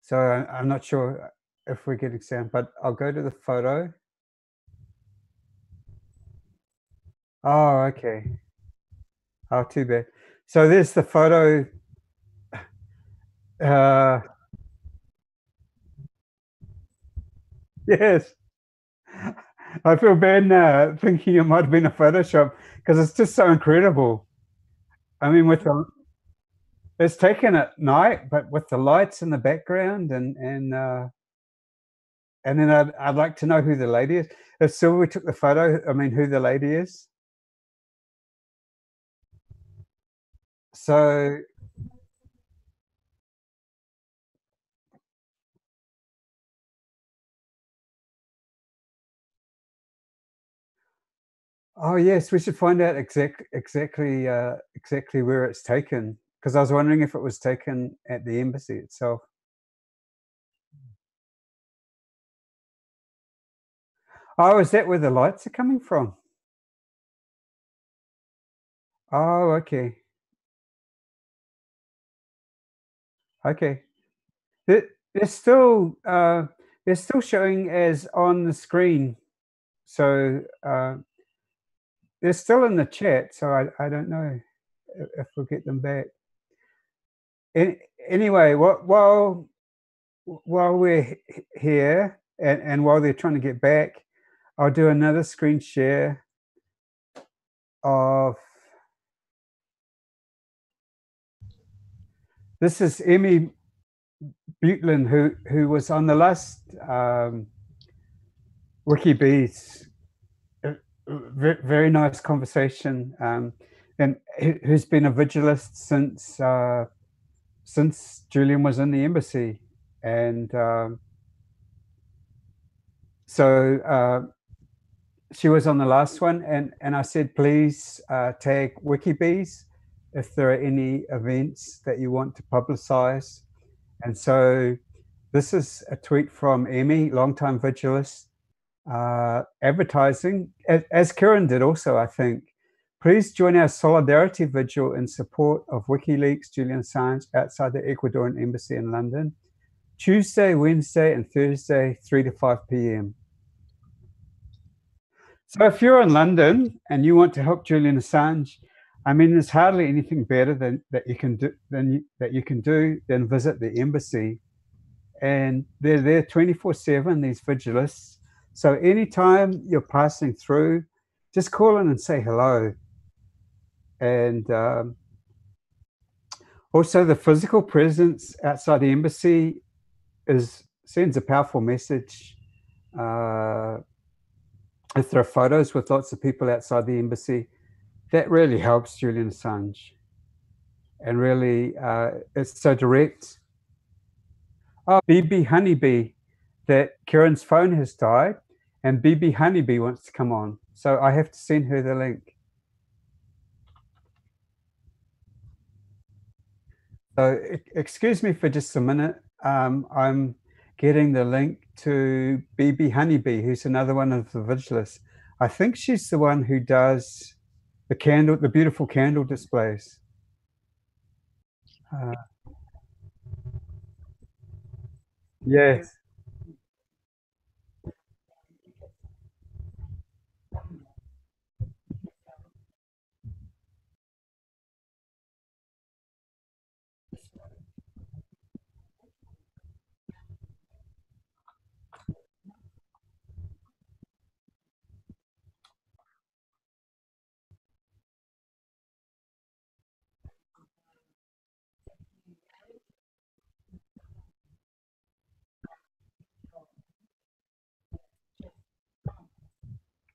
So I'm not sure if we're getting sound, but I'll go to the photo. Oh, okay. Oh, too bad. So there's the photo. Yes. I feel bad now thinking it might have been a Photoshop, because it's just so incredible. I mean, it's taken at night, but with the lights in the background, and then I'd like to know who the lady is. If Sylvie took the photo, I mean, who the lady is. So Oh yes, we should find out exactly where it's taken, because I was wondering if it was taken at the embassy itself. Oh, is that where the lights are coming from? Oh, okay. Okay. They're still showing as on the screen, so they're still in the chat. So I don't know if we'll get them back. Anyway, while we're here and while they're trying to get back, I'll do another screen share of. This is Emmy Butlin, who was on the last WikiBees. Very nice conversation, and who's been a vigilist since Julian was in the embassy, and so she was on the last one, and I said, please tag WikiBees if there are any events that you want to publicize. And so this is a tweet from Emmy, longtime vigilist, advertising, as Kieran did also, I think. Please join our solidarity vigil in support of WikiLeaks Julian Assange outside the Ecuadorian embassy in London, Tuesday, Wednesday, and Thursday, 3 to 5 p.m. So if you're in London and you want to help Julian Assange, I mean, there's hardly anything better that you can do than visit the embassy, and they're there 24/7. These vigilists. So anytime you're passing through, just call in and say hello. And also, the physical presence outside the embassy sends a powerful message. If there are photos with lots of people outside the embassy, that really helps Julian Assange. And really, it's so direct. Oh, BB Honeybee, that Kieran's phone has died, and BB Honeybee wants to come on. So I have to send her the link. So excuse me for just a minute. I'm getting the link to BB Honeybee, who's another one of the vigilists. I think she's the one who does the beautiful candle displays. Yes.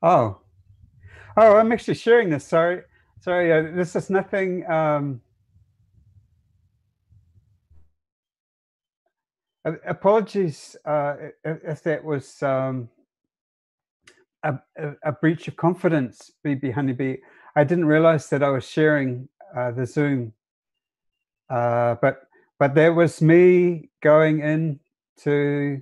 Oh, I'm actually sharing this. Sorry. This is nothing. Apologies if that was a breach of confidence, BB Honeybee. I didn't realize that I was sharing the Zoom, but that was me going into.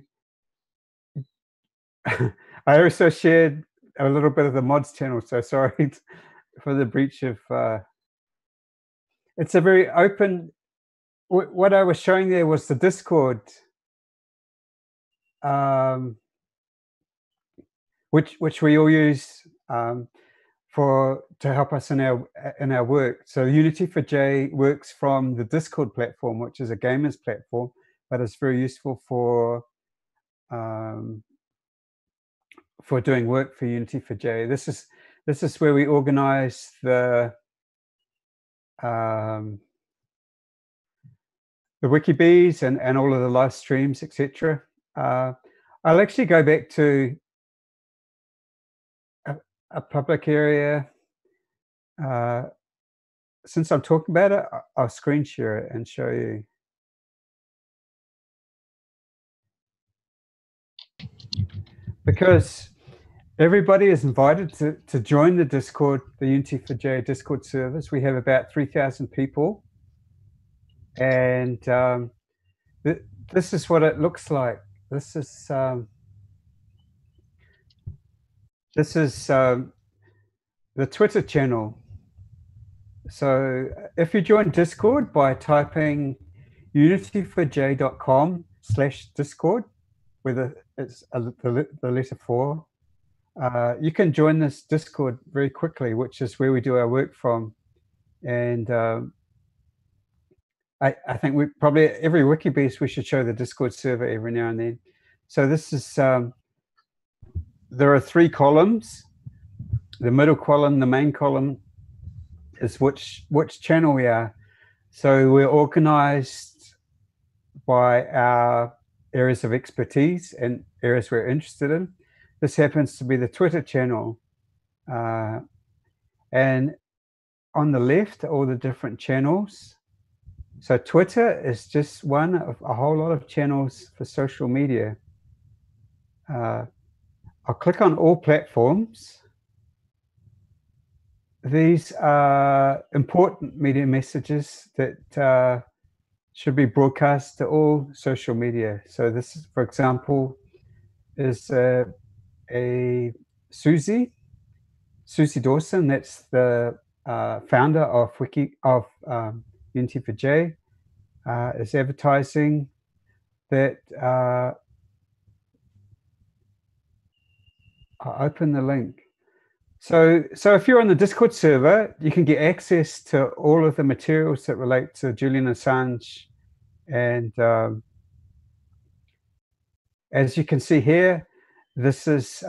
I also shared a little bit of the mods channel, so sorry for the breach of. It's a very open. What I was showing there was the Discord, which we all use to help us in our work. So Unity for J works from the Discord platform, which is a gamers platform, but it's very useful for doing work for Unity for J. This is where we organize the WikiBees and all of the live streams, etc. I'll actually go back to a public area. Since I'm talking about it, I'll screen share it and show you. Because Everybody is invited to join the Discord, the Unity for J Discord servers. We have about 3,000 people. And this is what it looks like. This is the Twitter channel. So if you join Discord by typing unityforj.com/Discord, where it's the letter 4, you can join this Discord very quickly, which is where we do our work from. And I think we probably, every Wikibeast, we should show the Discord server every now and then. So this is, there are 3 columns. The middle column, the main column, is which channel we are. So we're organized by our areas of expertise and areas we're interested in. This happens to be the Twitter channel. And on the left are all the different channels. So Twitter is just one of a whole lot of channels for social media. I'll click on all platforms. These are important media messages that should be broadcast to all social media. So this is, for example, is a Susie Dawson. That's the founder of Unity for J, is advertising that. I'll open the link. So if you're on the Discord server, you can get access to all of the materials that relate to Julian Assange. And as you can see here, this is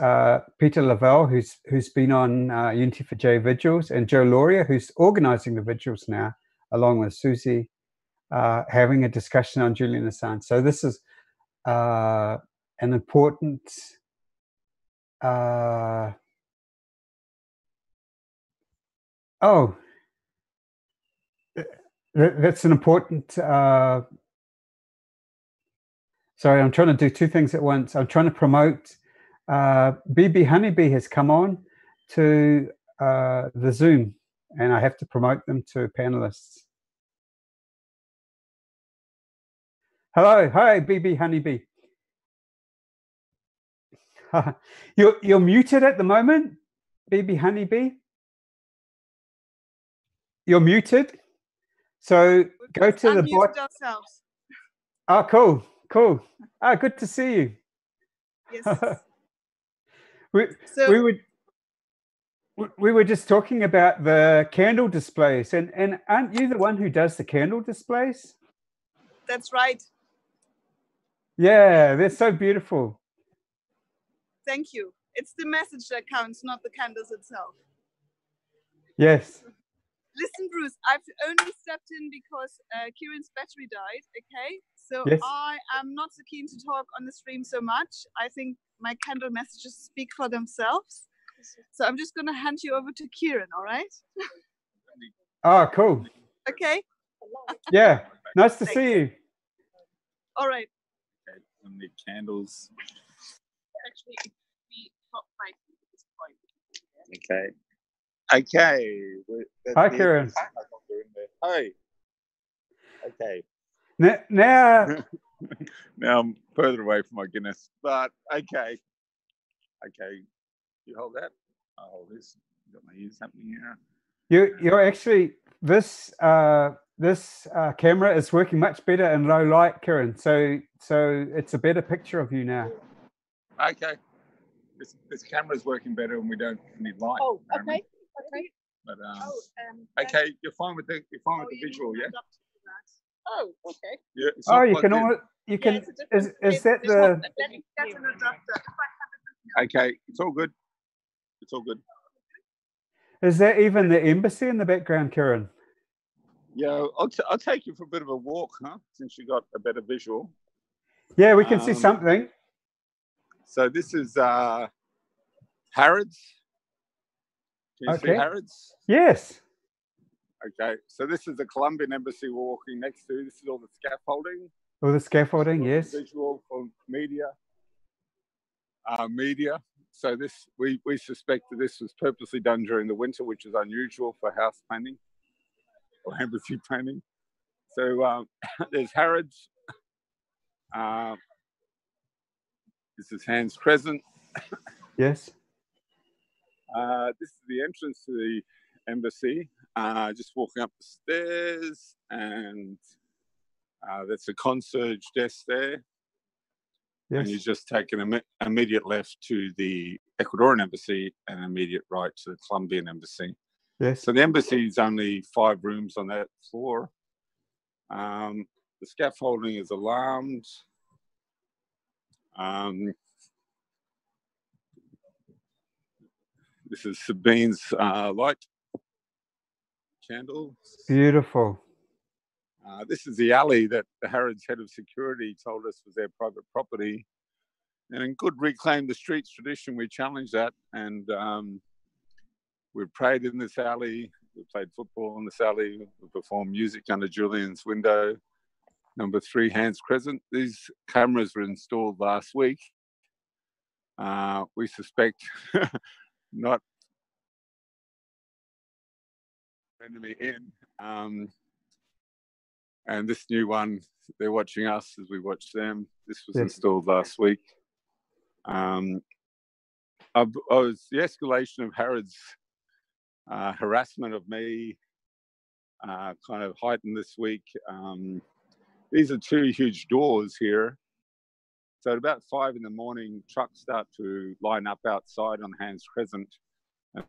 Peter Lavelle, who's been on Unity for J vigils, and Joe Lauria, who's organizing the vigils now, along with Susie, having a discussion on Julian Assange. So this is an important that's an important sorry, I'm trying to do 2 things at once. I'm trying to promote BB Honeybee has come on to the Zoom, and I have to promote them to panelists. Hello, hi BB Honeybee. You're muted at the moment, BB Honeybee. You're muted. So go to the bottom. Oh, cool. Good to see you. Yes. we were just talking about the candle displays, and aren't you the one who does the candle displays? That's right. Yeah, they're so beautiful. Thank you. It's the message that counts, not the candles itself. Yes. Listen, Bruce, I've only stepped in because Kieran's battery died, okay? So yes. I am not so keen to talk on the stream so much. I think my candle messages speak for themselves. So I'm just going to hand you over to Kieran, all right? Oh, cool. Okay. Yeah, nice to see you. All right. Okay, and the candles. Actually, we top 5 at this point. Okay. Okay. Hi, Kieran. Hi. Okay. Now I'm further away from my Guinness, but okay. Okay. You hold that. I'll hold this. Got my ears happening here. You're actually this camera is working much better in low light, Kieran. So it's a better picture of you now. Okay. This camera's working better and we don't need light. Oh, okay. Okay. But okay, you're fine with the visual, yeah? Oh, okay. Yeah. Oh, you can is that the? That's an adapter. Okay, it's all good. It's all good. Is that even the embassy in the background, Kieran? Yeah, I'll take you for a bit of a walk, huh? Since you got a better visual. Yeah, we can see something. So this is Harrods. Can you see Harrods? Yes. Okay, so this is the Colombian embassy we're walking next to. This is all the scaffolding. All the scaffolding, yes. Visual for media. So we suspect that this was purposely done during the winter, which is unusual for house painting or embassy painting. So there's Harrods. This is Hans Crescent. Yes. This is the entrance to the embassy. Just walking up the stairs, and that's a concierge desk there. Yes. And you just take an immediate left to the Ecuadorian embassy and immediate right to the Colombian embassy. Yes. So the embassy is only 5 rooms on that floor. The scaffolding is alarmed. This is Sabine's light candles. Beautiful. This is the alley that the Harrods head of security told us was their private property. And in good Reclaim the Streets tradition, we challenged that. And we prayed in this alley. We played football in this alley. We performed music under Julian's window. Number 3, Hans Crescent. These cameras were installed last week. We suspect not enemy in. And this new one, they're watching us as we watch them. This was installed last week. The escalation of Harrods' harassment of me kind of heightened this week. These are 2 huge doors here. So at about 5 in the morning, trucks start to line up outside on Hans Crescent, and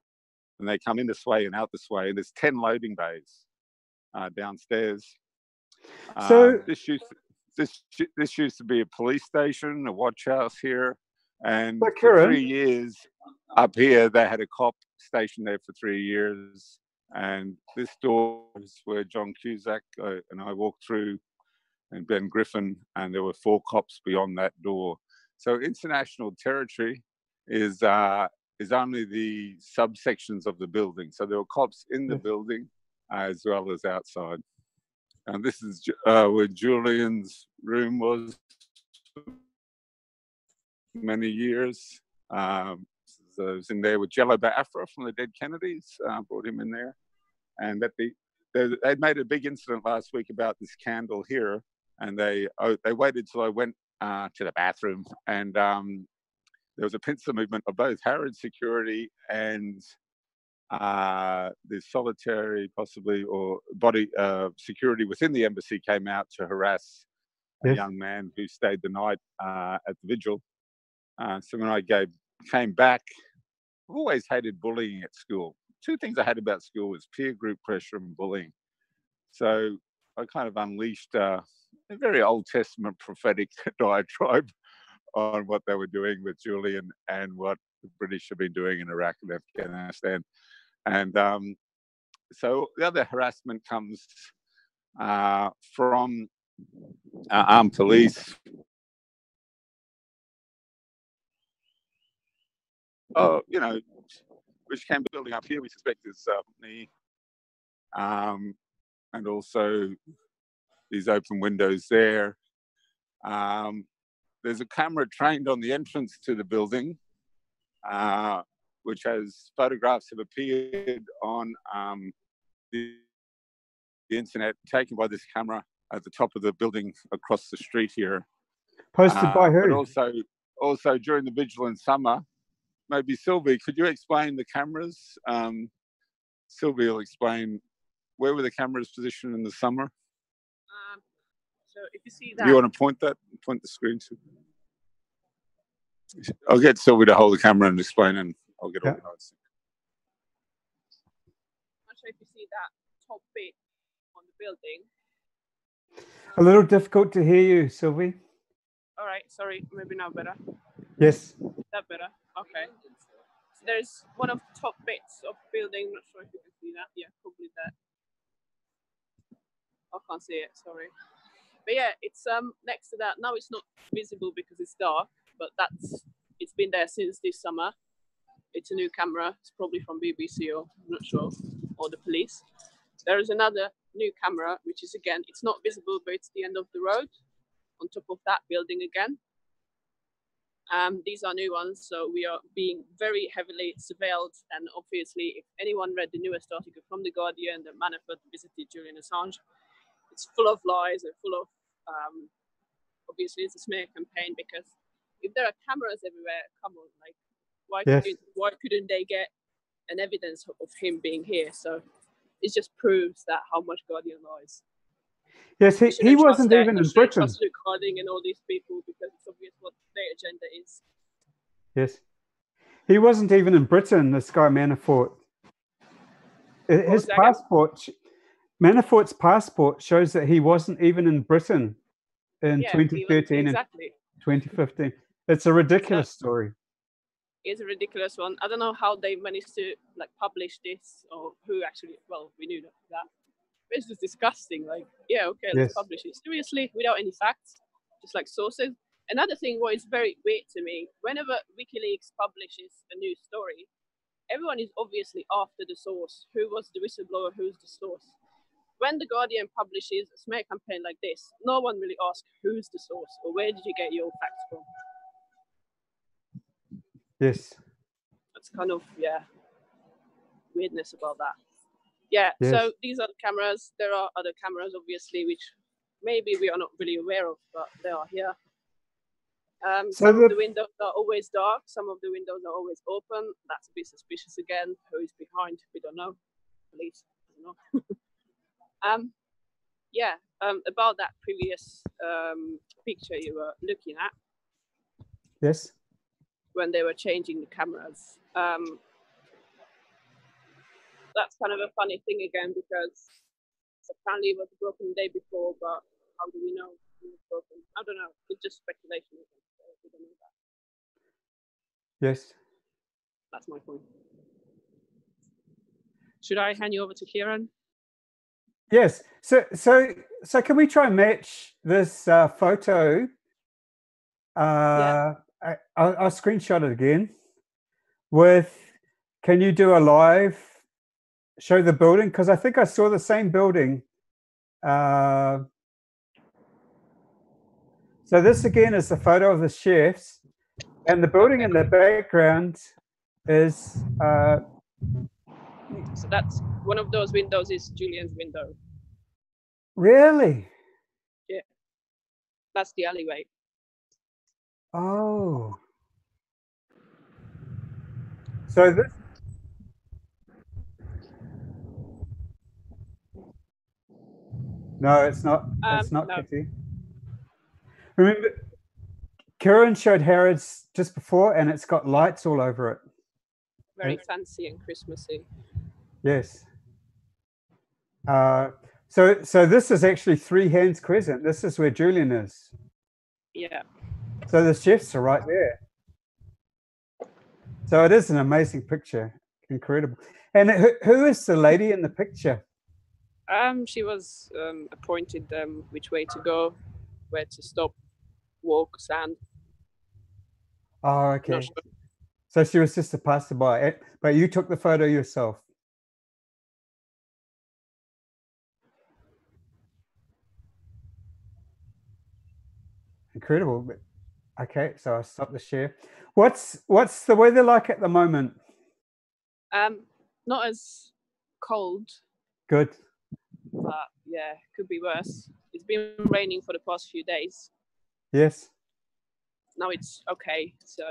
they come in this way and out this way. And there's 10 loading bays downstairs. So this used to be a police station, a watch house here, and for 3 years up here they had a cop stationed there for 3 years. And this door is where John Cusack and I walked through, and Ben Griffin, and there were 4 cops beyond that door. So international territory is only the subsections of the building. So there were cops in the building as well as outside. And this is where Julian's room was for many years. So I was in there with Jello Biafra from the Dead Kennedys, brought him in there. And they'd made a big incident last week about this candle here. And they waited till I went to the bathroom, and there was a pincer movement of both Harrods security and the solitary, possibly, or body security within the embassy came out to harass a young man who stayed the night at the vigil. So when I came back, I've always hated bullying at school. 2 things I hated about school was peer group pressure and bullying. So I kind of unleashed a very Old Testament prophetic diatribe on what they were doing with Julian and what the British have been doing in Iraq and Afghanistan. And so the other harassment comes from armed police. Which came building up here, we suspect is me. And also these open windows there. There's a camera trained on the entrance to the building, which has photographs have appeared on the internet, taken by this camera at the top of the building across the street here. Posted by who? But also during the vigil in summer, maybe Sylvie, could you explain the cameras? Sylvie will explain where were the cameras positioned in the summer. So if you see that, you want to point the screen to? I'll get Sylvie to hold the camera and explain, and I'll get organised. I'm not sure if you see that top bit on the building. A little difficult to hear you, Sylvie. All right, sorry, maybe now better. Yes. Is that better? Okay. So there's one of the top bits of the building. Not sure if you can see that. Yeah, probably that. I can't see it, sorry. But yeah, it's next to that. Now it's not visible because it's dark, but it's been there since this summer. It's a new camera. It's probably from BBC or I'm not sure, or the police. There is another new camera, which is again, it's not visible, but it's the end of the road on top of that building again. These are new ones, so we are being very heavily surveilled. And obviously, if anyone read the newest article from The Guardian that Manafort visited Julian Assange, it's full of lies and full of, obviously, it's a smear campaign, because if there are cameras everywhere, come on, like, why couldn't they get an evidence of him being here? So it just proves that how much Guardian lies. Yes, he wasn't even in Britain. Trust Luke Harding and all these people, because it's obvious what their agenda is. Yes. He wasn't even in Britain, this guy Manafort. His passport, Manafort's passport shows that he wasn't even in Britain in 2013 and 2015. It's a ridiculous story. It's a ridiculous one. I don't know how they managed to like publish this, or who actually, well, we knew that. It's just disgusting. Like, yeah, okay, let's publish it. Seriously, without any facts, just like sources. Another thing what is very weird to me, whenever WikiLeaks publishes a new story, everyone is obviously after the source. Who was the whistleblower? Who's the source? When The Guardian publishes a smear campaign like this, no one really asks who's the source or where did you get your facts from? Yes. That's kind of, weirdness about that. Yeah, so these are the cameras. There are other cameras, obviously, which maybe we are not really aware of, but they are here. Some of the windows are always dark. Some of the windows are always open. That's a bit suspicious again. Who is behind? We don't know. Police, I don't know. About that previous picture you were looking at. Yes. When they were changing the cameras. That's kind of a funny thing again, because apparently it was a broken day before, but how do we know it was broken? I don't know. It's just speculation. We don't know that. Yes. That's my point. Should I hand you over to Kieran? Yes. So can we try and match this photo? I'll screenshot it again. Can you do a live? Show the building, because I think I saw the same building. So this again is the photo of the chefs, and the building in the background is. So that's one of those windows. Is Julian's window? Really? Yeah. That's the alleyway. Oh. So this. No, it's not. It's not Kitty. Remember, Kieran showed Harrods just before, and it's got lights all over it. Very fancy and Christmassy. Yes. So this is actually Three Hands Crescent. This is where Julian is. Yeah. So the chefs are right there. So it is an amazing picture. Incredible. And who is the lady in the picture? She was appointed which way to go, where to stop, walk, stand. Oh, okay. Sure. So she was just a passerby, but you took the photo yourself. Incredible. Okay, so I stopped the share. What's the weather like at the moment? Not as cold. Good. But yeah, could be worse. It's been raining for the past few days. Yes. Now it's okay. So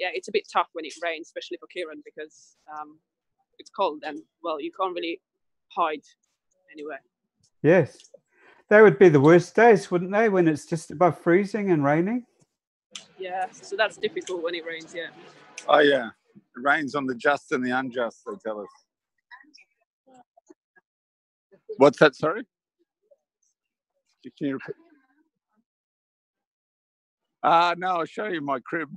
yeah, it's a bit tough when it rains, especially for Kieran, because it's cold and, well, you can't really hide anywhere. Yes. They would be the worst days, wouldn't they, when it's just above freezing and raining? Yeah, so that's difficult when it rains, yeah. Oh, yeah. It rains on the just and the unjust, they tell us. What's that, sorry? Can you repeat? No, I'll show you my crib.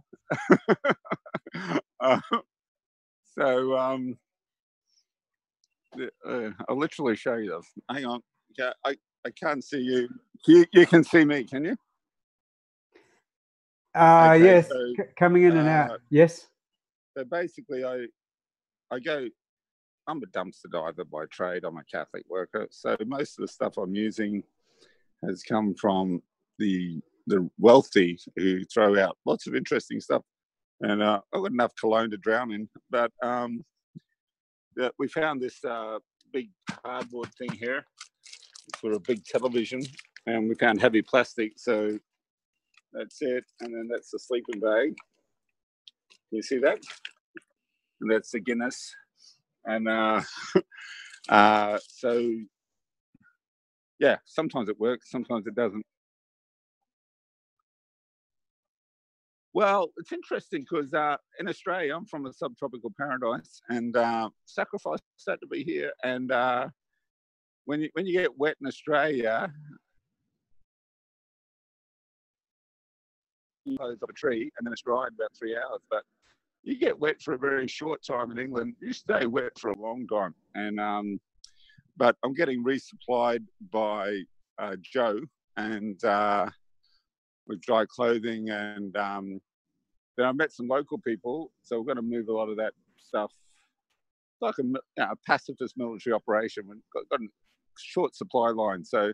I'll literally show you this. Hang on. Yeah, I can't see you. You can see me, can you? Okay, yes, so, coming in and out. Yes. So basically, I'm a dumpster diver by trade. I'm a Catholic worker. So most of the stuff I'm using has come from the the wealthy who throw out lots of interesting stuff. And I've got enough cologne to drown in. But we found this big cardboard thing here for a big television, and we found heavy plastic. So that's it. And then that's the sleeping bag. Can you see that? And that's the Guinness. And so, yeah, sometimes it works, sometimes it doesn't. Well, it's interesting because in Australia, I'm from a subtropical paradise, and sacrifice had to be here. And when you get wet in Australia, you close up a tree and then it's dry in about 3 hours. But you get wet for a very short time in England. You stay wet for a long time. And but I'm getting resupplied by Joe, and with dry clothing, and then I met some local people, so we're going to move a lot of that stuff. It's like a pacifist military operation. We've got a short supply line, so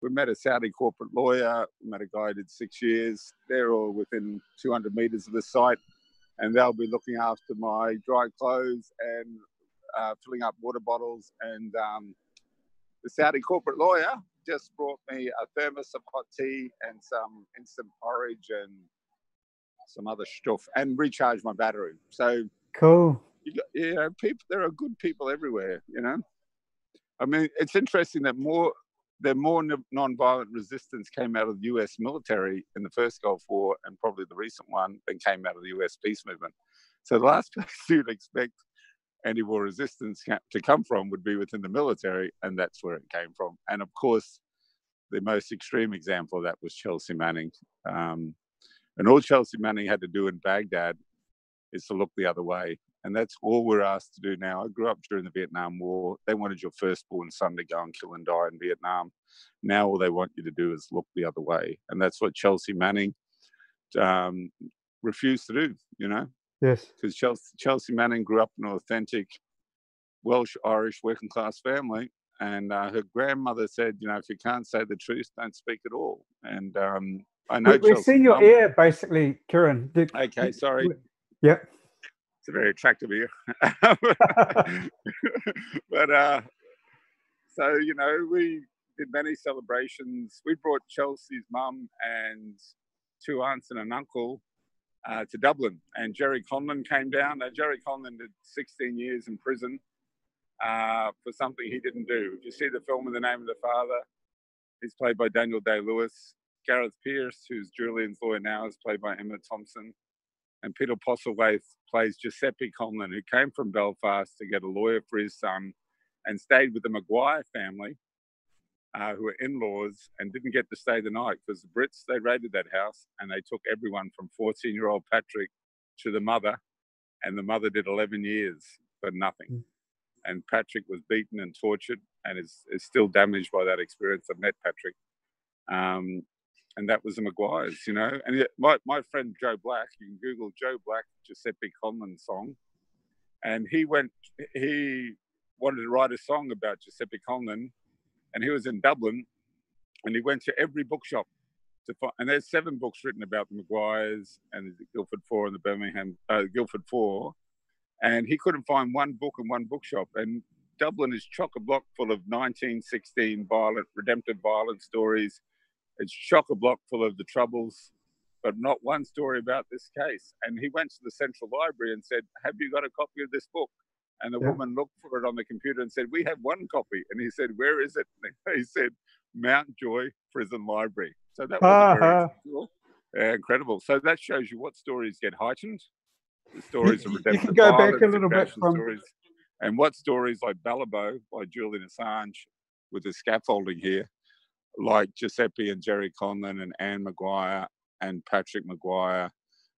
we met a Saudi corporate lawyer, we met a guy who did 6 years. They're all within 200 meters of the site, and they'll be looking after my dry clothes and filling up water bottles. And the Saudi corporate lawyer just brought me a thermos of hot tea and some instant porridge and some other stuff, and recharged my battery. So cool. People, there are good people everywhere. I mean, it's interesting that more non-violent resistance came out of the US military in the first Gulf War, and probably the recent one, than came out of the US peace movement. So the last place you'd expect anti-war resistance to come from would be within the military, and that's where it came from. And of course, the most extreme example of that was Chelsea Manning. And all Chelsea Manning had to do in Baghdad is to look the other way. And that's all we're asked to do now. I grew up during the Vietnam War. They wanted your firstborn son to go and kill and die in Vietnam. Now all they want you to do is look the other way. And that's what Chelsea Manning refused to do, Yes. Because Chelsea Manning grew up in an authentic Welsh-Irish working-class family. And her grandmother said, if you can't say the truth, don't speak at all. And I know we've seen your ear, basically, Kieran. Okay, sorry. Yeah. It's a very attractive ear. But so we did many celebrations. We brought Chelsea's mum and 2 aunts and an uncle to Dublin, and Jerry Conlon came down. Now, Jerry Conlon did 16 years in prison for something he didn't do. If you see the film In the Name of the Father, he's played by Daniel Day-Lewis. Gareth Pearce, who's Julian's lawyer now, is played by Emma Thompson. And Peter Postlethwaite plays Giuseppe Conlon, who came from Belfast to get a lawyer for his son and stayed with the Maguire family, who were in-laws, and didn't get to stay the night because the Brits, they raided that house and they took everyone from 14-year-old Patrick to the mother, and the mother did 11 years for nothing. And Patrick was beaten and tortured and is still damaged by that experience. I've met Patrick. And that was the Maguires, And my friend Joe Black, you can Google Joe Black Giuseppe Conlon song, and he wanted to write a song about Giuseppe Conlon, and he was in Dublin, and he went to every bookshop to find, and there's 7 books written about the Maguires and the Guildford Four and the Birmingham Guildford Four, and he couldn't find one book in one bookshop. And Dublin is chock-a-block full of 1916 redemptive violent stories. It's chock-a-block full of the Troubles, but not one story about this case. And he went to the Central Library and said, "Have you got a copy of this book?" And the woman looked for it on the computer and said, "We have one copy." And he said, "Where is it?" And he said, "Mountjoy Prison Library." So that was very incredible. So that shows you what stories get heightened. The stories of redemptive you can go violence, back a little bit from stories, and what stories like Ballabo by Julian Assange with the scaffolding here, like Giuseppe and Jerry Conlon and Anne Maguire and Patrick Maguire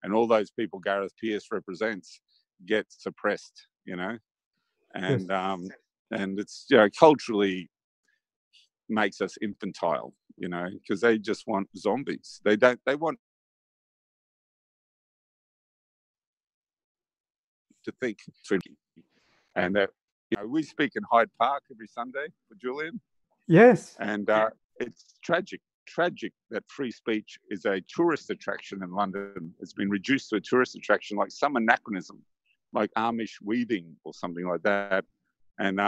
and all those people Gareth Pearce represents, get suppressed, and and it's culturally makes us infantile, because they just want zombies. They want to think tricky. And that we speak in Hyde Park every Sunday for Julian. Yes. And it's tragic. tragic that free speech is a tourist attraction in London. It's been reduced to a tourist attraction, like some anachronism, like Amish weaving or something like that. And,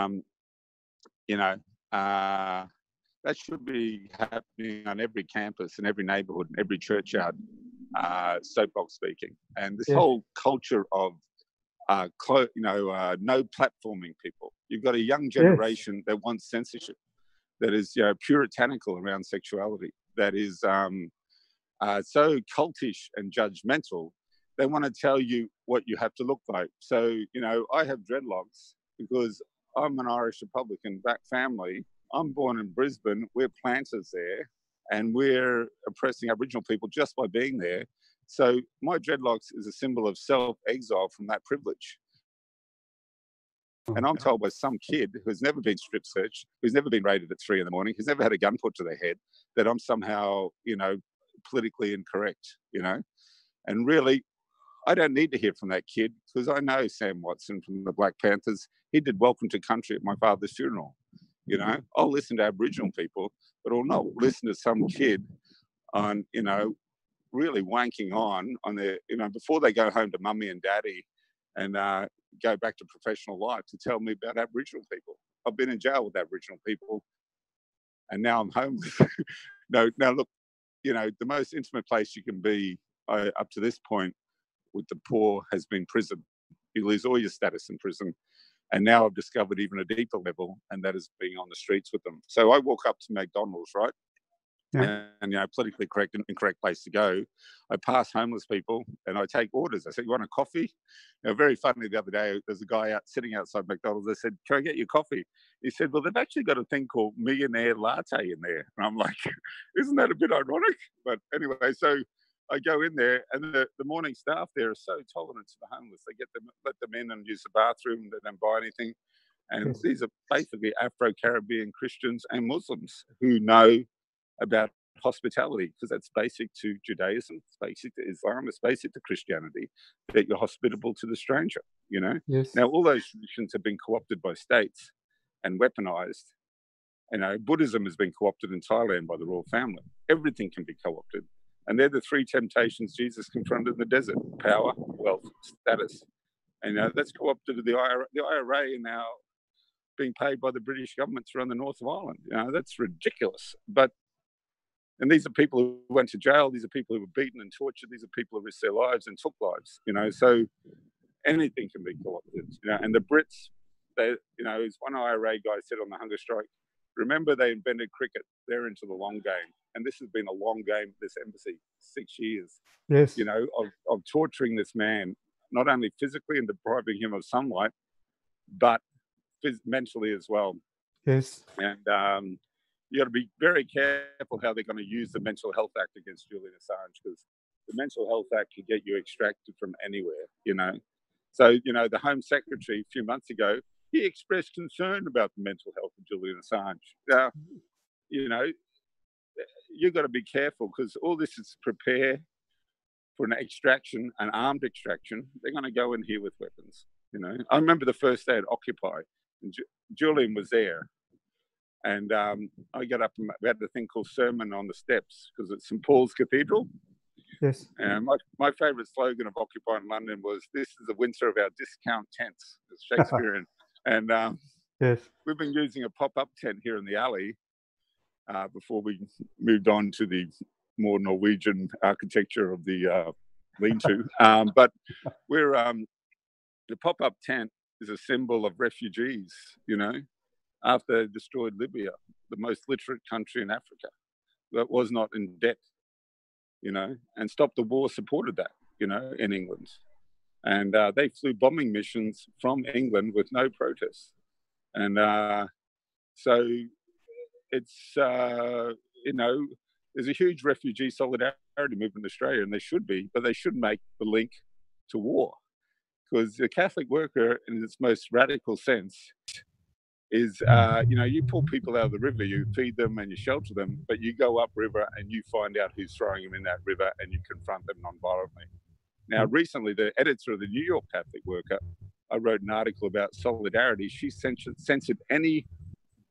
that should be happening on every campus, in every neighborhood, in every churchyard, soapbox speaking. And this whole culture of, no platforming people. You've got a young generation that wants censorship, that is puritanical around sexuality, that is so cultish and judgmental. They want to tell you what you have to look like. So, I have dreadlocks because I'm an Irish Republican back family. I'm born in Brisbane. We're planters there, and we're oppressing Aboriginal people just by being there. So my dreadlocks is a symbol of self-exile from that privilege. And I'm told by some kid who's never been strip searched, who's never been raided at 3 a.m, who's never had a gun put to their head, that I'm somehow, politically incorrect, And really, I don't need to hear from that kid, because I know Sam Watson from the Black Panthers. He did Welcome to Country at my father's funeral. I'll listen to Aboriginal people, but I'll not listen to some kid on, really wanking on their, before they go home to mummy and daddy and go back to professional life, to tell me about Aboriginal people. I've been in jail with Aboriginal people, and now I'm homeless. Now look, the most intimate place you can be up to this point with the poor has been prison. You lose all your status in prison. And now I've discovered even a deeper level, and that is being on the streets with them. So I walk up to McDonald's, right? And politically correct and incorrect place to go. I pass homeless people and I take orders. I said, "You want a coffee?" Very funny, the other day, there's a guy sitting outside McDonald's. I said, "Can I get your coffee?" He said, "Well, they've actually got a thing called millionaire latte in there." And I'm like, isn't that a bit ironic? But anyway, so I go in there, and the morning staff there are so tolerant to the homeless. They let them in and use the bathroom. They don't buy anything. And these are basically Afro-Caribbean Christians and Muslims who know about hospitality, because that's basic to Judaism, it's basic to Islam, it's basic to Christianity, that you're hospitable to the stranger, Now, all those traditions have been co-opted by states and weaponized. Buddhism has been co-opted in Thailand by the royal family. Everything can be co-opted. And they're the 3 temptations Jesus confronted in the desert: power, wealth, status. And that's co-opted to the IRA. The IRA are now being paid by the British government to run the north of Ireland. That's ridiculous. And these are people who went to jail. These are people who were beaten and tortured. These are people who risked their lives and took lives, So anything can be co-opted, And the Brits, as one IRA guy said on the hunger strike, remember they invented cricket. They're into the long game. And this has been a long game, this embassy, 6 years, of torturing this man, not only physically and depriving him of sunlight, but mentally as well. Yes. And, you got to be very careful how they're going to use the Mental Health Act against Julian Assange, because the Mental Health Act can get you extracted from anywhere, So, the Home Secretary a few months ago, he expressed concern about the mental health of Julian Assange. Now, you've got to be careful, because all this is prepare for an extraction, an armed extraction. They're going to go in here with weapons, I remember the first day at Occupy, and Julian was there. And I got up and we had the thing called Sermon on the Steps, because it's St Paul's Cathedral. Yes. And my favourite slogan of Occupy in London was, "This is the Windsor of our discount tents." It's Shakespearean. And we've been using a pop-up tent here in the alley before we moved on to the more Norwegian architecture of the lean-to. But we're the pop-up tent is a symbol of refugees, after they destroyed Libya, the most literate country in Africa, that was not in debt, and Stop the War supported that, in England. And they flew bombing missions from England with no protests. And so it's, there's a huge refugee solidarity movement in Australia, and they should be, but they should make the link to war. Because the Catholic worker, in its most radical sense, is, you pull people out of the river, you feed them and you shelter them, but you go upriver and you find out who's throwing them in that river and you confront them non-violently. Now, recently, the editor of the New York Catholic Worker, I wrote an article about solidarity. She censored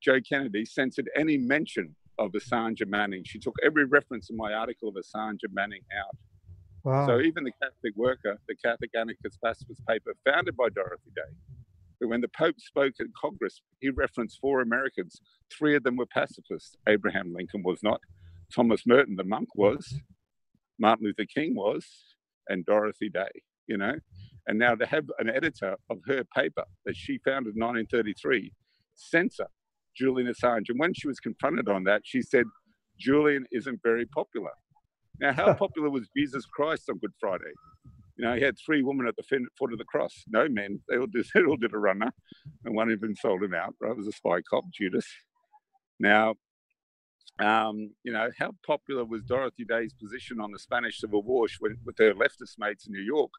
Jo Kennedy censored any mention of Assange and Manning. She took every reference in my article of Assange and Manning out. Wow. So even the Catholic Worker, the Catholic Anarchist Pacifist paper founded by Dorothy Day, but when the Pope spoke at Congress, he referenced 4 Americans. 3 of them were pacifists. Abraham Lincoln was not. Thomas Merton, the monk, was. Martin Luther King was. And Dorothy Day, you know. And now to have an editor of her paper that she founded in 1933 censor Julian Assange. And when she was confronted on that, she said, Julian isn't very popular. Now, how popular was Jesus Christ on Good Friday? You know, he had 3 women at the foot of the cross, no men. They all did a runner, and one even sold him out. Right? It was a spy cop, Judas. Now, you know, how popular was Dorothy Day's position on the Spanish Civil War with her leftist mates in New York?